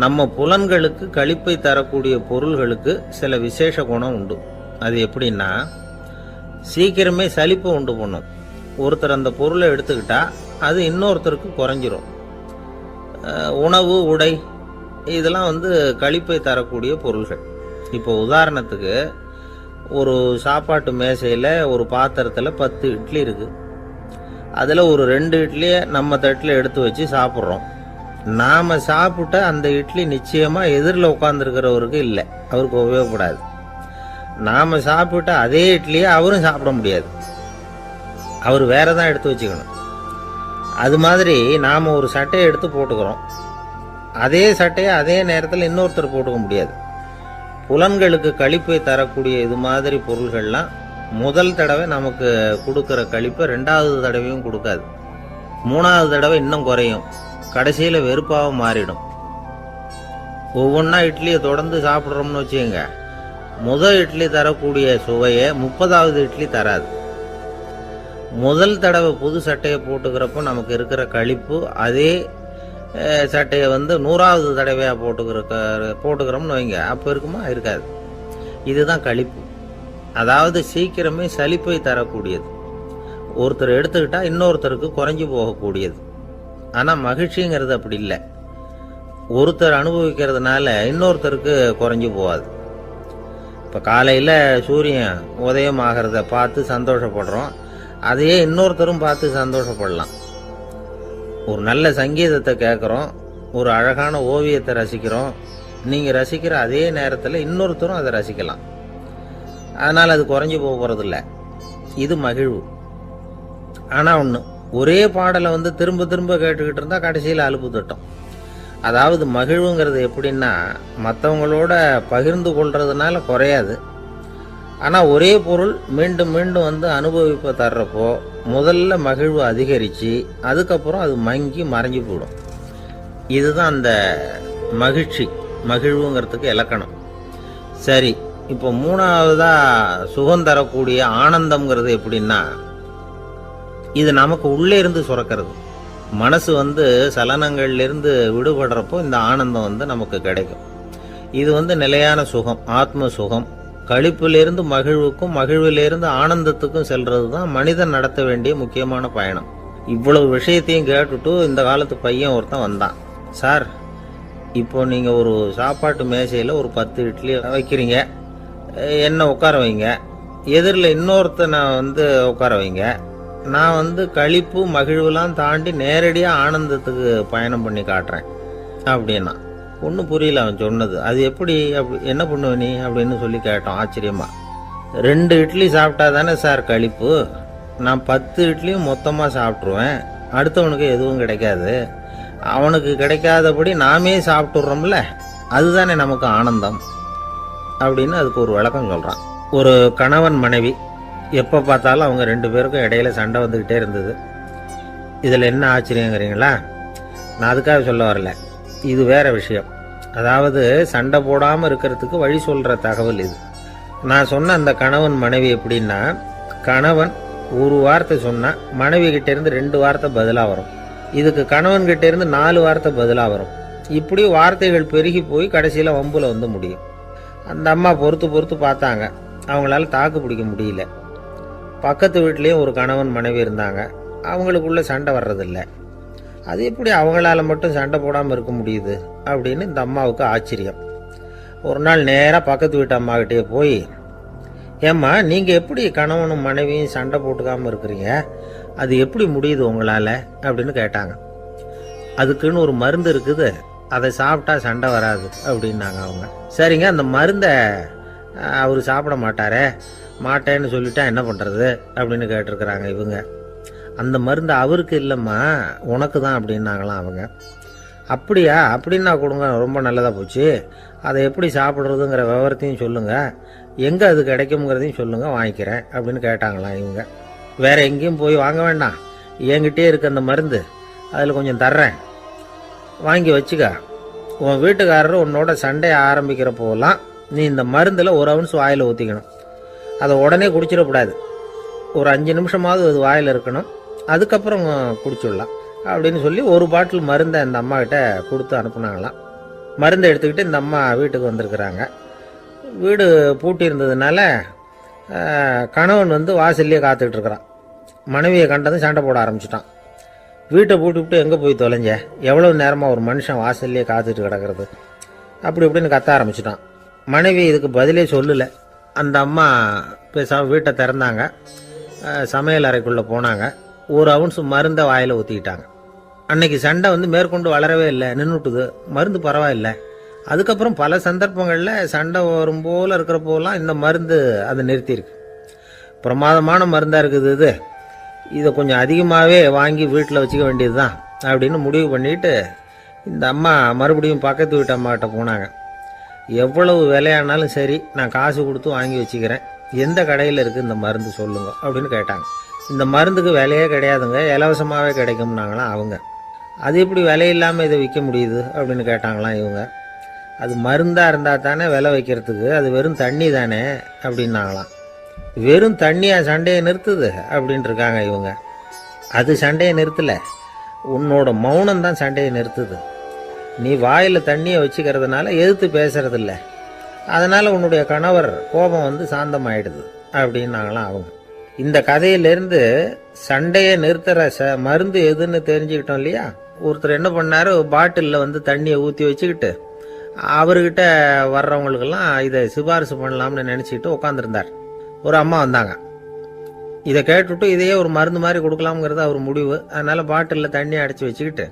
A: நம்ம புலன்களுக்கு களிப்பை தரக்கூடிய பொருள்களுக்கு சில விசேஷ குணம் உண்டு. அது எப்படின்னா, சீக்கிரமே சலிப்பை உண்டு பண்ணும். ஒருத்தர் அந்த பொருளை எடுத்துக்கிட்டா அது இன்னொருத்தருக்கு குறைஞ்சிரும். உணவு, உடை, இதெல்லாம் களிப்பை தரக்கூடிய பொருள்கள். இப்போ உதாரணத்துக்கு, ஒரு சாப்பாட்டு மேசையில் ஒரு பாத்திரத்தில் 10 இட்லி இருக்குது. அதில் ஒரு 2 இட்லியை நம்ம தட்டில் எடுத்து வச்சு சாப்பிட்றோம். நாம் சாப்பிட்ட அந்த இட்லி நிச்சயமாக எதிரில் உட்காந்துருக்கிறவருக்கு இல்லை, அவருக்கு உபயோகப்படாது. நாம் சாப்பிட்ட அதே இட்லியை அவரும் சாப்பிட முடியாது, அவர் வேற தான் எடுத்து வச்சுக்கணும். அது மாதிரி நாம் ஒரு சட்டையை எடுத்து போட்டுக்கிறோம். அதே சட்டையை அதே நேரத்தில் இன்னொருத்தர் போட்டுக்க முடியாது. புலன்களுக்கு களிப்பை தரக்கூடிய இது மாதிரி பொருள்கள்லாம் முதல் தடவை நமக்கு கொடுக்குற களிப்பை 2வது தடவையும் கொடுக்காது. 3வது தடவை இன்னும் குறையும். கடைசியில் வெறுப்பாக மாறிடும். ஒவ்வொன்றா இட்லியை தொடர்ந்து சாப்பிட்றோம்னு வச்சுக்கோங்க, முதல் இட்லி தரக்கூடிய சுவையை 30வது இட்லி தராது. முதல் தடவை புது சட்டையை போட்டுக்கிறப்போ நமக்கு இருக்கிற களிப்பு அதே சட்டையை 100வது தடவையாக போட்டுக்கிறோம்னு வைங்க, அப்போ இருக்குமா? இருக்காது. இதுதான் களிப்பு. அதாவது சீக்கிரமே சலிப்பை தரக்கூடியது. ஒருத்தர் எடுத்துக்கிட்டா இன்னொருத்தருக்கு குறைஞ்சி போகக்கூடியது. ஆனால் மகிழ்ச்சிங்கிறது அப்படி இல்லை. ஒருத்தர் அனுபவிக்கிறதுனால இன்னொருத்தருக்கு குறைஞ்சி போகாது. இப்போ காலையில் சூரியன் உதயம் ஆகிறத பார்த்து சந்தோஷப்படுறோம், அதையே இன்னொருத்தரும் பார்த்து சந்தோஷப்படலாம். ஒரு நல்ல சங்கீதத்தை கேட்குறோம், ஒரு அழகான ஓவியத்தை ரசிக்கிறோம், நீங்கள் ரசிக்கிற அதே நேரத்தில் இன்னொருத்தரும் அதை ரசிக்கலாம். அதனால் அது குறைஞ்சி போகிறதில்ல. இது மகிழ்வு. ஆனால் ஒன்று, ஒரே பாடலை திரும்ப திரும்ப கேட்டுக்கிட்டு இருந்தால் கடைசியில் அலுப்பு தட்டும். அதாவது மகிழ்வுங்கிறது எப்படின்னா, மற்றவங்களோட பகிர்ந்து கொள்றதுனால குறையாது. ஆனால் ஒரே பொருள் மீண்டும் மீண்டும் அனுபவிப்ப தர்றப்போ முதல்ல மகிழ்வு அதிகரித்து அதுக்கப்புறம் அது மங்கி மறைஞ்சு போயிடும். இதுதான் அந்த மகிழ்வுங்கிறதுக்கு இலக்கணம். சரி, இப்போ மூணாவதா சுகம் தரக்கூடிய ஆனந்தம்ங்கிறது எப்படின்னா, இது நமக்கு உள்ளே இருந்து சுரக்கிறது. மனசு சலனங்கள்லேருந்து விடுபடுறப்போ இந்த ஆனந்தம் நமக்கு கிடைக்கும். இது நிலையான சுகம், ஆத்ம சுகம். களிப்பிலிருந்து மகிழ்வுக்கும் மகிழ்விலிருந்து ஆனந்தத்துக்கும் செல்றது தான் மனிதன் நடத்த வேண்டிய முக்கியமான பயணம். இவ்வளவு விஷயத்தையும் கேட்டுட்டு இந்த காலத்து பையன் ஒருத்தன் வந்தான். சார், இப்போ நீங்கள் ஒரு சாப்பாட்டு மேசையில் ஒரு 10 இட்லி வைக்கிறீங்க, என்ன உட்கார வைங்க, எதிரில் இன்னொருத்தனை உட்கார வைங்க, நான் களிப்பு மகிழ்வுலாம் தாண்டி நேரடியாக ஆனந்தத்துக்கு பயணம் பண்ணி காட்டுறேன் அப்படின்னா. ஒன்றும் புரியல அவன் சொன்னது. அது எப்படி, அப்படி என்ன பண்ணுவ நீ அப்படின்னு சொல்லி கேட்டோம் ஆச்சரியமா. 2 இட்லி சாப்பிட்டா தானே சார் களிப்பு, நான் 10 இட்லியும் மொத்தமாக சாப்பிட்ருவேன், அடுத்தவனுக்கு எதுவும் கிடைக்காது, அவனுக்கு கிடைக்காதபடி நாமே சாப்பிட்டுடுறோம்ல, அதுதானே நமக்கு ஆனந்தம் அப்படின்னு அதுக்கு ஒரு விளக்கம் சொல்கிறான். ஒரு கணவன் மனைவி, எப்போ பார்த்தாலும் அவங்க 2 பேருக்கும் இடையில சண்டை வந்துக்கிட்டே இருந்தது. இதில் என்ன ஆச்சரியங்கிறீங்களா? நான் அதுக்காக சொல்ல வரல, இது வேற விஷயம். அதாவது சண்டை போடாமல் இருக்கிறதுக்கு வழி சொல்கிற தகவல் இது. நான் சொன்ன அந்த கணவன் மனைவி எப்படின்னா, கணவன் ஒரு வார்த்தை சொன்னால் மனைவி கிட்டேருந்து 2 வார்த்தை பதிலாக வரும், இதுக்கு கணவன் கிட்டேருந்து 4 வார்த்தை பதிலாக வரும். இப்படி வார்த்தைகள் பெருகி போய் கடைசியில் வம்புல முடியும். அந்த அம்மா பொறுத்து பார்த்தாங்க, அவங்களால தாக்கு பிடிக்க முடியல. பக்கத்து வீட்லேயும் ஒரு கணவன் மனைவி இருந்தாங்க, அவங்களுக்குள்ள சண்டை வர்றதில்லை. அது எப்படி அவங்களால மட்டும் சண்டை போடாமல் இருக்க முடியுது அப்படின்னு இந்த அம்மாவுக்கு ஆச்சரியம். ஒரு நாள் நேராக பக்கத்து வீட்டு அம்மாக்கிட்டே போய், ஏம்மா, நீங்கள் எப்படி கணவனும் மனைவியும் சண்டை போட்டுக்காமல் இருக்கிறீங்க, அது எப்படி முடியுது உங்களால் அப்படின்னு கேட்டாங்க. அதுக்குன்னு ஒரு மருந்து இருக்குது, அதை சாப்பிட்டா சண்டை வராது அப்படின்னாங்க அவங்க. சரிங்க, அந்த மருந்தை அவர் சாப்பிட மாட்டேன்னு சொல்லிட்டா என்ன பண்ணுறது அப்படின்னு கேட்டிருக்கிறாங்க இவங்க. அந்த மருந்து அவருக்கு இல்லைம்மா, உனக்கு தான் அப்படின்னாங்களாம் அவங்க. அப்படியா, அப்படின்னா கொடுங்க, ரொம்ப நல்லதாக போச்சு, அதை எப்படி சாப்பிட்றதுங்கிற விவரத்தையும் சொல்லுங்கள், எங்கே அது கிடைக்குங்கிறதையும் சொல்லுங்கள், வாங்கிக்கிறேன் அப்படின்னு கேட்டாங்களாம் இவங்க. வேறு எங்கேயும் போய் வாங்க வேண்டாம், என்கிட்டே இருக்க அந்த மருந்து, அதில் கொஞ்சம் தர்றேன், வாங்கி வச்சுக்க. உன் வீட்டுக்காரர் உன்னோட சண்டையை ஆரம்பிக்கிறப்போலாம் நீ இந்த மருந்தில் 1 அவுன்ஸ் வாயில் ஊற்றிக்கணும். அதை உடனே குடிச்சிடக்கூடாது, ஒரு 5 நிமிஷமாவது அது வாயில் இருக்கணும், அதுக்கப்புறம் குடிச்சிடலாம் அப்படின்னு சொல்லி ஒரு பாட்டில் மருந்தை அந்த அம்மா கிட்ட கொடுத்து அனுப்புனாங்களாம். மருந்தை எடுத்துக்கிட்டு இந்த அம்மா வீட்டுக்கு வந்திருக்கிறாங்க. வீடு பூட்டி இருந்ததுனால கணவன் வாசல்லையே காத்துக்கிட்டு இருக்கிறான். மனைவியை கண்டதும் சண்டை போட ஆரம்பிச்சிட்டான். வீட்டை பூட்டி விட்டு எங்கே போய் தொலைஞ்ச, எவ்வளவு நேரமாக ஒரு மனுஷன் வாசல்லையே காத்துட்டு கிடக்கிறது அப்படி இப்படின்னு கத்த ஆரம்பிச்சிட்டான். மனைவி இதுக்கு பதிலே சொல்லலை. அந்த அம்மா பேசாமல் வீட்டை திறந்தாங்க, சமையல் அறைக்குள்ளே போனாங்க, 1 அவுன்ஸ் மருந்தை வாயில் ஊற்றிக்கிட்டாங்க. அன்னைக்கு சண்டை மேற்கொண்டு வளரவே இல்லை, நின்றுட்டுது. மருந்து பரவாயில்லை. அதுக்கப்புறம் பல சந்தர்ப்பங்களில் சண்டை வரும் போல் இருக்கிறப்போலாம் இந்த மருந்து அதை நிறுத்தியிருக்கு. பிரமாதமான மருந்தாக இருக்குது இதை கொஞ்சம் அதிகமாகவே வாங்கி வீட்டில் வச்சுக்க வேண்டியது தான் அப்படின்னு முடிவு பண்ணிட்டு இந்த அம்மா மறுபடியும் பக்கத்து வீட்டு அம்மாக்கிட்ட போனாங்க. எவ்வளவு விலையானாலும் சரி, நான் காசு கொடுத்து வாங்கி வச்சுக்கிறேன், எந்த கடையில் இருக்குது இந்த மருந்து சொல்லுங்க அப்படின்னு கேட்டாங்க. இந்த மருந்துக்கு விலையே கிடையாதுங்க, இலவசமாகவே கிடைக்கும்னாங்களாம் அவங்க. அது எப்படி விலை இல்லாமல் இதை விற்க முடியுது அப்படின்னு கேட்டாங்களாம் இவங்க. அது மருந்தாக இருந்தால் தானே விலை வைக்கிறதுக்கு, அது வெறும் தண்ணி தானே அப்படின்னாங்களாம். வெறும் தண்ணியாக சண்டையை நிறுத்துது அப்படின்ட்டு இருக்காங்க இவங்க. அது சண்டையை நிறுத்தலை, உன்னோட மௌனம் தான் சண்டையை நிறுத்துது. நீ வாயில் தண்ணியை வச்சுக்கிறதுனால எதிர்த்து பேசுறதில்ல, அதனால் உன்னுடைய கணவர் கோபம் சாந்தமாயிடுது அப்படின்னாங்களாம் அவங்க. இந்த கதையிலிருந்து சண்டையை நிறுத்துற மருந்து எதுன்னு தெரிஞ்சுக்கிட்டோம் இல்லையா. ஒருத்தர் என்ன பண்ணாரு, பாட்டிலில் வந்து தண்ணியை ஊற்றி வச்சுக்கிட்டு அவர்கிட்ட வர்றவங்களுக்கெல்லாம் இதை சிபாரிசு பண்ணலாம்னு நினச்சிக்கிட்டு உட்காந்துருந்தார். ஒரு அம்மா வந்தாங்க. இதை கேட்டுவிட்டு இதையே ஒரு மருந்து மாதிரி கொடுக்கலாம்ங்கிறது அவர் முடிவு. அதனால் பாட்டிலில் தண்ணியை அடைச்சி வச்சுக்கிட்டு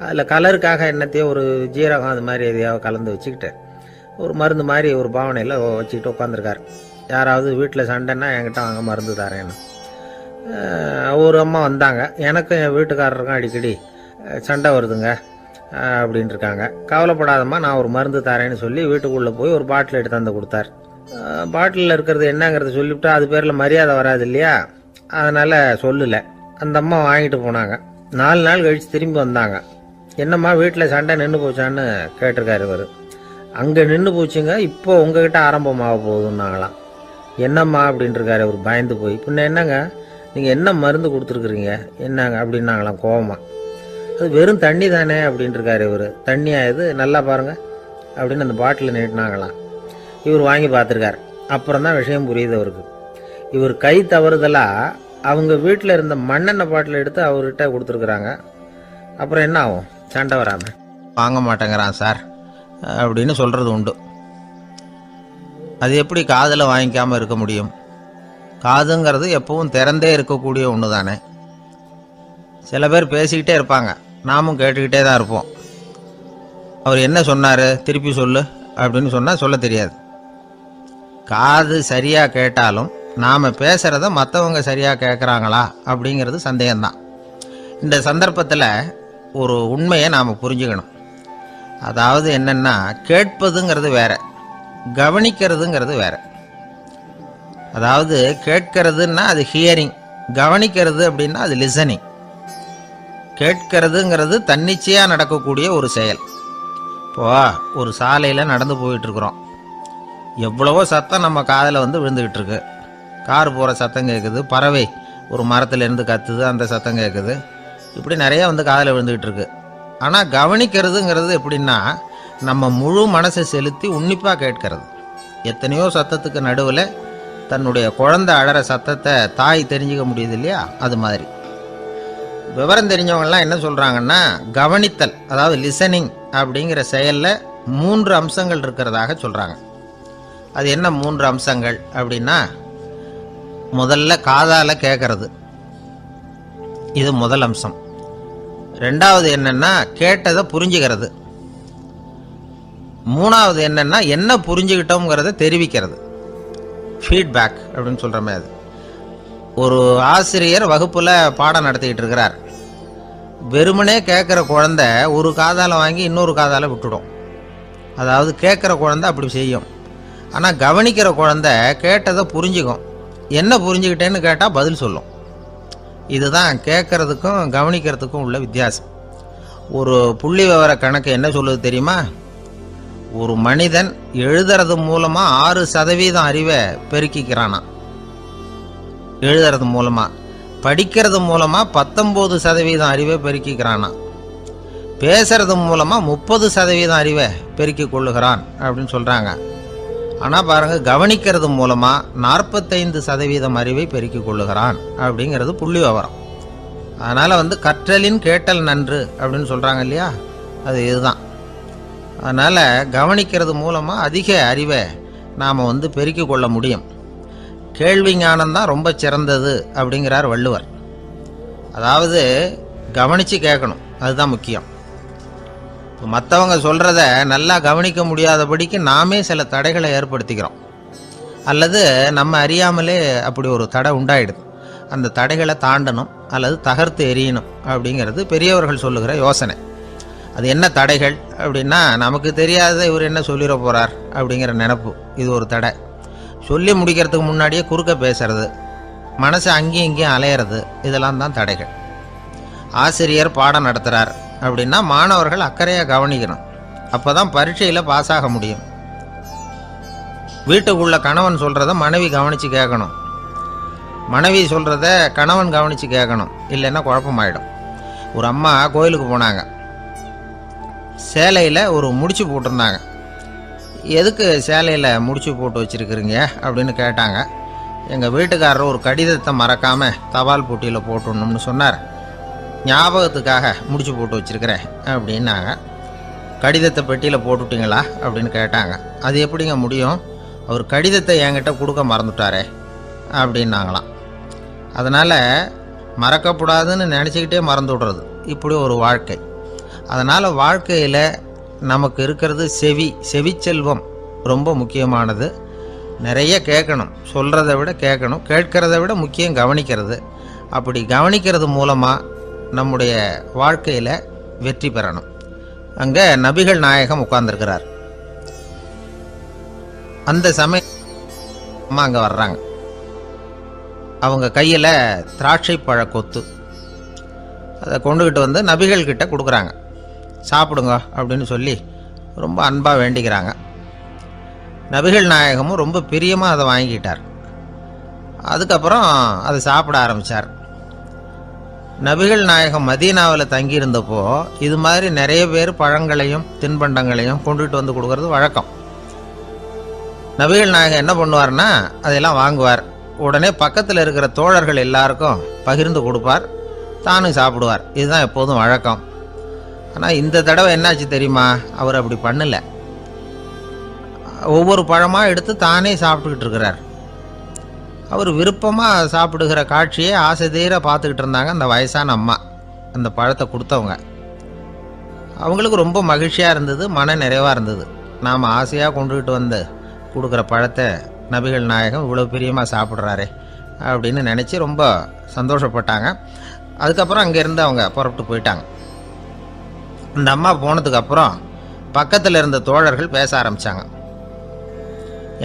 A: அதில் கலருக்காக என்னத்தையோ ஒரு ஜீரகம் அது மாதிரி எதையாவது கலந்து வச்சுக்கிட்டு ஒரு மருந்து மாதிரி ஒரு பாவனையில் வச்சுக்கிட்டு உட்காந்துருக்கார். யாராவது வீட்டில் சண்டைன்னா என்கிட்ட வாங்க மருந்து தரேன்னு. ஒரு அம்மா வந்தாங்க. எனக்கும் என் வீட்டுக்காரருக்கும் அடிக்கடி சண்டை வருதுங்க அப்படின்ட்டு இருக்காங்க. கவலைப்படாதம்மா, நான் ஒரு மருந்து தரேன்னு சொல்லி வீட்டுக்குள்ளே போய் ஒரு பாட்டில் எடுத்து வந்து கொடுத்தார். பாட்டிலில் இருக்கிறது என்னங்கிறத சொல்லிவிட்டு அது பேரில் மரியாதை வராது இல்லையா, அதனால் சொல்லலை. அந்த அம்மா வாங்கிட்டு போனாங்க. 4 நாள் கழித்து திரும்பி வந்தாங்க. என்னம்மா வீட்டில் சண்டை நின்று போச்சான்னு கேட்டிருக்காரு இவர். அங்கே நின்று போச்சுங்க, இப்போ உங்ககிட்ட ஆரம்பமாக போகுதுன்னாங்களாம். என்னம்மா அப்படின்ட்டுருக்காரு அவர் பயந்து போய். பின்ன என்னங்க, நீங்கள் என்ன மருந்து கொடுத்துருக்குறீங்க என்னங்க அப்படின்னாங்களாம் கோவமாக. அது வெறும் தண்ணி தானே அப்படின்ட்டுருக்காரு இவர். தண்ணியாக இது நல்லா பாருங்கள் அப்படின்னு அந்த பாட்டில் நீட்டினாங்களாம். இவர் வாங்கி பார்த்துருக்கார். அப்புறம் தான் விஷயம் புரியுது அவருக்கு. இவர் கை தவறுதலாக அவங்க வீட்டில் இருந்த மண்ணெண்ணெய் பாட்டில் எடுத்து அவர்கிட்ட கொடுத்துருக்குறாங்க. அப்புறம் என்ன ஆகும், சண்டை வராமல் வாங்க மாட்டேங்கிறான் சார் அப்படின்னு சொல்கிறது உண்டு. அது எப்படி காதில் வாங்கிக்காமல் இருக்க முடியும்? காதுங்கிறது எப்பவும் திறந்தே இருக்கக்கூடிய ஒன்று தானே. சில பேர் பேசிக்கிட்டே இருப்பாங்க, நாமும் கேட்டுக்கிட்டே தான் இருப்போம். அவர் என்ன சொன்னார் திருப்பி சொல்லு அப்படின்னு சொன்னால் சொல்ல தெரியாது. காது சரியாக கேட்டாலும் நாம் பேசுகிறத மற்றவங்க சரியாக கேட்குறாங்களா அப்படிங்கிறது சந்தேகம்தான். இந்த சந்தர்ப்பத்தில் ஒரு உண்மையை நாம் புரிஞ்சுக்கணும். அதாவது என்னென்னா, கேட்பதுங்கிறது வேற, கவனிக்கிறதுங்கிறது வேற. அதாவது கேட்கறதுன்னா அது ஹியரிங், கவனிக்கிறது அப்படின்னா அது லிசனிங். கேட்கறதுங்கிறது தன்னிச்சையாக நடக்கக்கூடிய ஒரு செயல். இப்போ ஒரு சாலையில் நடந்து போயிட்டுருக்குறோம். எவ்வளவோ சத்தம் நம்ம காதில் வந்து விழுந்துக்கிட்டு இருக்கு. கார் போகிற சத்தம் கேட்குது, பறவை ஒரு மரத்துலேருந்து கத்துது, அந்த சத்தம் கேட்குது. இப்படி நிறையா வந்து காதில் விழுந்துக்கிட்டு இருக்கு. ஆனால் கவனிக்கிறதுங்கிறது எப்படின்னா, நம்ம முழு மனசை செலுத்தி உன்னிப்பாக கேட்கறது. எத்தனையோ சத்தத்துக்கு நடுவில் தன்னுடைய குழந்தை அழற சத்தத்தை தாய் தெரிஞ்சுக்க முடியுது இல்லையா, அது மாதிரி. விவரம் தெரிஞ்சவங்கலாம் என்ன சொல்கிறாங்கன்னா, கவனித்தல் அதாவது லிசனிங் அப்படிங்கிற செயலில் 3 அம்சங்கள் இருக்கிறதாக சொல்கிறாங்க. அது என்ன 3 அம்சங்கள் அப்படின்னா, முதல்ல காதால் கேட்கறது, இது முதல் அம்சம். ரெண்டாவது என்னன்னா கேட்டதை புரிஞ்சுக்கிறது. மூணாவது என்னன்னா என்ன புரிஞ்சுக்கிட்டோங்கிறத தெரிவிக்கிறது, ஃபீட்பேக் அப்படின்னு சொல்கிற மாதிரி. ஒரு ஆசிரியர் வகுப்பில் பாடம் நடத்திக்கிட்டு இருக்கிறார். வெறுமனே கேட்குற குழந்தை ஒரு காதால் வாங்கி இன்னொரு காதால் விட்டுடும். அதாவது கேட்குற குழந்தை அப்படி செய்யும். ஆனால் கவனிக்கிற குழந்தை கேட்டதை புரிஞ்சுக்கும். என்ன புரிஞ்சுக்கிட்டேன்னு கேட்டால் பதில் சொல்லும். இதுதான் கேட்கறதுக்கும் கவனிக்கிறதுக்கும் உள்ள வித்தியாசம். ஒரு புள்ளி விவர கணக்கு என்ன சொல்லுது தெரியுமா? ஒரு மனிதன் எழுதுறது மூலமா 6% அறிவை பெருக்கிக்கிறானா, எழுதுறது மூலமா. படிக்கிறது மூலமா 19% அறிவை பெருக்கிக்கிறானா. பேசுறது மூலமா 30% அறிவை பெருக்கிக் கொள்ளுகிறான் அப்படின்னு சொல்றாங்க. ஆனால் பாருங்க, கவனிக்கிறது மூலமா 45% அறிவை பெருக்கிக் கொள்ளுகிறான் அப்படிங்கிறது புள்ளி விவரம். அதனால் வந்து கற்றலின் கேட்டல் நன்று அப்படின்னு சொல்கிறாங்க இல்லையா, அது இதுதான். அதனால் கவனிக்கிறது மூலமாக அதிக அறிவை நாம் வந்து பெருக்கிக் கொள்ள முடியும். கேள்வி ஞானம்தான் ரொம்ப சிறந்தது அப்படிங்கிறார் வள்ளுவர். அதாவது கவனித்து கேட்கணும், அதுதான் முக்கியம். மற்றவங்க சொல்கிறத நல்லா கவனிக்க முடியாதபடிக்கு நாமே சில தடைகளை ஏற்படுத்திக்கிறோம். அல்லது நம்ம அறியாமலே அப்படி ஒரு தடை உண்டாயிடுது. அந்த தடைகளை தாண்டணும் அல்லது தகர்த்து எறியணும் அப்படிங்கிறது பெரியவர்கள் சொல்லுகிற யோசனை. அது என்ன தடைகள் அப்படின்னா, நமக்கு தெரியாத இவர் என்ன சொல்லிட போகிறார் அப்படிங்கிற நினப்பு, இது ஒரு தடை. சொல்லி முடிக்கிறதுக்கு முன்னாடியே குறுக்க பேசுறது, மனசை அங்கேயும் இங்கேயும் அலையிறது, இதெல்லாம் தான் தடைகள். ஆசிரியர் பாடம் நடத்துகிறார் அப்படின்னா மாணவர்கள் அக்கறையாக கவனிக்கணும். அப்போ தான் பரீட்சையில் பாஸ் ஆக முடியும். வீட்டுக்குள்ள கணவன் சொல்கிறத மனைவி கவனித்து கேட்கணும், மனைவி சொல்கிறத கணவன் கவனித்து கேட்கணும், இல்லைன்னா குழப்பமாயிடும். ஒரு அம்மா கோயிலுக்கு போனாங்க. சேலையில் ஒரு முடிச்சு போட்டிருந்தாங்க. எதுக்கு சேலையில் முடிச்சு போட்டு வச்சுருக்குறீங்க அப்படின்னு கேட்டாங்க. எங்கள் வீட்டுக்காரர் ஒரு கடிதத்தை மறக்காமல் தபால் போட்டியில் போட்டுடணும்னு சொன்னார். ஞாபகத்துக்காக முடிச்சு போட்டு வச்சுருக்கிறேன் அப்படின்னாங்க. கடிதத்தை பெட்டியில் போட்டுட்டிங்களா அப்படின்னு கேட்டாங்க. அது எப்படிங்க முடியும், அவர் கடிதத்தை என்கிட்ட கொடுக்க மறந்துட்டாரே அப்படின்னாங்களாம். அதனால் மறக்கப்படாதுன்னு நினச்சிக்கிட்டே மறந்து விடுறது இப்படி ஒரு வாழ்க்கை. அதனால் வாழ்க்கையில் நமக்கு இருக்கிறது செவிச்செல்வம் ரொம்ப முக்கியமானது. நிறைய கேட்கணும், சொல்கிறத விட கேட்கணும், கேட்கறத விட முக்கியம் கவனிக்கிறது. அப்படி கவனிக்கிறது மூலமாக நம்முடைய வாழ்க்கையில் வெற்றி பெறணும். அங்கே நபிகள் நாயகம் உட்கார்ந்துருக்கிறார். அந்த சமயம் அம்மா அங்கே வர்றாங்க. அவங்க கையில் திராட்சை பழ கொத்து அதை கொண்டுக்கிட்டு வந்து நபிகள்கிட்ட கொடுக்குறாங்க. சாப்பிடுங்க அப்படின்னு சொல்லி ரொம்ப அன்பாக வேண்டிக்கிறாங்க. நபிகள் நாயகமும் ரொம்ப பிரியமாக அதை வாங்கிக்கிட்டார். அதுக்கப்புறம் அதை சாப்பிட ஆரம்பித்தார். நபிகள் நாயகம் மதீனாவில் தங்கியிருந்தப்போ இது மாதிரி நிறைய பேர் பழங்களையும் தின்பண்டங்களையும் கொண்டுகிட்டு வந்து கொடுக்கறது வழக்கம். நபிகள் நாயகம் என்ன பண்ணுவார்னா அதெல்லாம் வாங்குவார். உடனே பக்கத்தில் இருக்கிற தோழர்கள் எல்லாருக்கும் பகிர்ந்து கொடுப்பார், தானும் சாப்பிடுவார். இதுதான் எப்போதும் வழக்கம். ஆனால் இந்த தடவை என்னாச்சு தெரியுமா, அவர் அப்படி பண்ணலை. ஒவ்வொரு பழமாக எடுத்து தானே சாப்பிட்டுக்கிட்டு இருக்கிறார். அவர் விருப்பமாக சாப்பிடுகிற காட்சியை ஆசை தீர பார்த்துக்கிட்டு இருந்தாங்க அந்த வயசான அம்மா, அந்த பழத்தை கொடுத்தவங்க. அவங்களுக்கு ரொம்ப மகிழ்ச்சியாக இருந்தது, மன நிறைவாக இருந்தது. நாம் ஆசையாக கொண்டுகிட்டு வந்து கொடுக்குற பழத்தை நபிகள் நாயகம் இவ்வளோ பிரியமாக சாப்பிட்றாரே அப்படின்னு நினச்சி ரொம்ப சந்தோஷப்பட்டாங்க. அதுக்கப்புறம் அங்கேருந்து அவங்க புறப்பட்டு போயிட்டாங்க. இந்த அம்மா போனதுக்கப்புறம் பக்கத்தில் இருந்த தோழர்கள் பேச ஆரம்பித்தாங்க.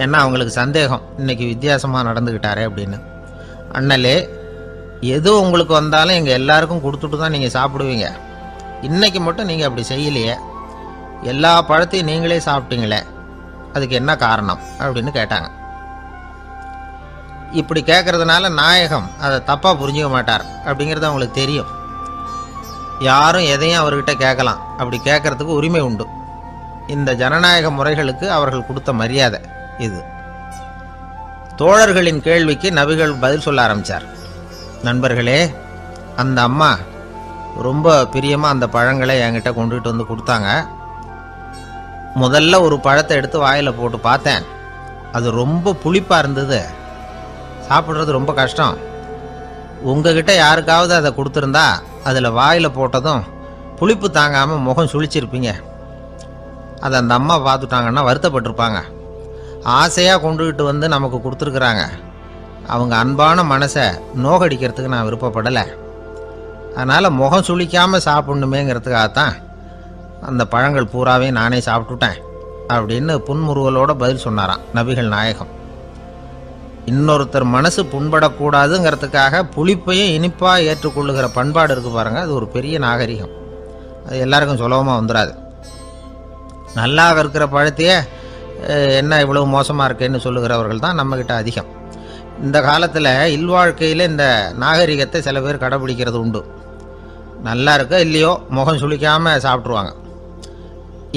A: ஏன்னா அவங்களுக்கு சந்தேகம், இன்றைக்கி வித்தியாசமாக நடந்துக்கிட்டாரே அப்படின்னு. அண்ணலே, எது உங்களுக்கு வந்தாலும் எங்கள் எல்லாருக்கும் கொடுத்துட்டு தான் நீங்கள் சாப்பிடுவீங்க. இன்றைக்கி மட்டும் நீங்கள் அப்படி செய்யலையே, எல்லா பழத்தையும் நீங்களே சாப்பிட்டீங்களே, அதுக்கு என்ன காரணம் அப்படின்னு கேட்டாங்க. இப்படி கேட்கறதுனால நாயகம் அதை தப்பாக புரிஞ்சுக்க மாட்டார் அப்படிங்கிறது அவங்களுக்கு தெரியும். யாரும் எதையும் அவர்கிட்ட கேட்கலாம், அப்படி கேட்கறதுக்கு உரிமை உண்டு. இந்த ஜனநாயக முறைகளுக்கு அவர்கள் கொடுத்த மரியாதை இது. தோழர்களின் கேள்விக்கு நபிகள் பதில் சொல்ல ஆரம்பித்தார். நண்பர்களே, அந்த அம்மா ரொம்ப பிரியமாக அந்த பழங்களை என்கிட்ட கொண்டுகிட்டு வந்து கொடுத்தாங்க. முதல்ல ஒரு பழத்தை எடுத்து வாயில் போட்டு பார்த்தேன். அது ரொம்ப புளிப்பாக இருந்தது, சாப்பிட்றது ரொம்ப கஷ்டம். உங்ககிட்ட யாருக்காவது அதை கொடுத்துருந்தா அதில் வாயில் போட்டதும் புளிப்பு தாங்காமல் முகம் சுழிச்சிருப்பீங்க. அதை அந்த அம்மா பார்த்துட்டாங்கன்னா வருத்தப்பட்டிருப்பாங்க. ஆசையாக கொண்டுகிட்டு வந்து நமக்கு கொடுத்துருக்குறாங்க. அவங்க அன்பான மனசை நோகடிக்கிறதுக்கு நான் விருப்பப்படலை. அதனால் முகம் சுளிக்காமல் சாப்பிட்ணுமேங்கிறதுக்காகத்தான் அந்த பழங்கள் பூராவே நானே சாப்பிட்டுட்டேன் அப்படின்னு புன்முறுவலோட பதில் சொன்னாராம் நபிகள் நாயகம். இன்னொருத்தர் மனசு புண்படக்கூடாதுங்கிறதுக்காக புளிப்பையும் இனிப்பாக ஏற்றுக்கொள்ளுகிற பண்பாடு இருக்குது பாருங்கள், அது ஒரு பெரிய நாகரிகம். அது எல்லாருக்கும் சுலபமாக வந்துடாது. நல்லா இருக்கிற பழத்தையே என்ன இவ்வளவு மோசமாக இருக்கேன்னு சொல்லுகிறவர்கள் தான் நம்மக்கிட்ட அதிகம். இந்த காலத்தில் இல்வாழ்க்கையில் இந்த நாகரிகத்தை சில பேர் கடைபிடிக்கிறது உண்டு. நல்லா இருக்க இல்லையோ முகம் சுளிக்காமல் சாப்பிட்ருவாங்க.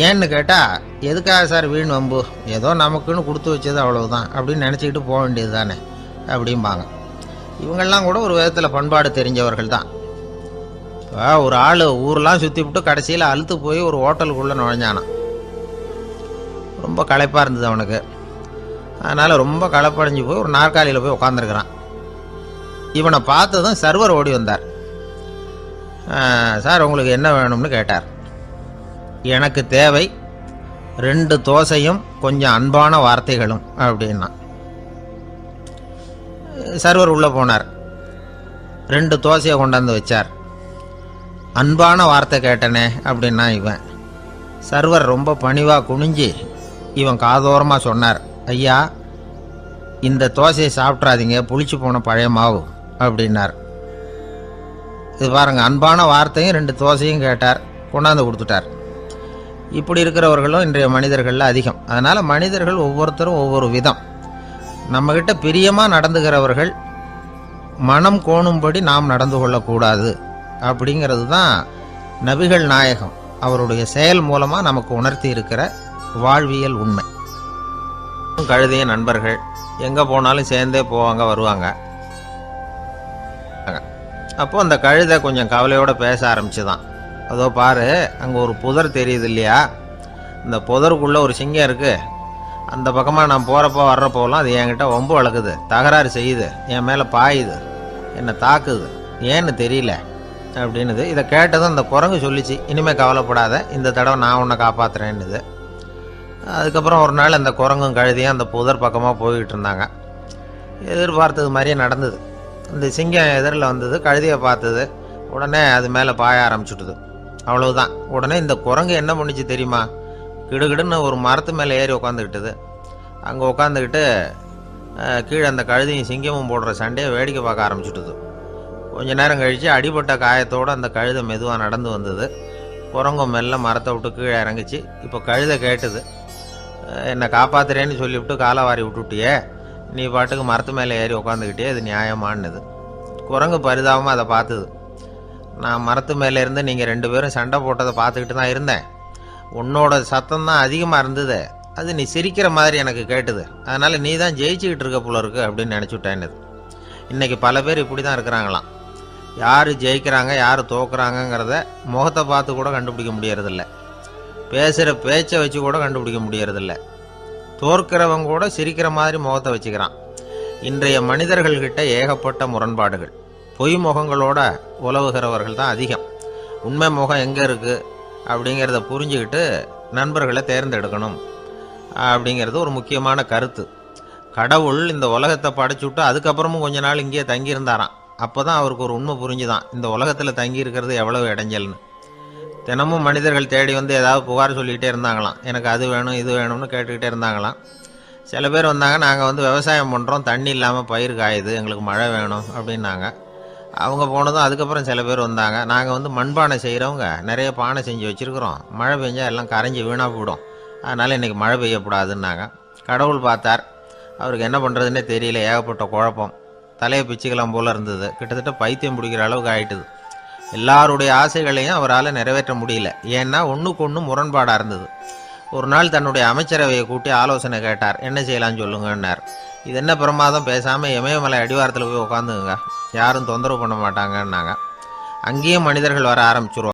A: ஏன்னு கேட்டால், எதுக்காக சார் வீண் வம்பு, ஏதோ நமக்குன்னு கொடுத்து வச்சது அவ்வளவுதான் அப்படின்னு நினச்சிக்கிட்டு போக வேண்டியது தானே அப்படிம்பாங்க. இவங்கெல்லாம் கூட ஒரு விதத்தில் பண்பாடு தெரிஞ்சவர்கள் தான். இப்போ ஒரு ஆள் ஊரெலாம் சுற்றி விட்டு கடைசியில் அழுத்து போய் ஒரு ஹோட்டலுக்குள்ளே நுழைஞ்சானான். ரொம்ப களைப்பாக இருந்தது அவனுக்கு. அதனால் ரொம்ப களைப்படைஞ்சு போய் ஒரு நாற்காலியில் போய் உட்காந்துருக்கிறான். இவனை பார்த்ததும் சர்வர் ஓடி வந்தார். சார் உங்களுக்கு என்ன வேணும்னு கேட்டார். எனக்கு தேவை 2 தோசையும் கொஞ்சம் அன்பான வார்த்தைகளும் அப்படின்னா. சர்வர் உள்ளே போனார், 2 தோசையை கொண்டாந்து வச்சார். அன்பான வார்த்தை கேட்டனே அப்படின்னா இவன். சர்வர் ரொம்ப பணிவாக குனிஞ்சு இவன் காதோரமாக சொன்னார், ஐயா இந்த தோசையை சாப்பிட்றாதீங்க, புளிச்சு போன பழைய மாவு அப்படின்னார். இது பாருங்கள், அன்பான வார்த்தையும் 2 தோசையும் கேட்டார், கொண்டாந்து கொடுத்துட்டார். இப்படி இருக்கிறவர்களும் இன்றைய மனிதர்களில் அதிகம். அதனால் மனிதர்கள் ஒவ்வொருத்தரும் ஒவ்வொரு விதம். நம்மக்கிட்ட பிரியமாக நடந்துகிறவர்கள் மனம் கோணும்படி நாம் நடந்து கொள்ளக்கூடாது அப்படிங்கிறது தான் நபிகள் நாயகம் அவருடைய செயல் மூலமாக நமக்கு உணர்த்தி இருக்கிற வாழ்வியல் உண்மை. கழுதிய நண்பர்கள் எங்கே போனாலும் சேர்ந்தே போவாங்க வருவாங்க. அப்போ அந்த கழுதை கொஞ்சம் கவலையோடு பேச ஆரம்பிச்சுதான். அதோ பாரு, அங்கே ஒரு புதர் தெரியுது இல்லையா, இந்த புதருக்குள்ளே ஒரு சிங்கம் இருக்குது. அந்த பக்கமாக நான் போகிறப்போ வர்றப்போலாம் அது என்கிட்ட வம்பு வளர்க்குது, தகராறு செய்யுது, என் மேலே பாயுது, என்னை தாக்குது, ஏன்னு தெரியல அப்படின்னுது. இதை கேட்டதும் அந்த குரங்கு சொல்லிச்சு, இனிமேல் கவலைப்படாத, இந்த தடவை நான் உன்னை காப்பாற்றுறேன்னுது. அதுக்கப்புறம் ஒரு நாள் அந்த குரங்கும் கழுதியும் அந்த புதர் பக்கமாக போய்கிட்டு இருந்தாங்க. எதிர்பார்த்தது மாதிரியே நடந்தது. இந்த சிங்கம் எதிரில் வந்தது, கழுதியை பார்த்தது, உடனே அது மேலே பாய ஆரம்பிச்சுட்டுது. அவ்வளவுதான். உடனே இந்த குரங்கு என்ன பண்ணிச்சு தெரியுமா, கிடுகிடுன்னு ஒரு மரத்து மேலே ஏறி உட்காந்துக்கிட்டுது. அங்கே உட்காந்துக்கிட்டு கீழே அந்த கழுதியும் சிங்கமும் போடுற சண்டையை வேடிக்கை பார்க்க ஆரம்பிச்சுட்டுது. கொஞ்ச நேரம் கழித்து அடிபட்ட காயத்தோடு அந்த கழுதை மெதுவாக நடந்து வந்தது. குரங்கும் மெல்ல மரத்தை விட்டு கீழே இறங்கிச்சு. இப்போ கழுதை கேட்டுது, என்னை காப்பாத்துறேன்னு சொல்லிவிட்டு காலை வாரி விட்டுட்டியே, நீ பாட்டுக்கு மரத்து மேலே ஏறி உட்காந்துக்கிட்டே, இது நியாயமானது. குரங்கு பரிதாபமாக அதை பார்த்துது. நான் மரத்து மேலே இருந்து நீங்கள் 2 பேரும் சண்டை போட்டதை பார்த்துக்கிட்டு தான் இருந்தேன். உன்னோட சத்தம் தான் அதிகமாக இருந்தது, அது நீ சிரிக்கிற மாதிரி எனக்கு கேட்டுது, அதனால் நீ தான் ஜெயிச்சுக்கிட்டு இருக்க போல இருக்கு அப்படின்னு நினச்சிவிட்டேன்னுது. இன்றைக்கி பல பேர் இப்படி தான் இருக்கிறாங்களாம். யார் ஜெயிக்கிறாங்க யார் தோக்குறாங்கங்கிறத முகத்தை பார்த்து கூட கண்டுபிடிக்க முடியறதில்ல, பேசுகிற பேச்சை வச்சு கூட கண்டுபிடிக்க முடியறதில்ல. தோற்கிறவங்க கூட சிரிக்கிற மாதிரி முகத்தை வச்சுக்கிறான். இன்றைய மனிதர்கள்கிட்ட ஏகப்பட்ட முரண்பாடுகள். பொய் முகங்களோட உலவுகிறவர்கள் தான் அதிகம். உண்மை முகம் எங்கே இருக்குது அப்படிங்கிறத புரிஞ்சுக்கிட்டு நண்பர்களை தேர்ந்தெடுக்கணும் அப்படிங்கிறது ஒரு முக்கியமான கருத்து. கடவுள் இந்த உலகத்தை படைச்சுட்டு அதுக்கப்புறமும் கொஞ்ச நாள் இங்கேயே தங்கியிருந்தாராம். அப்போ தான் அவருக்கு ஒரு உண்மை புரிஞ்சுதான், இந்த உலகத்தில் தங்கி இருக்கிறது எவ்வளவு இடைஞ்சல்னு. தினமும் மனிதர்கள் தேடி வந்து ஏதாவது புகார் சொல்லிக்கிட்டே இருந்தாங்களாம். எனக்கு அது வேணும் இது வேணும்னு கேட்டுக்கிட்டே இருந்தாங்களாம். சில பேர் வந்தாங்க, நாங்கள் வந்து விவசாயம் பண்ணுறோம், தண்ணி இல்லாமல் பயிர் காயுது, எங்களுக்கு மழை வேணும் அப்படின்னாங்க. அவங்க போனதும் அதுக்கப்புறம் சில பேர் வந்தாங்க, நாங்கள் வந்து மண்பானை செய்கிறவங்க, நிறைய பானை செஞ்சு வச்சுருக்குறோம், மழை பெஞ்சால் எல்லாம் கரைஞ்சி வீணாக போயிடும், அதனால் இன்றைக்கி மழை பெய்யக்கூடாதுன்னாங்க. கடவுள் பார்த்தார், அவருக்கு என்ன பண்ணுறதுன்னே தெரியல, ஏகப்பட்ட குழப்பம், தலையை பிச்சுக்கலாம் போல் இருந்தது, கிட்டத்தட்ட பைத்தியம் பிடிக்கிற அளவுக்கு ஆயிட்டுது. எல்லாருடைய ஆசைகளையும் அவரால் நிறைவேற்ற முடியல, ஏன்னா ஒன்றுக்கு ஒன்று முரண்பாடாக இருந்தது. ஒரு நாள் தன்னுடைய அமைச்சரவையை கூட்டி ஆலோசனை கேட்டார், என்ன செய்யலான்னு சொல்லுங்கன்னார். இது என்ன பிரமாதம், பேசாமல் இமயமலை அடிவாரத்தில் போய் உட்காந்துங்க, யாரும் தொந்தரவு பண்ண மாட்டாங்கன்னாங்க. அங்கேயும் மனிதர்கள் வர ஆரம்பிச்சிருவாங்க.